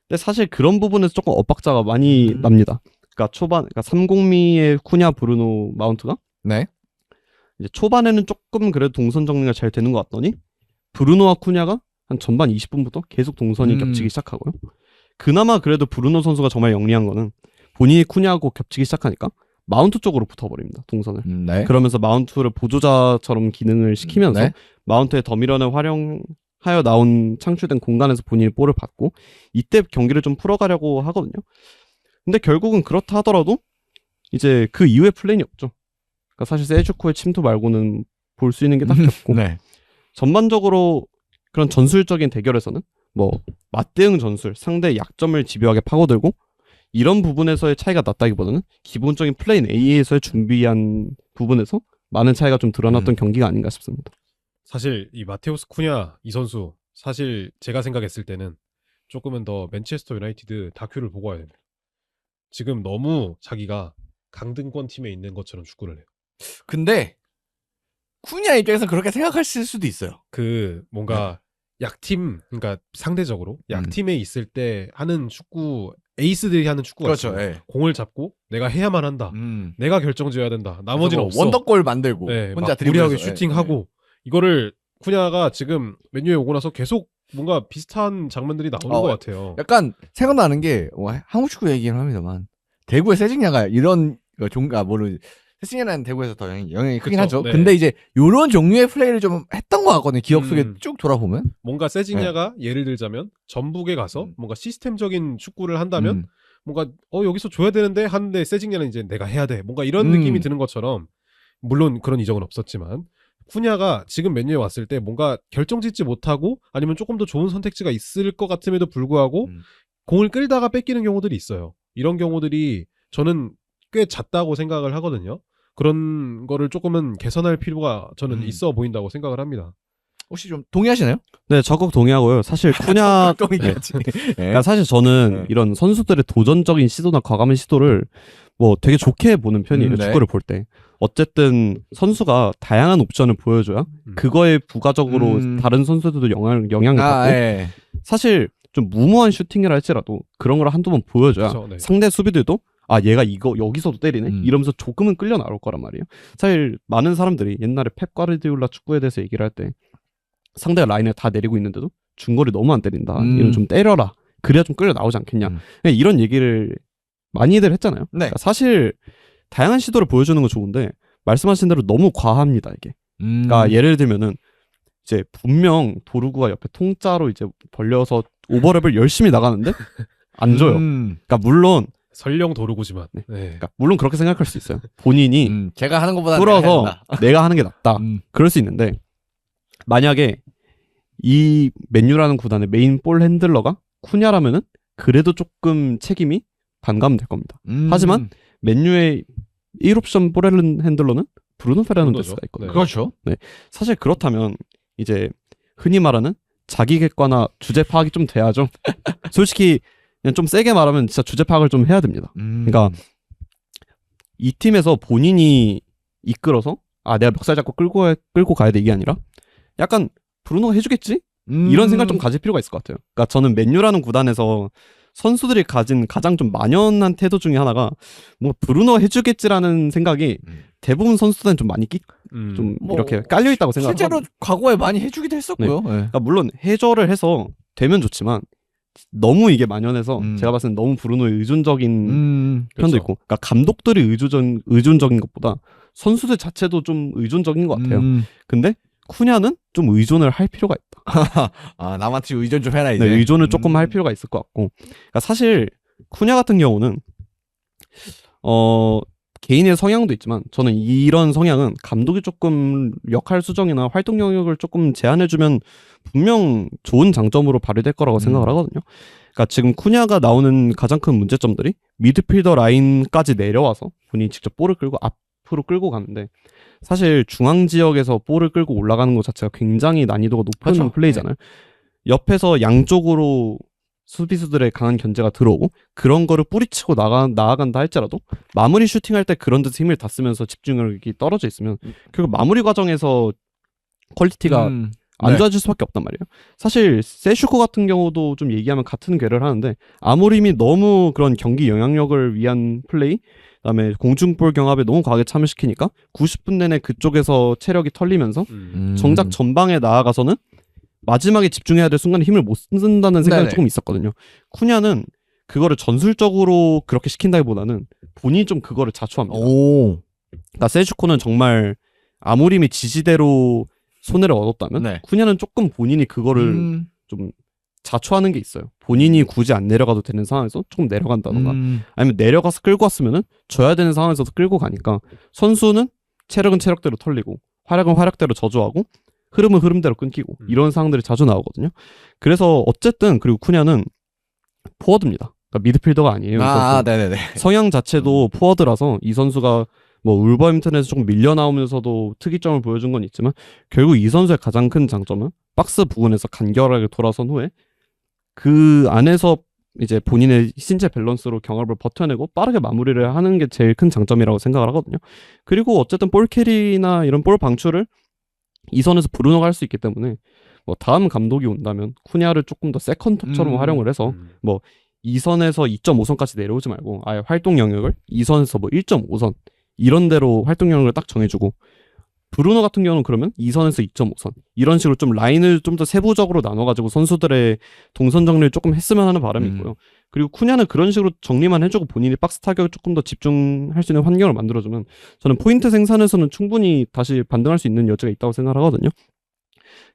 근데 사실 그런 부분에서 조금 엇박자가 많이 납니다. 그러니까 그러니까 30미의 쿠냐 브루노 마운트가 네. 이제 초반에는 조금 그래도 동선 정리가 잘 되는 것 같더니 브루노와 쿠냐가 한 전반 20분부터 계속 동선이 겹치기 시작하고요. 그나마 그래도 브루노 선수가 정말 영리한 거는 본인이 쿠냐하고 겹치기 시작하니까 마운트 쪽으로 붙어버립니다. 동선을. 네. 그러면서 마운트를 보조자처럼 기능을 시키면서 네. 마운트의 더미런을 활용하여 나온 창출된 공간에서 본인이 볼을 받고 이때 경기를 좀 풀어가려고 하거든요. 근데 결국은 그렇다 하더라도 이제 그 이후에 플랜이 없죠. 그러니까 사실 세주코의 침투 말고는 볼 수 있는 게 딱히 없고 네. 전반적으로 그런 전술적인 대결에서는 뭐 맞대응 전술, 상대의 약점을 집요하게 파고들고 이런 부분에서의 차이가 났다기보다는 기본적인 플레인 A에서의 준비한 부분에서 많은 차이가 좀 드러났던 경기가 아닌가 싶습니다. 사실 이 마테우스 쿠냐 이 선수 사실 제가 생각했을 때는 조금은 더 맨체스터 유나이티드 다큐를 보고 와야 됩니다. 지금 너무 자기가 강등권 팀에 있는 것처럼 축구를 해요. 근데 쿠냐 입장에서 그렇게 생각하실 수도 있어요. 그 뭔가 약팀, 그러니까 상대적으로 약팀에 있을 때 하는 축구, 에이스들이 하는 축구가 그렇죠. 있어요. 예. 공을 잡고 내가 해야만 한다. 내가 결정지어야 된다. 나머지는 뭐 없어. 원더골 만들고 네, 혼자 막 무리하게 드리블해서. 슈팅하고 이거를 쿠냐가 지금 맨유에 오고 나서 계속 뭔가 비슷한 장면들이 나오는 것 같아요. 약간 생각나는 게 한국 축구 얘기는 합니다만 대구의 세징야가 이런 모르 세징야는 대구에서 더 영향이 크긴 그쵸, 하죠. 네. 근데 이제 요런 종류의 플레이를 좀 했던 것 같거든요. 기억 속에 쭉 돌아보면. 뭔가 세징야가 예를 들자면 전북에 가서 뭔가 시스템적인 축구를 한다면 뭔가 여기서 줘야 되는데 하는데 세징야는 이제 내가 해야 돼. 뭔가 이런 느낌이 드는 것처럼 물론 그런 이적은 없었지만 쿠냐가 지금 맨유에 왔을 때 뭔가 결정짓지 못하고 아니면 조금 더 좋은 선택지가 있을 것 같음에도 불구하고 공을 끌다가 뺏기는 경우들이 있어요. 이런 경우들이 저는 꽤 잦다고 생각을 하거든요. 그런 거를 조금은 개선할 필요가 저는 있어 보인다고 생각을 합니다. 혹시 좀 동의하시나요? 네, 적극 동의하고요. 사실 쿠냐 동의하지. 그러니까 사실 저는 이런 선수들의 도전적인 시도나 과감한 시도를 뭐 되게 좋게 보는 편이에요. 네. 축구를 볼 때. 어쨌든 선수가 다양한 옵션을 보여줘야 그거에 부가적으로 다른 선수들도 영향을 받고 예. 사실 좀 무모한 슈팅을 할지라도 그런 걸 한두 번 보여줘야 그쵸, 네. 상대 수비들도 얘가 이거 여기서도 때리네 이러면서 조금은 끌려 나올 거란 말이에요. 사실 많은 사람들이 옛날에 펩 과르디올라 축구에 대해서 얘기를 할 때 상대가 라인을 다 내리고 있는데도 중거리 너무 안 때린다. 이런 좀 때려라. 그래야 좀 끌려 나오지 않겠냐. 그냥 이런 얘기를 많이들 했잖아요. 네. 그러니까 사실 다양한 시도를 보여주는 건 좋은데 말씀하신 대로 너무 과합니다 이게. 그러니까 예를 들면은 이제 분명 도루구가 옆에 통짜로 이제 벌려서 오버랩을 열심히 나가는데 안 줘요. 그러니까 물론 설령 도루구지만. 네. 네. 그러니까 물론 그렇게 생각할 수 있어요. 본인이 제가 하는 것보다 끌어서 내가 하는 게 낫다. 그럴 수 있는데 만약에 이 맨유라는 구단의 메인 볼 핸들러가 쿠냐라면은 그래도 조금 책임이 반감될 겁니다. 하지만 맨유의 1옵션 볼 핸들러는 브루노 페르난데스가 있거든요. 네. 그렇죠. 네. 사실 그렇다면 이제 흔히 말하는 자기 객관화 주제 파악이 좀 돼야죠. 솔직히 그냥 좀 세게 말하면 진짜 주제 파악을 좀 해야 됩니다. 그러니까 이 팀에서 본인이 이끌어서 내가 멱살 잡고 끌고 가야 돼 이게 아니라 약간 브루노가 해주겠지? 이런 생각 좀 가질 필요가 있을 것 같아요. 그러니까 저는 맨유라는 구단에서 선수들이 가진 가장 좀 만연한 태도 중에 하나가 뭐 브루노가 해주겠지라는 생각이 대부분 선수들은 좀 많이 좀 뭐 이렇게 깔려 있다고 생각하고 실제로 과거에 많이 해주기도 했었고요. 네. 그러니까 물론 해저를 해서 되면 좋지만 너무 이게 만연해서 제가 봤을 땐 너무 브루노에 의존적인 편도 그렇죠. 있고 그러니까 감독들이 의존적인 것보다 선수들 자체도 좀 의존적인 것 같아요. 근데 쿠냐는 좀 의존을 할 필요가 있다. 아 남한테 의존 좀 해라 이제. 네, 의존을 조금 할 필요가 있을 것 같고 그러니까 사실 쿠냐 같은 경우는 개인의 성향도 있지만 저는 이런 성향은 감독이 조금 역할 수정이나 활동 영역을 조금 제한해주면 분명 좋은 장점으로 발휘될 거라고 생각을 하거든요. 그러니까 지금 쿠냐가 나오는 가장 큰 문제점들이 미드필더 라인까지 내려와서 본인이 직접 볼을 끌고 앞으로 끌고 가는데 사실 중앙 지역에서 볼을 끌고 올라가는 것 자체가 굉장히 난이도가 높은 그렇죠. 플레이잖아요. 옆에서 양쪽으로 수비수들의 강한 견제가 들어오고 그런 거를 뿌리치고 나아간다 할지라도 마무리 슈팅할 때 그런 데서 힘을 다 쓰면서 집중력이 떨어져 있으면 결국 마무리 과정에서 퀄리티가 안 네. 좋아질 수밖에 없단 말이에요. 사실 세슈코 같은 경우도 좀 얘기하면 같은 궤를 하는데 아모림이 너무 그런 경기 영향력을 위한 플레이 그다음에 공중볼 경합에 너무 과하게 참여시키니까 90분 내내 그쪽에서 체력이 털리면서 정작 전방에 나아가서는 마지막에 집중해야 될 순간에 힘을 못 쓴다는 생각이 네네. 조금 있었거든요. 쿠냐는 그거를 전술적으로 그렇게 시킨다기보다는 본인이 좀 그거를 자초합니다. 오. 그러니까 세슈코는 정말 아모림이 지시대로 손해를 얻었다면 네. 쿠냐는 조금 본인이 그거를 좀 자초하는 게 있어요. 본인이 굳이 안 내려가도 되는 상황에서 조금 내려간다던가 아니면 내려가서 끌고 왔으면은 져야 되는 상황에서 끌고 가니까 선수는 체력은 체력대로 털리고 활약은 활약대로 저조하고 흐름은 흐름대로 끊기고 이런 상황들이 자주 나오거든요. 그래서 어쨌든 그리고 쿠냐는 포워드입니다. 그러니까 미드필더가 아니에요. 이 선수는. 네네네. 성향 자체도 포워드라서 이 선수가 뭐 울버햄튼에서 조금 밀려 나오면서도 특이점을 보여준 건 있지만 결국 이 선수의 가장 큰 장점은 박스 부근에서 간결하게 돌아선 후에 그 안에서 이제 본인의 신체 밸런스로 경합을 버텨내고 빠르게 마무리를 하는 게 제일 큰 장점이라고 생각을 하거든요. 그리고 어쨌든 볼 캐리나 이런 볼 방출을 이 선에서 브루노가 할 수 있기 때문에 뭐 다음 감독이 온다면 쿠냐를 조금 더 세컨톱처럼 활용을 해서 뭐 2선에서 2.5선까지 내려오지 말고 아예 활동 영역을 2선에서 뭐 1.5선 이런 데로 활동 영역을 딱 정해주고 브루노 같은 경우는 그러면 2선에서 2.5선 이런 식으로 좀 라인을 좀 더 세부적으로 나눠가지고 선수들의 동선 정리를 조금 했으면 하는 바람이 있고요. 그리고 쿠냐는 그런 식으로 정리만 해주고 본인이 박스 타격에 조금 더 집중할 수 있는 환경을 만들어주면 저는 포인트 생산에서는 충분히 다시 반등할 수 있는 여지가 있다고 생각하거든요.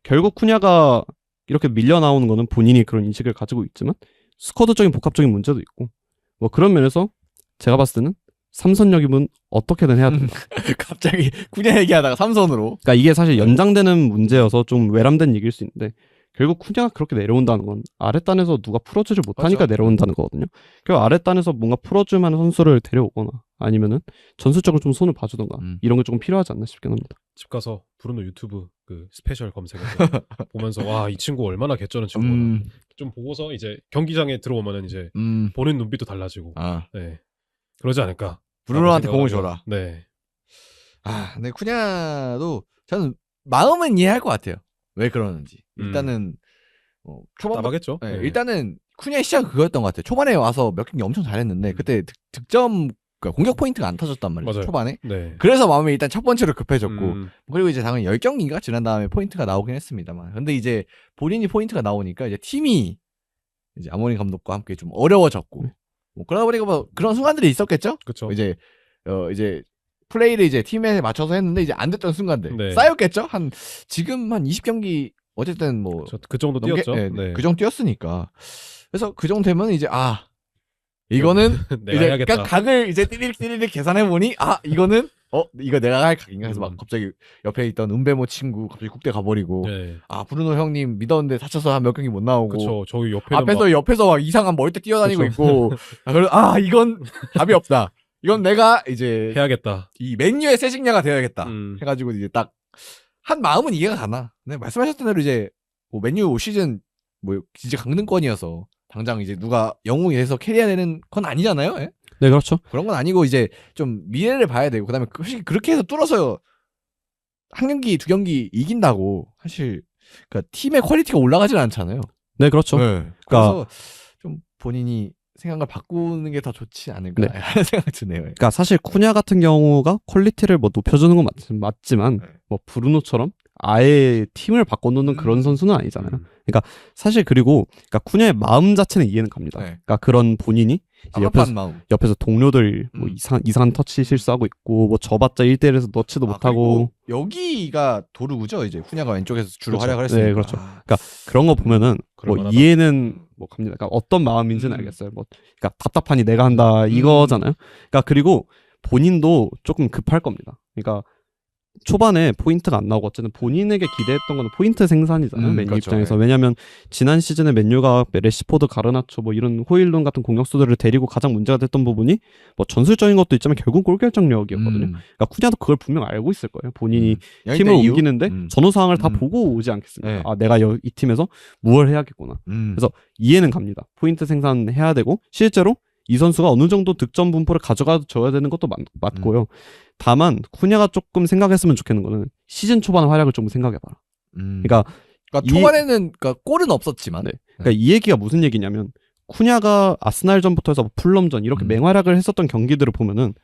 결국 쿠냐가 이렇게 밀려 나오는 거는 본인이 그런 인식을 가지고 있지만 스쿼드적인 복합적인 문제도 있고 뭐 그런 면에서 제가 봤을 때는 삼선역임은 어떻게든 해야 된다. 갑자기 쿠냐 얘기하다가 삼선으로. 그러니까 이게 사실 연장되는 문제여서 좀 외람된 얘기일 수 있는데 결국 쿠냐가 그렇게 내려온다는 건 아랫단에서 누가 풀어주질 못하니까 맞죠. 내려온다는 거거든요. 결국 아랫단에서 뭔가 풀어줄 만한 선수를 데려오거나 아니면은 전술적으로 좀 손을 봐주던가 이런 게 조금 필요하지 않나 싶긴 합니다. 집 가서 브루노 유튜브 그 스페셜 검색해서 보면서 와 이 친구 얼마나 개쩌는 친구구나 좀 보고서 이제 경기장에 들어오면은 이제 보는 눈빛도 달라지고 네 그러지 않을까. 브루노한테 공을 생각을 줘라. 네. 근데 쿠냐도 저는 마음은 이해할 것 같아요. 왜 그러는지. 일단은 초반 답답하겠죠. 네, 네. 일단은 쿠냐의 시작은 그거였던 것 같아요. 초반에 와서 몇 경기 엄청 잘했는데 그때 득점 그러니까 공격 포인트가 안 터졌단 말이에요. 맞아요. 초반에. 네. 그래서 마음이 일단 첫 번째로 급해졌고 그리고 이제 당연히 10경기인가 지난 다음에 포인트가 나오긴 했습니다만 근데 이제 본인이 포인트가 나오니까 이제 팀이 이제 아모린 감독과 함께 좀 어려워졌고 뭐 그러다 보니까 뭐 그런 순간들이 있었겠죠. 그렇죠. 이제 플레이를 이제 팀에 맞춰서 했는데 이제 안 됐던 순간들 네. 쌓였겠죠. 지금 한 20경기 어쨌든 뭐 그 정도 뛰었죠. 네. 그 정도 뛰었으니까 그래서 그 정도 되면 이제 이거는 내가 이제 해야겠다. 각을 이제 띠리릭 계산해 보니 이거는 이거 내가 할 각인가 해서 막 갑자기 옆에 있던 은배모 친구 갑자기 국대 가버리고 네. 브루노 형님 믿었는데 다쳐서 한 몇 경기 못 나오고 그렇죠. 저기 옆에는 옆에서 막 이상한 멀 때 뛰어다니고 그쵸. 있고 이건 답이 없다. 이건 내가 이제 해야겠다. 이 맨유의 새 식량가 되어야겠다 해가지고 이제 딱 한 마음은 이해가 가나. 네, 말씀하셨던 대로 이제 뭐 맨유 올 시즌 뭐 진짜 강등권이어서 당장 이제 누가 영웅이 돼서 캐리해야 되는 건 아니잖아요. 예? 네, 그렇죠. 그런 건 아니고 이제 좀 미래를 봐야 되고 그다음에 솔직히 그렇게 해서 뚫어서 한 경기 두 경기 이긴다고 사실 그러니까 팀의 퀄리티가 올라가진 않잖아요. 네, 그렇죠. 네. 그래서 좀 본인이 생각을 바꾸는 게 더 좋지 않을까 네. 하는 생각이 드네요. 그러니까 사실 쿠냐 같은 경우가 퀄리티를 뭐 높여주는 건 맞지만 네. 뭐 브루노처럼 아예 팀을 바꿔놓는 그런 선수는 아니잖아요. 그러니까 사실 그리고 그러니까 쿠냐의 마음 자체는 이해는 갑니다. 네. 그러니까 그런 본인이 이제 깝깝한 마음. 옆에서 동료들 뭐 이상한 터치 실수하고 있고 뭐 저봤자 1대1에서 넣지도 못하고 그리고 여기가 도르구죠. 이제 쿠냐가 왼쪽에서 주로 그렇죠. 활약을 했으니까. 네, 그렇죠. 그러니까 그런 거 보면은 뭐 그럴만하다. 이해는 뭐 갑니다. 그러니까 어떤 마음인지는 알겠어요. 뭐 그러니까 답답하니 내가 한다 이거잖아요. 그러니까 그리고 본인도 조금 급할 겁니다. 그러니까 초반에 포인트가 안 나오고 어쨌든 본인에게 기대했던 건 포인트 생산이잖아요. 맨유 그렇죠. 입장에서. 네. 왜냐면 지난 시즌에 맨유가 레시포드, 가르나초 뭐 이런 호일룬 같은 공격수들을 데리고 가장 문제가 됐던 부분이 뭐 전술적인 것도 있지만 결국 골 결정력이었거든요. 그러니까 쿠냐도 그걸 분명 알고 있을 거예요. 본인이 팀을 옮기는데 전후 상황을 다 보고 오지 않겠습니까? 네. 아, 내가 이 팀에서 무엇을 해야겠구나. 그래서 이해는 갑니다. 포인트 생산해야 되고 실제로 이 선수가 어느 정도 득점 분포를 가져가줘야 되는 것도 맞고요. 다만 쿠냐가 조금 생각했으면 좋겠는 거는 시즌 초반 활약을 좀 생각해봐라. 그러니까 초반에는 그러니까 골은 없었지만. 네. 그러니까 이 얘기가 무슨 얘기냐면 쿠냐가 아스날전부터 해서 풀럼전 이렇게 맹활약을 했었던 경기들을 보면은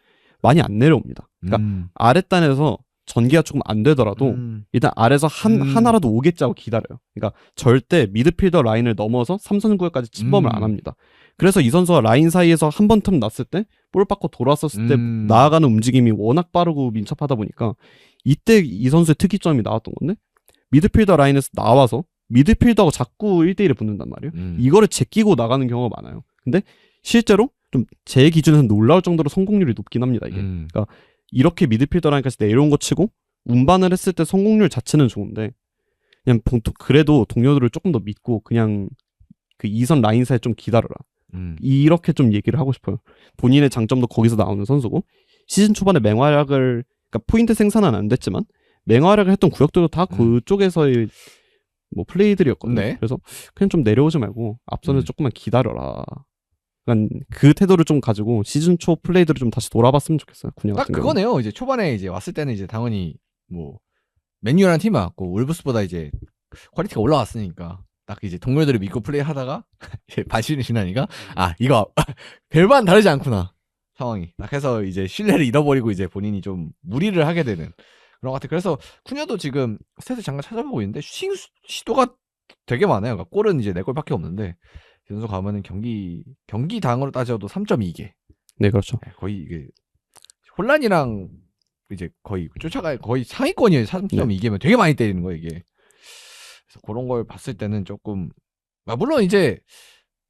많이 안 내려옵니다. 그러니까 아랫단에서 전개가 조금 안 되더라도 일단 아래서 하나라도 오겠지 하고 기다려요. 그러니까 절대 미드필더 라인을 넘어서 3선 구역까지 침범을 안 합니다. 그래서 이 선수가 라인 사이에서 한 번 틈 났을 때 볼 받고 돌았었을 때 나아가는 움직임이 워낙 빠르고 민첩하다 보니까 이때 이 선수의 특이점이 나왔던 건데 미드필더 라인에서 나와서 미드필더하고 자꾸 1대1에 붙는단 말이에요. 이거를 제끼고 나가는 경우가 많아요. 근데 실제로 좀 제 기준에서 놀라울 정도로 성공률이 높긴 합니다. 이게. 그러니까 이렇게 미드필더 라인까지 내려온 거 치고 운반을 했을 때 성공률 자체는 좋은데 그냥 그래도 동료들을 조금 더 믿고 그냥 그 2선 라인 사이에 좀 기다려라. 이렇게 좀 얘기를 하고 싶어요. 본인의 장점도 거기서 나오는 선수고 시즌 초반에 맹활약을 그러니까 포인트 생산은 안 됐지만 맹활약을 했던 구역들도 다 그쪽에서의 뭐 플레이들이었거든요. 네. 그래서 그냥 좀 내려오지 말고 앞선에서 조금만 기다려라. 그러니까 그 태도를 좀 가지고 시즌 초 플레이들을 좀 다시 돌아봤으면 좋겠어요. 군요 딱 같은 경우. 그거네요. 이제 초반에 이제 왔을 때는 이제 당연히 뭐 맨유라는 팀이 왔고 울브스보다 이제 퀄리티가 올라왔으니까 딱 이제 동료들을 믿고 플레이하다가 반신이 지나니까 아 이거 별반 다르지 않구나 상황이 딱 해서 이제 신뢰를 잃어버리고 이제 본인이 좀 무리를 하게 되는 그런 것 같아요. 그래서 쿠냐도 지금 스탯을 잠깐 찾아보고 있는데 슈팅 시도가 되게 많아요. 그러니까 골은 이제 4골밖에 없는데 이 선수 가면은 경기당으로 따져도 3.2개. 네, 그렇죠. 거의 이게 혼란이랑 이제 거의 쫓아가 거의 상위권이에요. 3.2개면 되게 많이 때리는 거예요, 이게. 그래서 그런 걸 봤을 때는 조금 물론 이제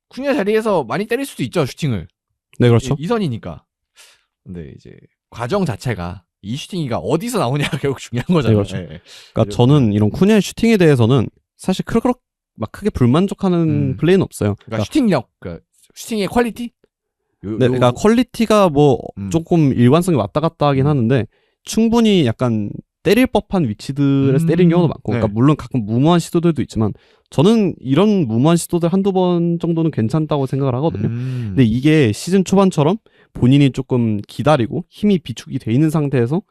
쿠냐 자리에서 많이 때릴 수도 있죠, 슈팅을. 네, 그렇죠. 이선이니까. 근데 이제 과정 자체가 이 슈팅이가 어디서 나오냐가 결국 중요한 거잖아요. 네, 그렇죠. 그러니까 저는 이런 쿠냐의 슈팅에 대해서는 사실 그렇게 막 크게 불만족하는 플레이는 없어요. 그러니까 슈팅력, 그러니까 슈팅의 퀄리티? 네, 그러니까 퀄리티가 뭐 조금 일관성이 왔다 갔다 하긴 하는데 충분히 약간 때릴 법한 위치들에서 때리는 경우도 많고 그러니까 물론 가끔 무모한 시도들도 있지만 저는 이런 무모한 시도들 한두 번 정도는 괜찮다고 생각을 하거든요. 근데 이게 시즌 초반처럼 본인이 조금 기다리고 힘이 비축이 돼 있는 상태에서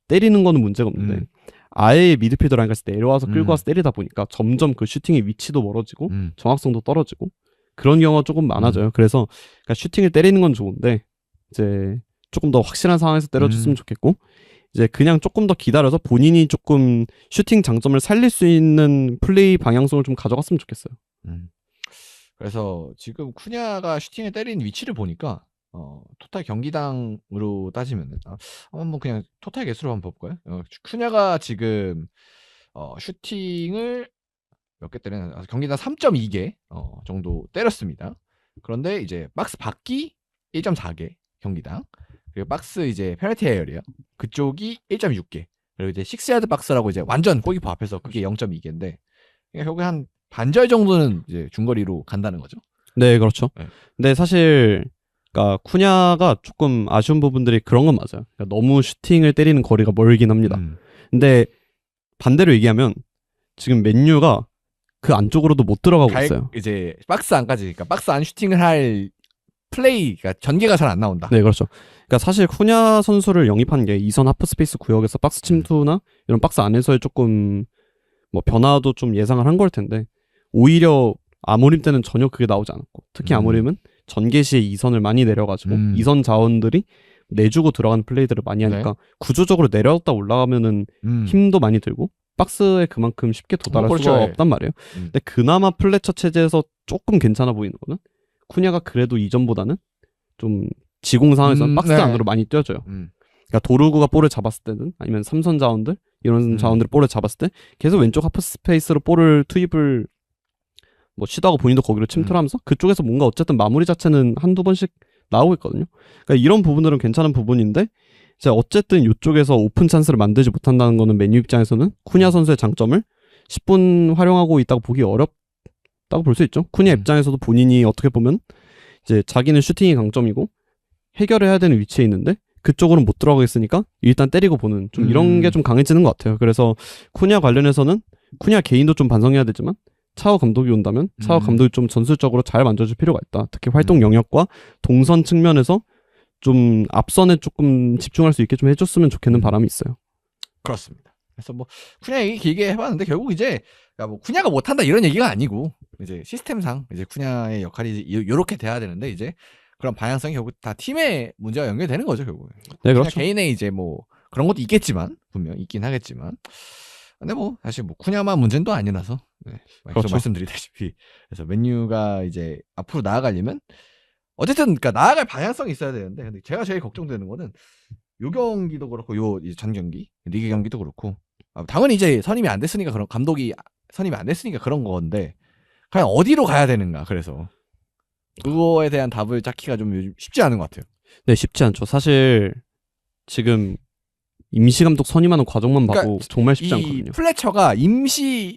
때리는 거는 문제가 없는데 아예 미드필더 라인까지 내려와서 끌고 와서 때리다 보니까 점점 그 슈팅의 위치도 멀어지고 정확성도 떨어지고 그런 경우가 조금 많아져요. 그래서 그러니까 슈팅을 때리는 건 좋은데 이제 조금 더 확실한 상황에서 때려줬으면 좋겠고 이제 그냥 조금 더 기다려서 본인이 조금 슈팅 장점을 살릴 수 있는 플레이 방향성을 좀 가져갔으면 좋겠어요. 그래서 지금 쿠냐가 슈팅을 때린 위치를 보니까 토탈 경기당으로 따지면은 한번 그냥 토탈 개수로 한번 볼까요? 쿠냐가 지금 슈팅을 몇 개 때리나 경기당 3.2개 정도 때렸습니다. 그런데 이제 박스 밖이 1.4개 경기당 그리고 박스 이제 페널티 에어리어 그쪽이 1.6개 그리고 이제 6야드 박스라고 이제 완전 골키퍼 앞에서 그게 0.2개인데 그러니까 결국에 한 반절 정도는 이제 중거리로 간다는 거죠. 네, 그렇죠. 네. 근데 사실 그러니까 쿠냐가 조금 아쉬운 부분들이 그런 건 맞아요. 그러니까 너무 슈팅을 때리는 거리가 멀긴 합니다. 근데 반대로 얘기하면 지금 맨유가 그 안쪽으로도 못 들어가고 있어요. 이제 박스 안까지 그러니까 박스 안 슈팅을 할 플레이가 전개가 잘 안 나온다. 네, 그렇죠. 그러니까 사실 쿠냐 선수를 영입한 게 이선 하프스페이스 구역에서 박스 침투나 이런 박스 안에서의 조금 뭐 변화도 좀 예상을 한 걸 텐데 오히려 아모림 때는 전혀 그게 나오지 않았고 특히 아모림은 전개 시에 이선을 많이 내려가지고 이선 자원들이 내주고 들어가는 플레이들을 많이 하니까 구조적으로 내려갔다 올라가면은 힘도 많이 들고 박스에 그만큼 쉽게 도달할 그렇죠. 수가 없단 말이에요. 근데 그나마 플래처 체제에서 조금 괜찮아 보이는 거는 쿠냐가 그래도 이전보다는 좀 지공 상황에서는 박스 안으로 많이 뛰어줘요. 그러니까 도르구가 볼을 잡았을 때는 아니면 삼선 자원들 이런 자원들이 볼을 잡았을 때 계속 왼쪽 하프 스페이스로 볼을 투입을 뭐 시도하고 본인도 거기로 침투를 하면서 그쪽에서 뭔가 어쨌든 마무리 자체는 한두 번씩 나오고 있거든요. 그러니까 이런 부분들은 괜찮은 부분인데 이제 어쨌든 이쪽에서 오픈 찬스를 만들지 못한다는 거는 맨유 입장에서는 쿠냐 선수의 장점을 10분 활용하고 있다고 보기 어렵다고 볼 수 있죠. 쿠냐 입장에서도 본인이 어떻게 보면 이제 자기는 슈팅이 강점이고 해결해야 되는 위치에 있는데 그쪽으로는 못 들어가겠으니까 일단 때리고 보는 좀 이런 게 좀 강해지는 것 같아요. 그래서 쿠냐 관련해서는 쿠냐 개인도 좀 반성해야 되지만 차오 감독이 온다면 차오 감독이 좀 전술적으로 잘 만져줄 필요가 있다. 특히 활동 영역과 동선 측면에서 좀 앞선에 조금 집중할 수 있게 좀 해줬으면 좋겠는 바람이 있어요. 그렇습니다. 그래서 뭐 쿠냐 얘기 길게 해봤는데 결국 이제 뭐 쿠냐가 못한다 이런 얘기가 아니고 이제 시스템상 이제 쿠냐의 역할이 요렇게 돼야 되는데 이제 그런 방향성이 결국 다 팀의 문제와 연결되는 거죠 결국. 네, 그렇죠. 개인의 이제 뭐 그런 것도 있겠지만 분명 있긴 하겠지만. 근데 뭐 사실 뭐 쿠냐만 문제는 또 아니라서 그렇죠. 말씀드리다시피 그래서 맨유가 이제 앞으로 나아가려면 어쨌든 그러니까 나아갈 방향성이 있어야 되는데 근데 제가 제일 걱정되는 거는 요 경기도 그렇고 요 이제 전 경기 리그 경기도 그렇고 당연히 이제 선임이 안 됐으니까 그런 감독이 선임이 안 됐으니까 그런 건데 과연 어디로 가야 되는가 그래서 그거에 대한 답을 찾기가 좀 요즘 쉽지 않은 것 같아요. 네, 쉽지 않죠. 사실 지금 임시 감독 선임하는 과정만 봐도 그러니까 정말 쉽지 이 않거든요. 플래처가 임시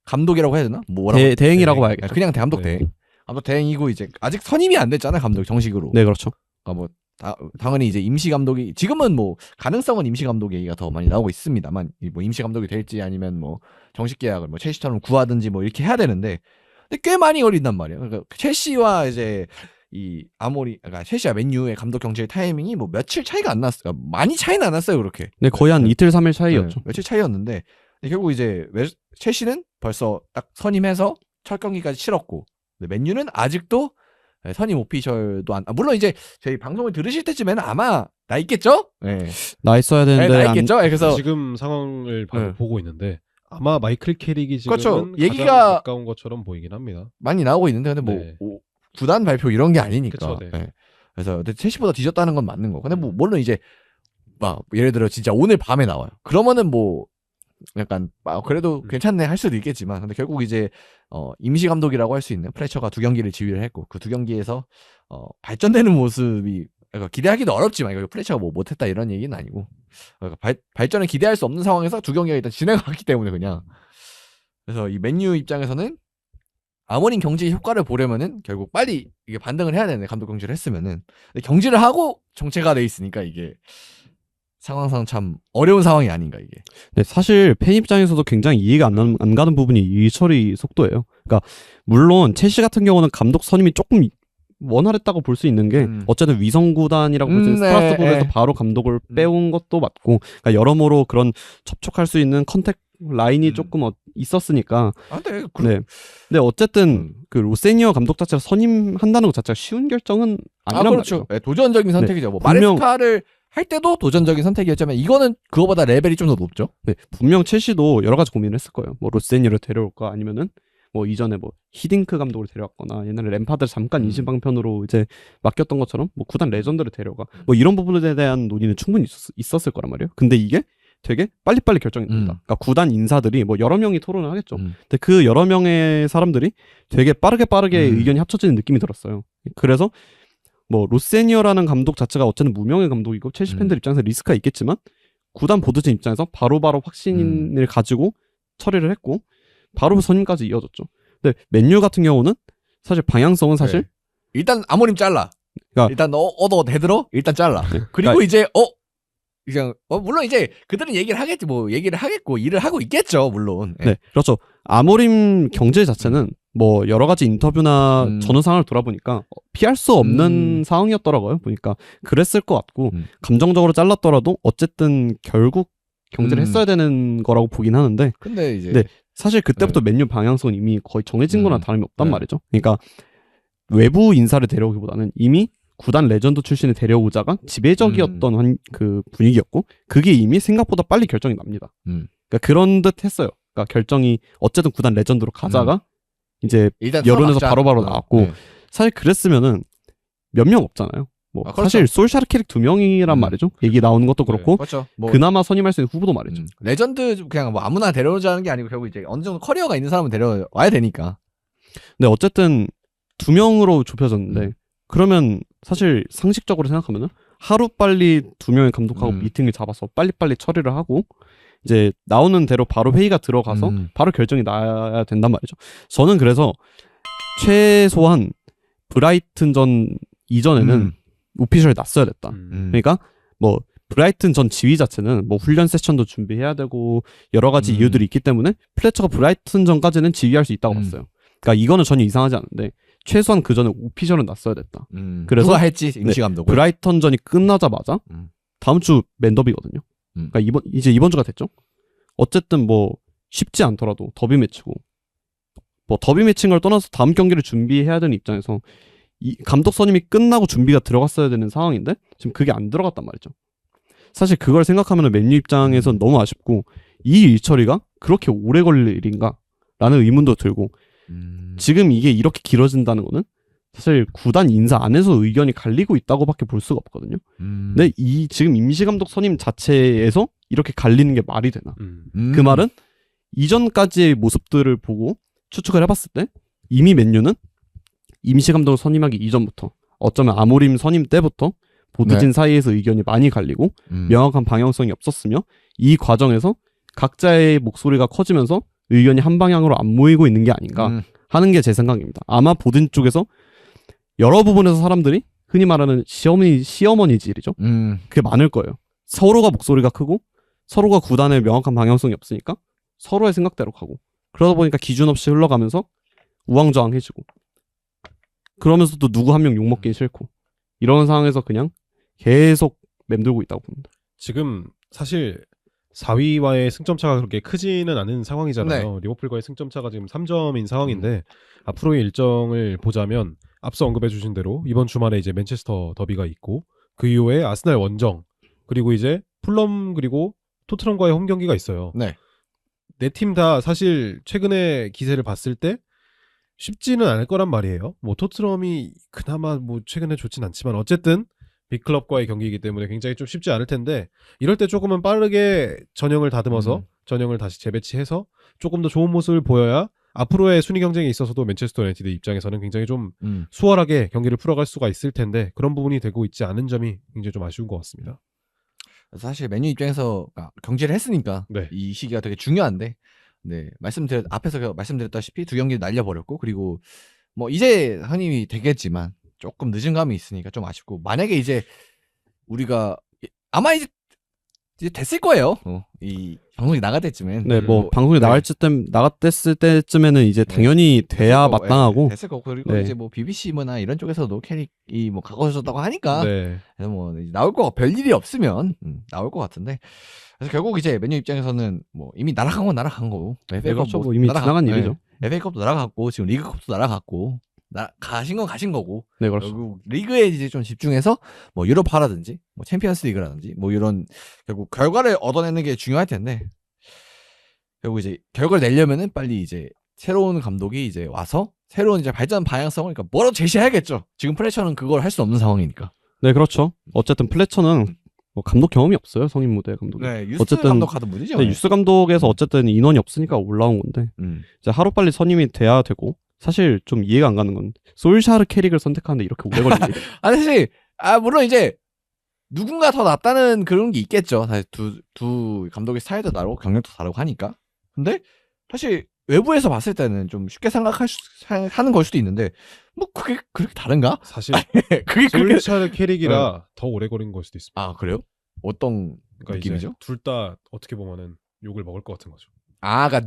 감독이라고 해야 되나? 뭐라고? 대행이라고 봐야겠죠. 그냥 감독 네. 대행. 감독 대행이고 이제 아직 선임이 안 됐잖아요, 감독 정식으로. 네, 그렇죠. 그러니까 뭐 당연히 이제 임시 감독이 지금은 뭐 가능성은 임시 감독 얘기가 더 많이 나오고 있습니다만 뭐 임시 감독이 될지 아니면 뭐 정식 계약을 뭐 첼시처럼 구하든지 뭐 이렇게 해야 되는데 근데 꽤 많이 걸린단 말이에요. 그러니까 첼시와 이제 이 그러니까 첼시와 맨유의 감독 경질 타이밍이 뭐 며칠 차이가 안 났어요. 많이 차이는 안 났어요, 그렇게. 네, 거의 한 이틀 3일 차이였죠. 며칠 차이였는데 결국 이제 첼시는 벌써 딱 선임해서 첫 경기까지 치렀고 맨유는 아직도 선임 오피셜도 안 물론 이제 저희 방송을 들으실 때쯤에는 아마 나 있겠죠? 네. 나 있어야 되는데 나 있겠죠? 그래서 지금 상황을 보고 있는데 아마 마이클 캐릭이 지금은 그렇죠. 가장 얘기가 가까운 것처럼 보이긴 합니다. 많이 나오고 있는데 근데 뭐 네. 구단 발표 이런 게 아니니까. 그쵸, 네. 네. 그래서 첼시보다 뒤졌다는 건 맞는 거. 근데 뭐 물론 이제 막 예를 들어 진짜 오늘 밤에 나와요. 그러면은 뭐 약간 그래도 괜찮네 할 수도 있겠지만 근데 결국 이제 임시 감독이라고 할 수 있는 프레처가 2경기를 지휘를 했고 그 2경기에서 발전되는 모습이 그러니까 기대하기도 어렵지만 이거 프레처가 뭐 못했다 이런 얘기는 아니고 그러니까 발전을 기대할 수 없는 상황에서 2경기가 일단 진행했기 때문에 그냥 그래서 이 맨유 입장에서는 아모린 경질 효과를 보려면은 결국 빨리 이게 반등을 해야 되는데 감독 경질을 했으면은 근데 경질을 하고 정체가 돼 있으니까 이게 상황상 참 어려운 상황이 아닌가 이게. 네, 사실 팬 입장에서도 굉장히 이해가 안 가는 부분이 일 처리 속도예요. 그러니까 물론 첼시 같은 경우는 감독 선임이 조금 원활했다고 볼 수 있는 게 어쨌든 위성 구단이라고 볼 수 있는 스트라스부르에서 바로 감독을 빼온 것도 맞고 그러니까 여러모로 그런 접촉할 수 있는 컨택 라인이 조금 있었으니까. 근데 네. 근데 어쨌든 그 로세니어 감독 자체가 선임한다는 것 자체가 쉬운 결정은 아니란 그렇죠. 말이죠. 네, 도전적인 선택이죠. 뭐 분명- 마레스카를 할 때도 도전적인 선택이었지만 이거는 그거보다 레벨이 좀 더 높죠. 네, 분명 첼시도 여러 가지 고민을 했을 거예요. 뭐 로세니어를 데려올까 아니면은 뭐 이전에 뭐 히딩크 감독을 데려왔거나 옛날에 램파드를 잠깐 인신방편으로 이제 맡겼던 것처럼 뭐 구단 레전드를 데려가 뭐 이런 부분에 대한 논의는 충분히 있었을 거란 말이에요. 근데 이게 되게 빨리빨리 결정이 됩니다. 그러니까 구단 인사들이 뭐 여러 명이 토론을 하겠죠. 근데 그 여러 명의 사람들이 되게 빠르게 의견이 합쳐지는 느낌이 들었어요. 그래서 뭐 로세니어라는 감독 자체가 어쨌든 무명의 감독이고 첼시 팬들 입장에서 리스크가 있겠지만 구단 보드진 입장에서 바로바로 확신을 가지고 처리를 했고 바로 선임까지 이어졌죠. 근데 맨유 같은 경우는 사실 방향성은 사실 네. 일단 아모림 잘라. 그러니까- 일단 얻어 대들어 일단 잘라. 그리고 그러니까- 이제 그냥 물론 이제 그들은 얘기를 하겠지 뭐 얘기를 하겠고 일을 하고 있겠죠 물론. 네, 그렇죠. 아모림 경제 자체는 뭐 여러 가지 인터뷰나 전후 상황을 돌아보니까 피할 수 없는 음. 상황이었더라고요. 보니까 그랬을 것 같고 음. 감정적으로 잘랐더라도 어쨌든 결국 경질을 했어야 되는 거라고 보긴 하는데 근데 이제 네. 사실 그때부터 맨유 방향성은 이미 거의 정해진 거나 다름이 없단 네. 말이죠. 그러니까 외부 인사를 데려오기보다는 이미 구단 레전드 출신을 데려오자가 지배적이었던 그 분위기였고 그게 이미 생각보다 빨리 결정이 납니다. 그러니까 그런 듯 했어요. 그러니까 결정이 어쨌든 구단 레전드로 가자가 이제 일단 여론에서 들어가자. 바로바로 나왔고 네. 사실 그랬으면은 몇 명 없잖아요. 뭐 아, 그렇죠. 사실 솔샤르 캐릭 2명이란 말이죠. 얘기 나오는 것도 그렇고 그렇죠. 뭐 그나마 선임할 수 있는 후보도 말이죠. 레전드 그냥 뭐 아무나 데려오자는 게 아니고 결국 이제 어느 정도 커리어가 있는 사람은 데려와야 되니까. 근데 어쨌든 2명으로 좁혀졌는데 그러면 사실 상식적으로 생각하면은 하루 빨리 2명의 감독하고 미팅을 잡아서 빨리빨리 처리를 하고 이제 나오는 대로 바로 회의가 들어가서 바로 결정이 나야 된단 말이죠. 저는 그래서 최소한 브라이튼전 이전에는 오피셜이 났어야 됐다. 그러니까 뭐 브라이튼 전 지휘 자체는 뭐 훈련 세션도 준비해야 되고 여러 가지 이유들이 있기 때문에 플래처가 브라이튼 전까지는 지휘할 수 있다고 봤어요. 그러니까 이거는 전혀 이상하지 않은데 최소한 그 전에 오피셜은 났어야 됐다. 그래서 누가 했지 임시 감독을. 브라이턴 전이 끝나자마자 다음 주 맨더비거든요. 그러니까 이번 주가 됐죠. 어쨌든 뭐 쉽지 않더라도 더비 매치고 뭐 더비 매치인 걸 떠나서 다음 경기를 준비해야 되는 입장에서 이 감독 선임이 끝나고 준비가 들어갔어야 되는 상황인데 지금 그게 안 들어갔단 말이죠. 사실 그걸 생각하면 맨유 입장에선 너무 아쉽고 이 일처리가 그렇게 오래 걸릴 일인가 라는 의문도 들고 지금 이게 이렇게 길어진다는 거는 사실 구단 인사 안에서 의견이 갈리고 있다고밖에 볼 수가 없거든요. 근데 이 지금 임시감독 선임 자체에서 이렇게 갈리는 게 말이 되나? 그 말은 이전까지의 모습들을 보고 추측을 해봤을 때 이미 맨유는 임시감독을 선임하기 이전부터 어쩌면 아모림 선임 때부터 보드진 사이에서 의견이 많이 갈리고 명확한 방향성이 없었으며 이 과정에서 각자의 목소리가 커지면서 의견이 한 방향으로 안 모이고 있는 게 아닌가 하는 게 제 생각입니다. 아마 보든 쪽에서 여러 부분에서 사람들이 흔히 말하는 시어머니질이죠. 그게 많을 거예요. 서로가 목소리가 크고 서로가 구단의 명확한 방향성이 없으니까 서로의 생각대로 가고 그러다 보니까 기준 없이 흘러가면서 우왕좌왕해지고 그러면서도 누구 한 명 욕먹긴 싫고 이런 상황에서 그냥 계속 맴돌고 있다고 봅니다. 지금 사실 4위와의 승점차가 그렇게 크지는 않은 상황이잖아요. 네. 리버풀과의 승점차가 지금 3점인 상황인데 앞으로의 일정을 보자면 앞서 언급해 주신 대로 이번 주말에 이제 맨체스터 더비가 있고 그 이후에 아스날 원정 그리고 이제 풀럼 그리고 토트넘과의 홈 경기가 있어요. 네. 네 팀 다 사실 최근에 기세를 봤을 때 쉽지는 않을 거란 말이에요. 뭐 토트넘이 그나마 뭐 최근에 좋진 않지만 어쨌든 빅클럽과의 경기이기 때문에 굉장히 좀 쉽지 않을 텐데 이럴 때 조금은 빠르게 전형을 다듬어서 전형을 다시 재배치해서 조금 더 좋은 모습을 보여야 앞으로의 순위 경쟁에 있어서도 맨체스터 유나이티드 입장에서는 굉장히 좀 수월하게 경기를 풀어갈 수가 있을 텐데 그런 부분이 되고 있지 않은 점이 굉장히 좀 아쉬운 것 같습니다. 사실 맨유 입장에서 경질을 했으니까 네. 이 시기가 되게 중요한데 네 앞에서 말씀드렸다시피 두 경기를 날려버렸고 그리고 뭐 이제 선임이 되겠지만 조금 늦은 감이 있으니까 좀 아쉽고 만약에 이제 우리가 아마 이제 됐을 거예요. 이 방송이 나갈 때쯤엔. 네, 뭐 방송이 나갔을 때쯤에는 이제 당연히 돼야 마땅하고 됐을 거고 그리고 네. 이제 뭐 BBC 뭐나 이런 쪽에서도 캐릭이 뭐 가까워졌다고 하니까 네. 그래서 뭐 나올 거 별일이 없으면 나올 것 같은데 그래서 결국 이제 맨유 입장에서는 뭐 이미 날아간 건 날아간 거고 네, 그렇죠. 뭐 이미 지나간 일이죠. FA컵도 날아갔고 지금 리그컵도 날아갔고 가신 건 가신 거고 네, 그렇죠. 결국 리그에 이제 좀 집중해서 뭐 유럽파라든지 뭐 챔피언스 리그라든지 뭐 이런 결국 결과를 얻어내는 게 중요할 텐데 결국 이제 결과를 내려면은 빨리 이제 새로운 감독이 이제 와서 새로운 이제 발전 방향성을 그러니까 뭐라도 제시해야겠죠. 지금 플래처는 그걸 할 수 없는 상황이니까. 네, 그렇죠. 어쨌든 플래처는 뭐 감독 경험이 없어요. 성인 무대 감독이. 네, 유스 어쨌든 감독 하던 분이죠. 네, 유스 감독에서 어쨌든 인원이 없으니까 올라온 건데 이제 하루빨리 선임이 돼야 되고 사실 좀 이해가 안 가는 건 솔샤르 캐릭을 선택하는데 이렇게 오래 걸리지. 사실 물론 이제 누군가 더 낫다는 그런 게 있겠죠. 사실 두 감독의 스타일도 다르고 경력도 다르고 하니까. 근데 사실 외부에서 봤을 때는 좀 쉽게 하는 걸 수도 있는데 뭐 그게 그렇게 다른가? 사실 그게 그렇게 솔샤르 캐릭이라 더 오래 걸린 걸 수도 있습니다. 아 그래요? 어떤 그러니까 느낌이죠? 둘 다 어떻게 보면은 욕을 먹을 것 같은 거죠. 그러니까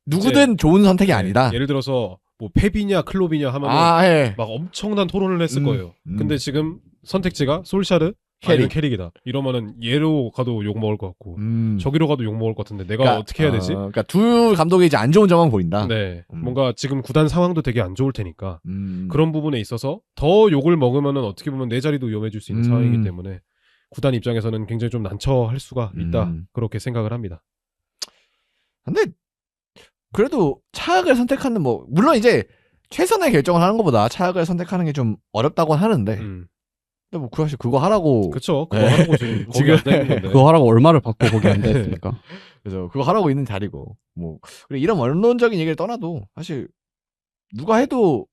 누구든 좋은 선택이 아니다. 예를 들어서 뭐 펩이냐 클롭이냐 하면은 예. 막 엄청난 토론을 했을 거예요. 근데 지금 선택지가 솔샤르 아니면 캐릭이다. 이러면은 얘로 가도 욕 먹을 것 같고 저기로 가도 욕 먹을 것 같은데 내가 그러니까, 어떻게 해야 되지? 그러니까 두 감독이 이제 안 좋은 점만 보인다. 네, 뭔가 지금 구단 상황도 되게 안 좋을 테니까 그런 부분에 있어서 더 욕을 먹으면은 어떻게 보면 내 자리도 위험해질 수 있는 상황이기 때문에 구단 입장에서는 굉장히 좀 난처할 수가 있다. 그렇게 생각을 합니다. 근데 그래도 차악을 선택하는 뭐 물론 이제 최선의 결정을 하는 것보다 차악을 선택하는 게 좀 어렵다고 하는데 근데 뭐 사실 그거 하라고 그쵸. 그거 네. 하라고 지금 거기 안 되는 건데. 그거 하라고 얼마를 받고 거기 안 됐습니까? 그래서 그거 하라고 있는 자리고 뭐 그리고 이런 원론적인 얘기를 떠나도 사실 누가 해도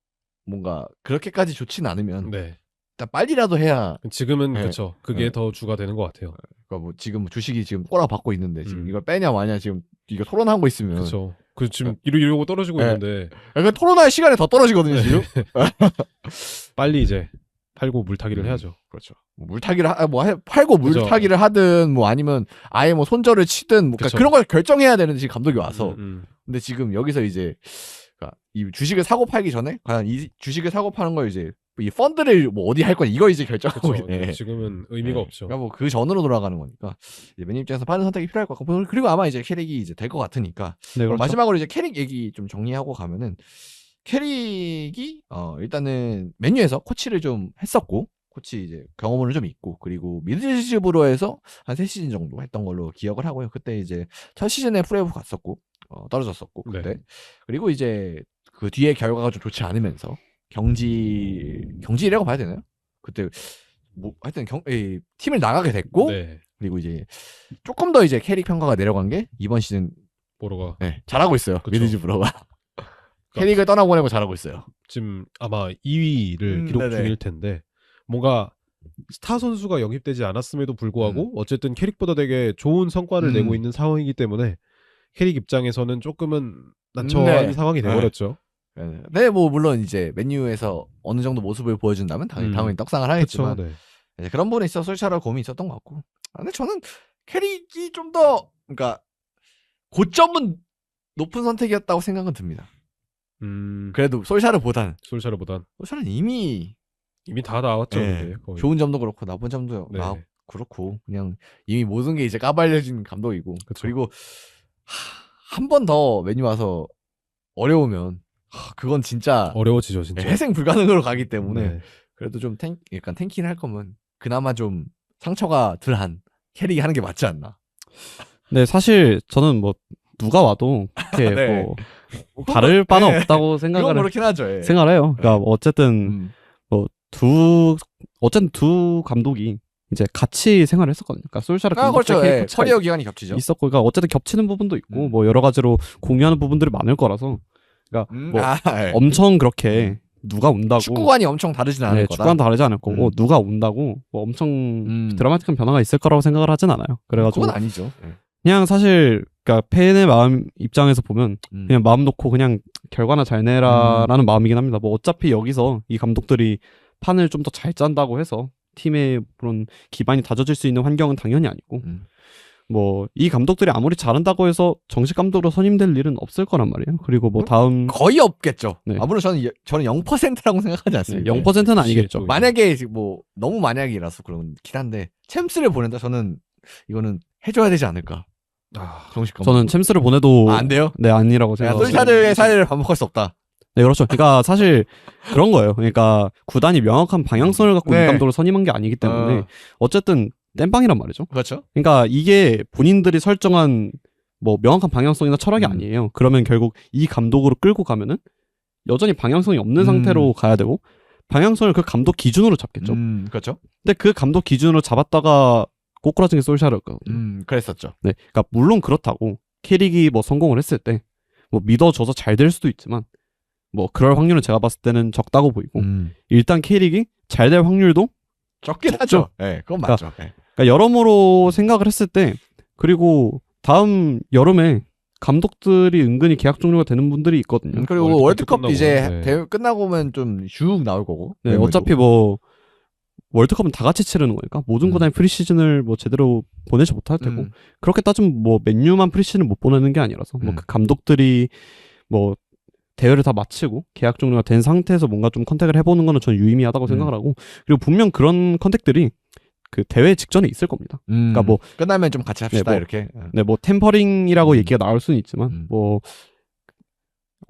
뭔가 그렇게까지 좋진 않으면 네. 일단 빨리라도 해야 지금은 네. 그쵸. 그게 네. 더 주가 되는 것 같아요. 그러니까 뭐 지금 주식이 지금 꼬라 받고 있는데 지금 이걸 빼냐 마냐 지금 이거 토론하고 있으면 그쵸. 그 지금 이러고 떨어지고 네. 있는데 그 토론할 시간이 더 떨어지거든요 지금. 빨리 이제 팔고 물타기를 해야죠. 그렇죠. 뭐 물타기를 팔고 그죠. 물타기를 하든 뭐 아니면 아예 뭐 손절을 치든 뭐 그쵸. 그런 걸 결정해야 되는 지금 감독이 와서. 음. 근데 지금 여기서 이제 그러니까 이 주식을 사고 팔기 전에 과연 이 주식을 사고 파는 걸 이제 이 펀드를 뭐 어디 할 거냐 이거 이제 결정하고 그쵸. 있네. 지금은 의미가 없죠. 그러니까 뭐 그 전으로 돌아가는 거니까 이제 맨 입장에서 빠른 선택이 필요할 것 같고 그리고 아마 이제 캐릭이 이제 될 것 같으니까 네, 그렇죠. 마지막으로 이제 캐릭 얘기 좀 정리하고 가면은 캐릭이 일단은 맨유에서 코치를 좀 했었고 코치 이제 경험은 좀 있고 그리고 미드즈부로에서 한 3시즌 정도 했던 걸로 기억을 하고요. 그때 이제 첫 시즌에 프레이오프 갔었고 떨어졌었고 그때 네. 그리고 이제 그 뒤에 결과가 좀 좋지 않으면서 경질이라고 봐야 되나요? 그때 뭐 하여튼 팀을 나가게 됐고 네. 그리고 이제 조금 더 이제 캐릭 평가가 내려간 게 이번 시즌 보러가 잘하고 있어요. 그쵸. 미드즈부로가 캐릭을 떠나보내고 잘하고 있어요. 지금 아마 2위를 기록 네네. 중일 텐데 뭔가 스타 선수가 영입되지 않았음에도 불구하고 어쨌든 캐릭보다 되게 좋은 성과를 내고 있는 상황이기 때문에 캐릭 입장에서는 조금은 난처한 네. 상황이 돼버렸죠. 네, 뭐 물론 이제 맨유에서 어느 정도 모습을 보여준다면 당연히 떡상을 하겠지만 그쵸, 네. 이제 그런 부분에 있어서 솔샤르 고민이 있었던 것 같고. 근데 저는 캐릭이 좀 더 그러니까 고점은 높은 선택이었다고 생각은 듭니다. 그래도 솔샤르보단 솔샤르보단 솔샤르는 이미 다 나왔죠. 네, 근데 거의. 좋은 점도 그렇고 나쁜 점도 네. 그렇고 그냥 이미 모든 게 이제 까발려진 감독이고 그쵸. 그리고 한 번 더 메뉴 와서 어려우면 그건 진짜 어려워지죠 진짜. 회생 불가능으로 가기 때문에 네. 그래도 좀 약간 탱킹을 할 거면 그나마 좀 상처가 덜한 캐릭이 하는 게 맞지 않나. 네, 사실 저는 뭐 누가 와도 그렇게 네. 뭐 다를 바는 네. 없다고 그건 생각을 그렇긴 하죠. 예. 해요. 그러니까 뭐 어쨌든 어쨌든 두 감독이 이제 같이 생활을 했었거든요. 그러니까 솔샤르 감독 그렇죠. 예. 커리어 기간이 겹치죠. 있었고, 그러니까 어쨌든 겹치는 부분도 있고 뭐 여러 가지로 공유하는 부분들이 많을 거라서, 그러니까 뭐 예. 엄청 그렇게 누가 온다고 축구관이 엄청 다르진 않을 거다. 축구는 다르지 않을 거고 누가 온다고 뭐 엄청 드라마틱한 변화가 있을 거라고 생각을 하진 않아요. 그래가지고 그건 아니죠. 예. 그냥 사실 그러니까 팬의 마음 입장에서 보면 그냥 마음 놓고 그냥 결과나 잘 내라라는 마음이긴 합니다. 뭐 어차피 여기서 이 감독들이 판을 좀 더 잘 짠다고 해서 팀의 그런 기반이 다져질 수 있는 환경은 당연히 아니고 뭐 이 감독들이 아무리 잘한다고 해서 정식 감독으로 선임될 일은 없을 거란 말이에요. 그리고 뭐 다음 거의 없겠죠. 네. 아무래도 저는 0%라고 생각하지 않습니다. 0%는 아니겠죠. 만약에 뭐 너무 만약이라서 그렇긴 한데 챔스를 보낸다 저는 이거는 해줘야 되지 않을까. 정식 감독. 저는 챔스를 보내도 안 돼요? 네, 아니라고 생각합니다. 솔샤르의 사례를 반복할 수 없다. 네, 그렇죠. 그러니까 사실 그런 거예요. 그러니까 구단이 명확한 방향성을 갖고 네. 이 감독을 선임한 게 아니기 때문에 어쨌든 땜빵이란 말이죠. 그렇죠. 그러니까 이게 본인들이 설정한 뭐 명확한 방향성이나 철학이 아니에요. 그러면 결국 이 감독으로 끌고 가면은 여전히 방향성이 없는 상태로 가야 되고 방향성을 그 감독 기준으로 잡겠죠. 그렇죠. 근데 그 감독 기준으로 잡았다가 꼬꾸라진 게 솔샤르였거든요. 그랬었죠. 네, 그러니까 물론 그렇다고 캐릭이 뭐 성공을 했을 때 뭐 믿어줘서 잘 될 수도 있지만 뭐 그럴 확률은 제가 봤을 때는 적다고 보이고 일단 캐릭이 잘 될 확률도 적긴 적죠. 하죠. 네, 그건 맞죠. 그러니까 여러모로 생각을 했을 때 그리고 다음 여름에 감독들이 은근히 계약 종료가 되는 분들이 있거든요. 그리고 월드컵 끝나고, 이제 네. 끝나고 오면 좀 쭉 나올 거고. 네, 어차피 뭐 월드컵은 다 같이 치르는 거니까 모든 구단이 프리시즌을 뭐 제대로 보내지 못할 테고 그렇게 따지면 뭐 맨유만 프리시즌을 못 보내는 게 아니라서 뭐 그 감독들이 뭐 대회를 다 마치고 계약 종료가 된 상태에서 뭔가 좀 컨택을 해보는 거는 저는 유의미하다고 생각을 하고 그리고 분명 그런 컨택들이 그 대회 직전에 있을 겁니다. 그러니까 뭐 끝나면 좀 같이 합시다 뭐, 이렇게. 네, 뭐 템퍼링이라고 얘기가 나올 수는 있지만 뭐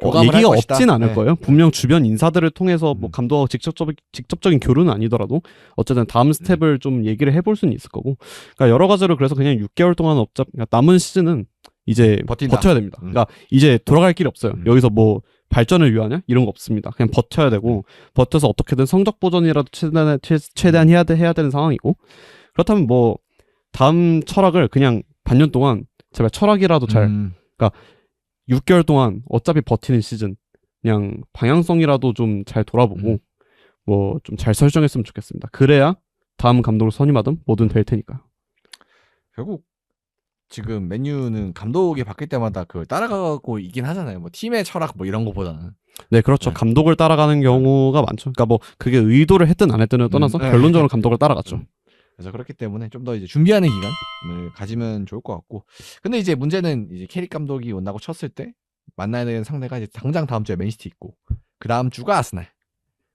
교감을 얘기가 할 것이다. 없진 않을 네. 거예요. 분명 주변 인사들을 통해서 뭐 감독하고 직접적인 교류는 아니더라도 어쨌든 다음 스텝을 좀 얘기를 해볼 수는 있을 거고. 그러니까 여러 가지로 그래서 그냥 6개월 동안 그러니까 남은 시즌은 이제 버틴다. 버텨야 됩니다. 그러니까 이제 돌아갈 길이 없어요. 여기서 뭐 발전을 위하냐 이런 거 없습니다. 그냥 버텨야 되고 버텨서 어떻게든 성적 보전이라도 최대한 해야 되는 상황이고 그렇다면 뭐 다음 철학을 그냥 반년 동안 제발 철학이라도 잘 그러니까 6개월 동안 어차피 버티는 시즌 그냥 방향성이라도 좀 잘 돌아보고 뭐 좀 잘 설정했으면 좋겠습니다. 그래야 다음 감독을 선임하든 뭐든 될 테니까요. 결국 지금 맨유는 감독이 바뀔 때마다 그걸 따라가고 있긴 하잖아요. 뭐 팀의 철학 뭐 이런 거보다는. 네, 그렇죠. 네. 감독을 따라가는 경우가 많죠. 그러니까 뭐 그게 의도를 했든 안 했든을 떠나서 네. 결론적으로 감독을 따라갔죠. 그래서 그렇기 때문에 좀 더 이제 준비하는 기간을 가지면 좋을 것 같고. 근데 이제 문제는 이제 캐릭 감독이 온다고 쳤을 때 만나야 되는 상대가 이제 당장 다음 주에 맨시티 있고 그 다음 주가 아스날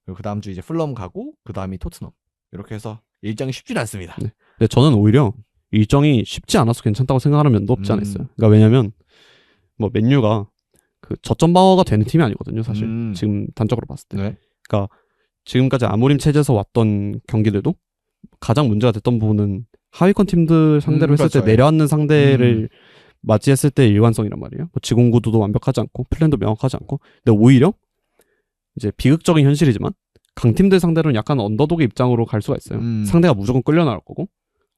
그리고 그 다음 주 이제 풀럼 가고 그 다음이 토트넘 이렇게 해서 일정이 쉽지 않습니다. 네. 근데 저는 오히려 일정이 쉽지 않아서 괜찮다고 생각하는 면도 없지 않았어요. 그러니까 왜냐면 뭐 맨유가 그 저점 방어가 되는 팀이 아니거든요, 사실. 지금 단적으로 봤을 때. 네. 그러니까 지금까지 아모림 체제에서 왔던 경기들도 가장 문제가 됐던 부분은 하위권 팀들 상대로 했을 그렇죠. 때 내려앉는 상대를 맞이했을 때 일관성이란 말이에요. 뭐 지공 구도도 완벽하지 않고 플랜도 명확하지 않고. 근데 오히려 이제 비극적인 현실이지만 강팀들 상대로는 약간 언더독의 입장으로 갈 수가 있어요. 상대가 무조건 끌려 나올 거고.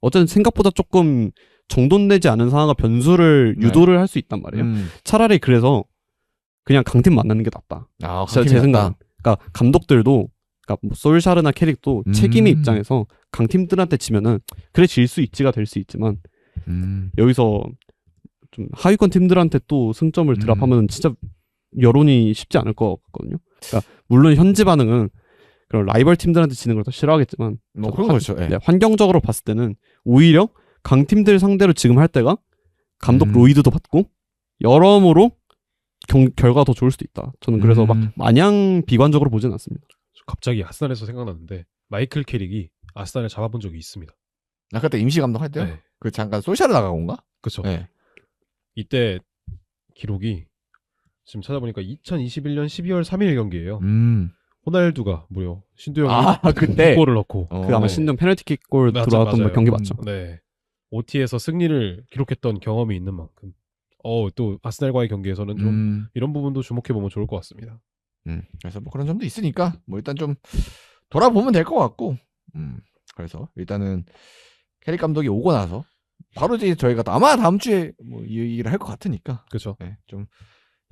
어쨌든 생각보다 조금 정돈되지 않은 상황과 변수를 네. 유도를 할 수 있단 말이에요. 차라리 그래서 그냥 강팀 만나는 게 낫다. 아, 제 생각. 그러니까 감독들도 그러니까 뭐 솔샤르나 캐릭도 책임의 입장에서 강팀들한테 지면은 그래 질 수 있지가 될 수 있지만 여기서 좀 하위권 팀들한테 또 승점을 드랍하면 진짜 여론이 쉽지 않을 것 같거든요. 그러니까 물론 현지 반응은 그런 라이벌 팀들한테 지는 걸 더 싫어하겠지만 뭐 그런 거죠. 예. 네, 환경적으로 봤을 때는 오히려 강팀들 상대로 지금 할 때가 감독 로이드도 받고 여러모로 결과가 더 좋을 수도 있다. 저는 그래서 막 마냥 비관적으로 보진 않습니다. 갑자기 아스날에서 생각났는데 마이클 캐릭이 아스날을 잡아본 적이 있습니다. 아 그때 임시 감독 할 때요? 네. 그 잠깐 소셜 나간 건가? 그렇죠. 네. 이때 기록이 지금 찾아보니까 2021년 12월 3일 경기예요. 호날두가 무려 신두영이 그때 2골을 넣고 그 아마 신동 페널티킥 골 들어왔던 맞아요. 경기 맞죠? 네. OT에서 승리를 기록했던 경험이 있는 만큼 또 아스날과의 경기에서는 좀 이런 부분도 주목해 보면 좋을 것 같습니다. 그래서 뭐 그런 점도 있으니까 뭐 일단 좀 돌아보면 될 것 같고 그래서 일단은 캐릭 감독이 오고 나서 바로 이제 저희가 아마 다음 주에 뭐 이 얘기를 할 것 같으니까 그렇죠. 네, 좀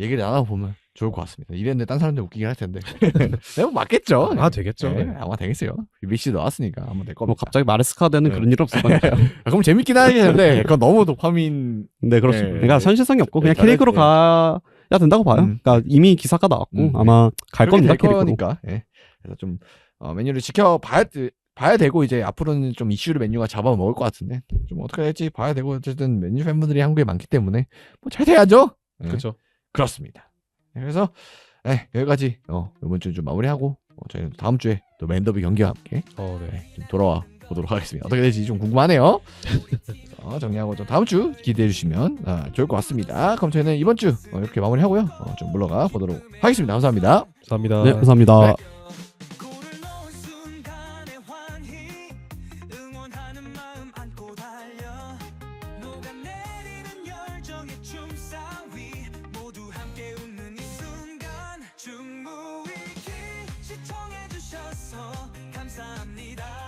얘기를 나눠보면 좋을 것 같습니다. 이랬는데 딴 사람들 웃기긴 할 텐데 네, 뭐 맞겠죠. 아 되겠죠. 네, 아마 되겠어요. BBC 나왔으니까 아마 될 겁니다. 뭐 갑자기 마레스카 되는 네. 그런 일 없을 거예요. 그럼 재밌긴 하겠는데 그건 너무 도파민 네, 그렇습니다. 네. 그러니까 현실성이 없고 그냥 네, 캐릭으로 네. 가야 된다고 봐요. 그러니까 이미 기사가 나왔고 아마 갈 그렇게 겁니다. 될 캐릭으로. 거니까. 예. 그래서 좀 메뉴를 지켜봐야 되고 이제 앞으로는 좀 이슈를 맨유가 잡아먹을 것 같은데 좀 어떻게 될지 봐야 되고 어쨌든 맨유 팬분들이 한국에 많기 때문에 뭐 잘 돼야죠. 예. 그렇죠. 그렇습니다. 그래서 여기까지 이번 주 좀 마무리하고 저희는 다음 주에 또 맨더비 경기와 함께 네. 좀 돌아와 보도록 하겠습니다. 어떻게 될지 좀 궁금하네요. 정리하고 좀 다음 주 기대해 주시면 좋을 것 같습니다. 그럼 저희는 이번 주 이렇게 마무리하고요. 좀 물러가 보도록 하겠습니다. 감사합니다. 감사합니다. 네, 감사합니다. 네. 골을 넣은 순간의 환희 응원하는 마음 안고 달려 녹아내리는 열정의 춤사위 모두 함께 웃는 이 순간 충무위기 시청해주셔서 감사합니다.